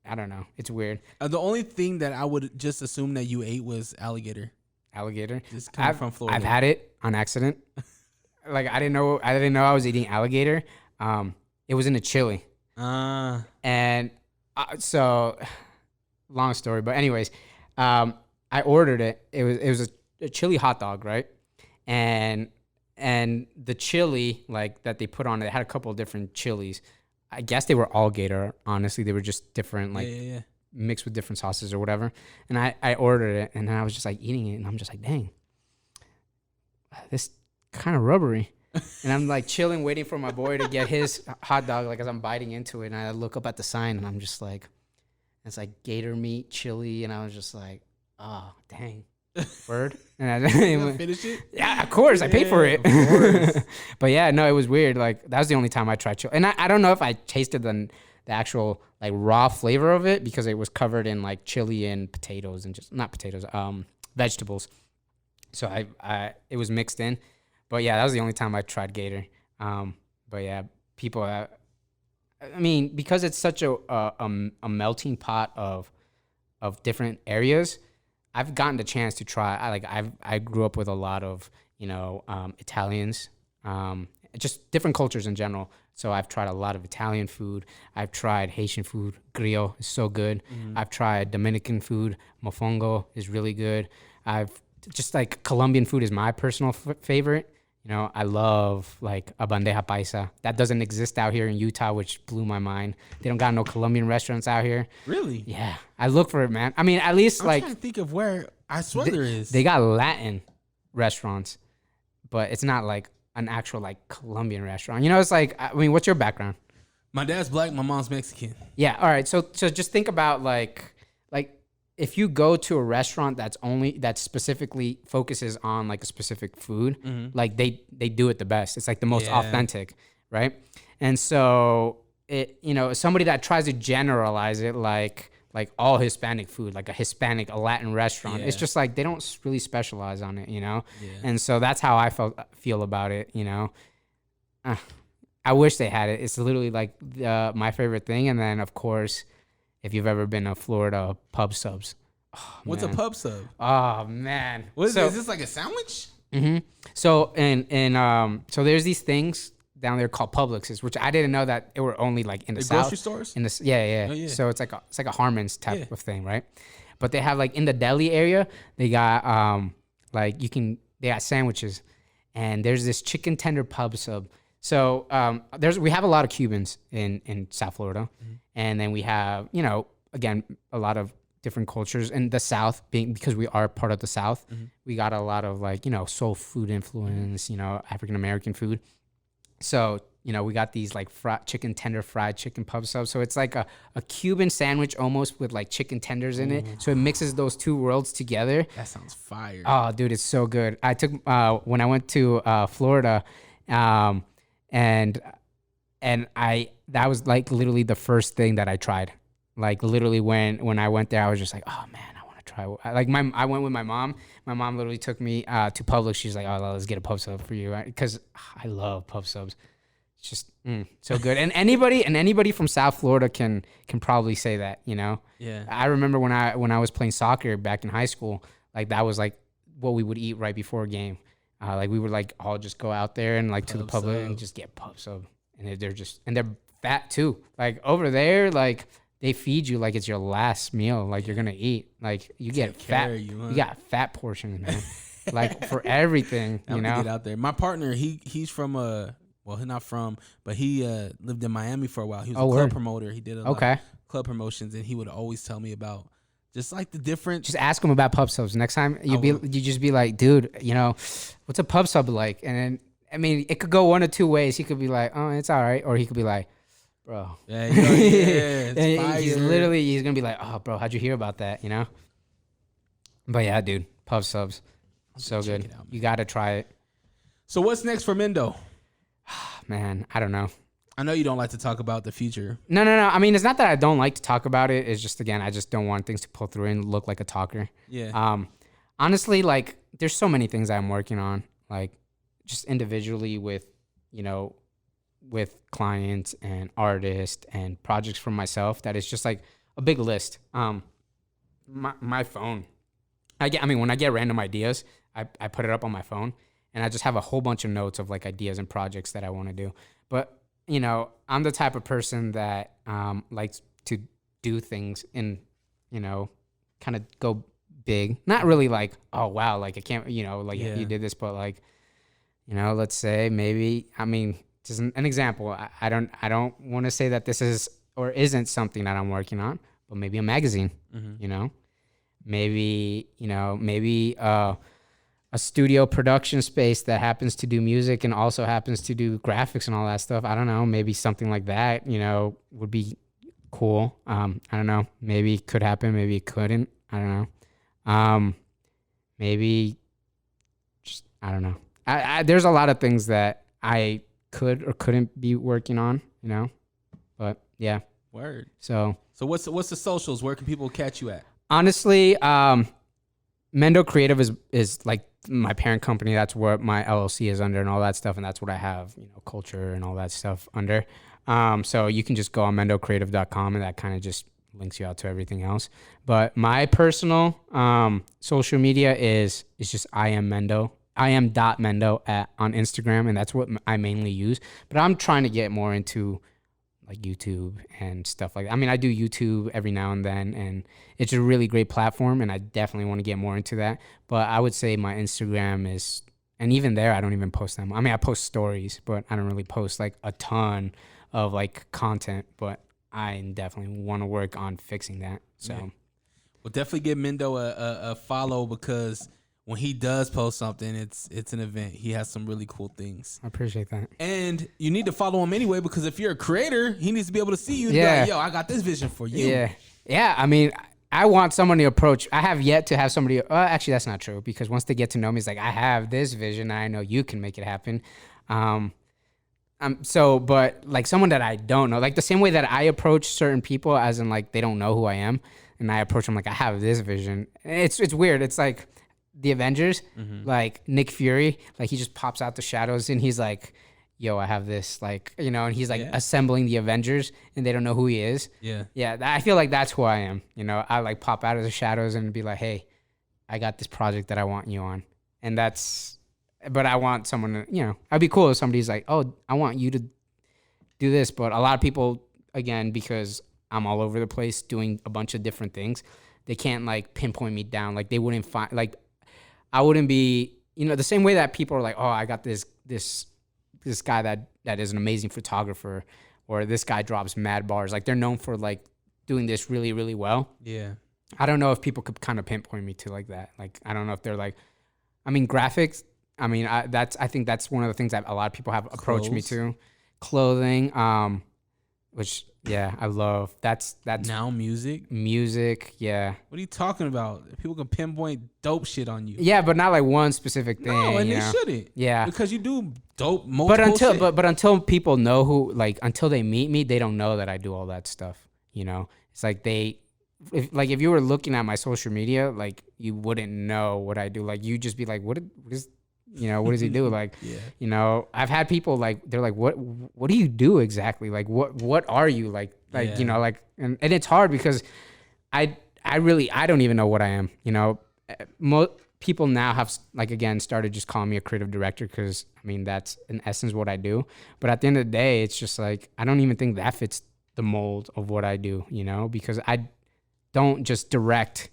Speaker 2: I don't know. It's weird.
Speaker 1: The only thing that I would just assume that you ate was alligator.
Speaker 2: Alligator.
Speaker 1: Just coming from Florida.
Speaker 2: I've had it on accident. Like, I didn't know I was eating alligator. It was in a chili. And so long story, but anyways, I ordered it. It was a chili hot dog, right? and the chili like that they put on it, they had a couple of different chilies. I guess they were all Gator. Honestly, they were just different, like mixed with different sauces or whatever. And I ordered it, and I was just like eating it, and I'm just like, dang, this kind of rubbery. And I'm like chilling, waiting for my boy to get his hot dog, like as I'm biting into it. And I look up at the sign, and I'm just like, it's like gator meat chili, and I was just like, oh dang, word. And I didn't
Speaker 1: finish it.
Speaker 2: Yeah, of course, I paid for it.
Speaker 1: Of course.
Speaker 2: But yeah, no, it was weird. Like that was the only time I tried chili, and I don't know if I tasted the actual like raw flavor of it because it was covered in like chili and potatoes and just not potatoes, vegetables. So I it was mixed in. But yeah, that was the only time I tried gator. But yeah, people. I mean, because it's such a melting pot of different areas, I've gotten the chance to try. I grew up with a lot of Italians, just different cultures in general. So I've tried a lot of Italian food. I've tried Haitian food. Griot is so good. Mm-hmm. I've tried Dominican food. Mofongo is really good. I've just like Colombian food is my personal favorite. I love like a bandeja paisa. That doesn't exist out here in Utah, which blew my mind. They don't got no Colombian restaurants out here.
Speaker 1: Really?
Speaker 2: Yeah. I look for it, man. I mean, at least
Speaker 1: I'm trying to think of where I swear there is.
Speaker 2: They got Latin restaurants, but it's not like an actual like Colombian restaurant. It's like, I mean, what's your background?
Speaker 1: My dad's black, my mom's Mexican.
Speaker 2: Yeah. All right. So just think about like if you go to a restaurant that specifically focuses on like a specific food, mm-hmm. like they do it the best. It's like the most authentic, right? And so somebody that tries to generalize it like all Hispanic food, like a Latin restaurant, it's just like they don't really specialize on it, Yeah. And so that's how I feel about it, I wish they had it. It's literally like my favorite thing, and then of course, if you've ever been to Florida, pub subs. Oh,
Speaker 1: what's a pub sub?
Speaker 2: Oh man,
Speaker 1: is this like a sandwich?
Speaker 2: Mm-hmm. So so there's these things down there called Publixes, which I didn't know that it were only like in the South.
Speaker 1: Grocery stores?
Speaker 2: In the yeah. Oh, yeah. So it's like a Harmon's type of thing, right? But they have like in the deli area, they got they got sandwiches, and there's this chicken tender pub sub. So we have a lot of Cubans in South Florida, mm-hmm. and then we have again a lot of different cultures in the South, because we are part of the South. Mm-hmm. We got a lot of like soul food influence, African American food. So we got these like fried chicken pub subs. So it's like a Cuban sandwich almost with like chicken tenders in it. So it mixes those two worlds together.
Speaker 1: That sounds fire.
Speaker 2: Oh, dude, it's so good. I took when I went to Florida. And that was like literally the first thing that I tried. Like literally when I went there, I was just like, oh man, I want to try. Like I went with my mom. My mom literally took me to Publix. She's like, oh, let's get a pub sub for you, because I love pub subs. It's just so good. And anybody from South Florida can probably say that.
Speaker 1: Yeah.
Speaker 2: I remember when I was playing soccer back in high school, like that was like what we would eat right before a game. Like we would like all just go out there and like to the pub and just get pub sub, and they're fat too. Like over there, like they feed you like it's your last meal, like you're gonna eat. Like you get fat. You got fat portions, man. Like for everything,
Speaker 1: I'm gonna get out there. My partner, he's from he's not from, but he lived in Miami for a while. He was a club promoter. He did a lot of club promotions, and he would always tell me about just like the different.
Speaker 2: Just ask him about pub subs next time. You just be like, dude, what's a pub sub like? And then I mean, it could go one of two ways. He could be like, oh, it's all right, or he could be like, bro, he's gonna be like, oh, bro, how'd you hear about that? But yeah, dude, pub subs, so good. You gotta try it.
Speaker 1: So what's next for Mendo?
Speaker 2: Man, I don't know.
Speaker 1: I know you don't like to talk about the future.
Speaker 2: No. I mean, it's not that I don't like to talk about it. It's just, again, I just don't want things to pull through and look like a talker.
Speaker 1: Yeah.
Speaker 2: Honestly, like, there's so many things I'm working on, like, just individually with clients and artists and projects for myself, that is just like a big list. My phone, when I get random ideas, I put it up on my phone, and I just have a whole bunch of notes of like ideas and projects that I want to do. But I'm the type of person that likes to do things in, kind of go big. Not really like, oh wow, like I can't, you did this, but like You know, let's say maybe, I mean, just an example. I don't want to say that this is or isn't something that I'm working on, but maybe a magazine, you know, maybe, a studio production space that happens to do music and also happens to do graphics and all that stuff. I don't know, maybe something like that, you know, would be cool. I don't know, maybe it could happen, maybe it couldn't. I don't know. Maybe just, I don't know. There's a lot of things that I could or couldn't be working on, you know, but yeah.
Speaker 1: Word.
Speaker 2: So
Speaker 1: what's the socials? Where can people catch you at?
Speaker 2: Honestly, Mendo Creative is like my parent company. That's what my LLC is under and all that stuff. And that's what I have, you know, culture and all that stuff under. So you can just go on mendocreative.com and that kind of just links you out to everything else. But my personal social media is just I am Mendo. I am .mendo on Instagram, and that's what I mainly use. But I'm trying to get more into like YouTube and stuff like that. I mean, I do YouTube every now and then, and it's a really great platform, and I definitely want to get more into that. But I would say my Instagram is, and even there, I don't even post them. I mean, I post stories, but I don't really post like a ton of like content, but I definitely want to work on fixing that. So,
Speaker 1: yeah. Well, definitely give Mendo a follow, because when he does post something, it's an event. He has some really cool things.
Speaker 2: I appreciate that.
Speaker 1: And you need to follow him anyway, because if you're a creator, he needs to be able to see you and
Speaker 2: Yeah.
Speaker 1: be like, yo, I got this vision for you.
Speaker 2: Yeah. Yeah. I mean, I want someone to approach. I have yet to have somebody. Actually, that's not true, because once they get to know me, it's like, I have this vision and I know you can make it happen. But like someone that I don't know, like the same way that I approach certain people, as in like they don't know who I am, and I approach them like I have this vision. It's weird. It's like the Avengers, like Nick Fury, like he just pops out the shadows and he's like, yo, I have this, like, you know, and he's like assembling the Avengers and they don't know who he is.
Speaker 1: Yeah.
Speaker 2: Yeah. I feel like that's who I am. You know, I like pop out of the shadows and be like, hey, I got this project that I want you on. And but I want someone to, you know, I'd be cool if somebody's like, oh, I want you to do this. But a lot of people, again, because I'm all over the place doing a bunch of different things, they can't like pinpoint me down. Like they wouldn't find, like, I wouldn't be, you know, the same way that people are like, oh, I got this guy that is an amazing photographer, or this guy drops mad bars. Like they're known for like doing this really, really well.
Speaker 1: Yeah.
Speaker 2: I don't know if people could kind of pinpoint me to like that. Like, I don't know if they're like, I mean, graphics. I mean, I think that's one of the things that a lot of people have approached me to. Clothing, which, yeah, I love. That's
Speaker 1: now music.
Speaker 2: Yeah.
Speaker 1: What are you talking about? People can pinpoint dope shit on you.
Speaker 2: Yeah, but not like one specific thing.
Speaker 1: No, and
Speaker 2: you
Speaker 1: they
Speaker 2: know?
Speaker 1: shouldn't.
Speaker 2: Yeah.
Speaker 1: Because you do dope multiple shit.
Speaker 2: But until people know who, like, until they meet me, they don't know that I do all that stuff. You know, it's like if you were looking at my social media, like you wouldn't know what I do. Like you'd just be like, what does he do? Like, you know, I've had people like, they're like, what do you do exactly? Like, what are you like, you know, like, and it's hard because I don't even know what I am, you know. Most people now have, like, again, started just calling me a creative director, because I mean, that's in essence what I do. But at the end of the day, it's just like, I don't even think that fits the mold of what I do, you know, because I don't just direct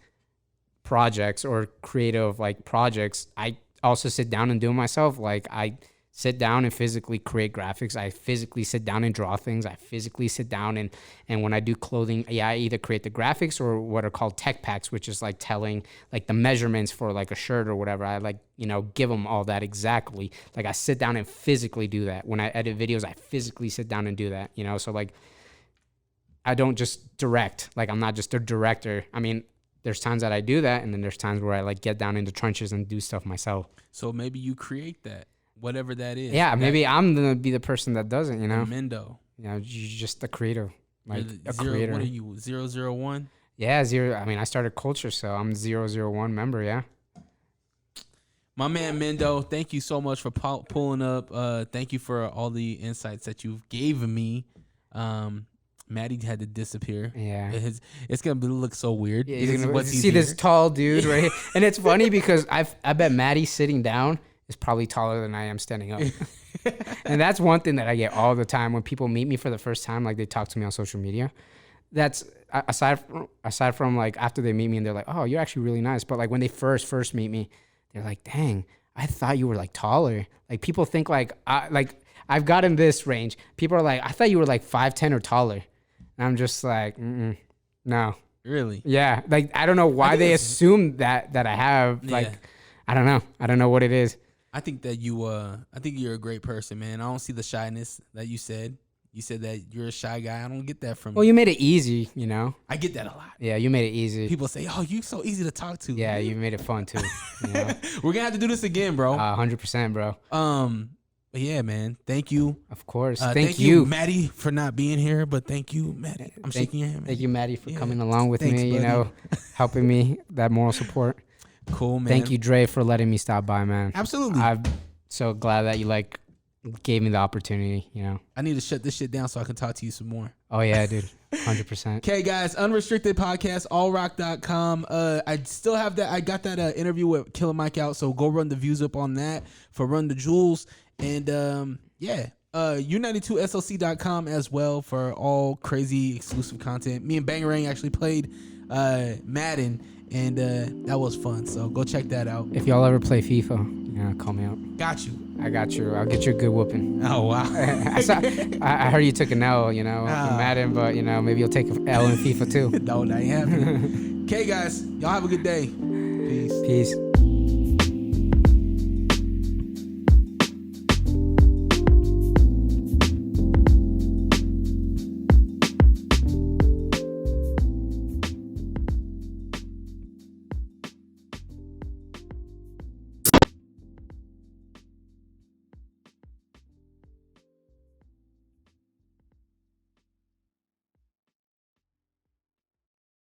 Speaker 2: projects or creative like projects. I also sit down and do it myself. Like I sit down and physically create graphics. I physically sit down and draw things. I physically sit down and when I do clothing, I either create the graphics or what are called tech packs, which is like telling like the measurements for like a shirt or whatever. I like, you know, give them all that exactly. Like I sit down and physically do that. When I edit videos, I physically sit down and do that, you know? So like, I don't just direct. Like I'm not just a director. I mean, there's times that I do that, and then there's times where I like get down into trenches and do stuff myself.
Speaker 1: So maybe you create that, whatever that is.
Speaker 2: Yeah, maybe I'm gonna be the person that does it. You know,
Speaker 1: Mendo.
Speaker 2: You know, you're just a creator, like a
Speaker 1: zero,
Speaker 2: creator.
Speaker 1: What are you? 001?
Speaker 2: Yeah, 0. I mean, I started Cxlture, so I'm 001 member. Yeah.
Speaker 1: My man Mendo, thank you so much for pulling up. Thank you for all the insights that you've given me. Matty had to disappear.
Speaker 2: Yeah.
Speaker 1: It's going to look so weird.
Speaker 2: Yeah, you're gonna see this tall dude right here. And it's funny because I bet Matty sitting down is probably taller than I am standing up. And that's one thing that I get all the time when people meet me for the first time, like they talk to me on social media. That's aside from like after they meet me and they're like, oh, you're actually really nice. But like when they first meet me, they're like, dang, I thought you were like taller. Like people think like I've gotten this range. People are like, I thought you were like 5'10" or taller. And I'm just like, no.
Speaker 1: Really?
Speaker 2: Yeah. Like I don't know why they assume that I have. Like I don't know. I don't know what it is.
Speaker 1: I think that I think you're a great person, man. I don't see the shyness that you said. You said that you're a shy guy. I don't get that from you.
Speaker 2: Well, you made it easy, you know?
Speaker 1: I get that a lot.
Speaker 2: Yeah, you made it easy.
Speaker 1: People say, oh, you so easy to talk to.
Speaker 2: Yeah, you made it fun too. You know?
Speaker 1: We're going to have to do this again, bro.
Speaker 2: 100%, bro.
Speaker 1: But yeah, man. Thank you.
Speaker 2: Of course.
Speaker 1: Thank you, Matty, for not being here. But thank you, Matty. I'm shaking your hand, man.
Speaker 2: Thank you, Matty, for coming along with me, buddy. You know, helping me, that moral support.
Speaker 1: Cool, man.
Speaker 2: Thank you, Dre, for letting me stop by, man.
Speaker 1: Absolutely.
Speaker 2: I'm so glad that you like gave me the opportunity, you know.
Speaker 1: I need to shut this shit down so I can talk to you some more.
Speaker 2: Oh yeah, dude. 100%.
Speaker 1: Okay, guys, Unrestricted Podcast, allrock.com. I still have that. I got that interview with Killer Mike out, so go run the views up on that for Run the Jewels. And U92SLC.com as well for all crazy exclusive content. Me and Bangarang actually played Madden, and that was fun. So go check that out.
Speaker 2: If y'all ever play FIFA, yeah, call me out.
Speaker 1: Got you.
Speaker 2: I got you. I'll get you a good whooping.
Speaker 1: Oh wow.
Speaker 2: I heard you took an L, you know, in Madden, but you know, maybe you'll take an L in FIFA too.
Speaker 1: No, that ain't happening. Okay, guys, y'all have a good day. Peace.
Speaker 2: Peace.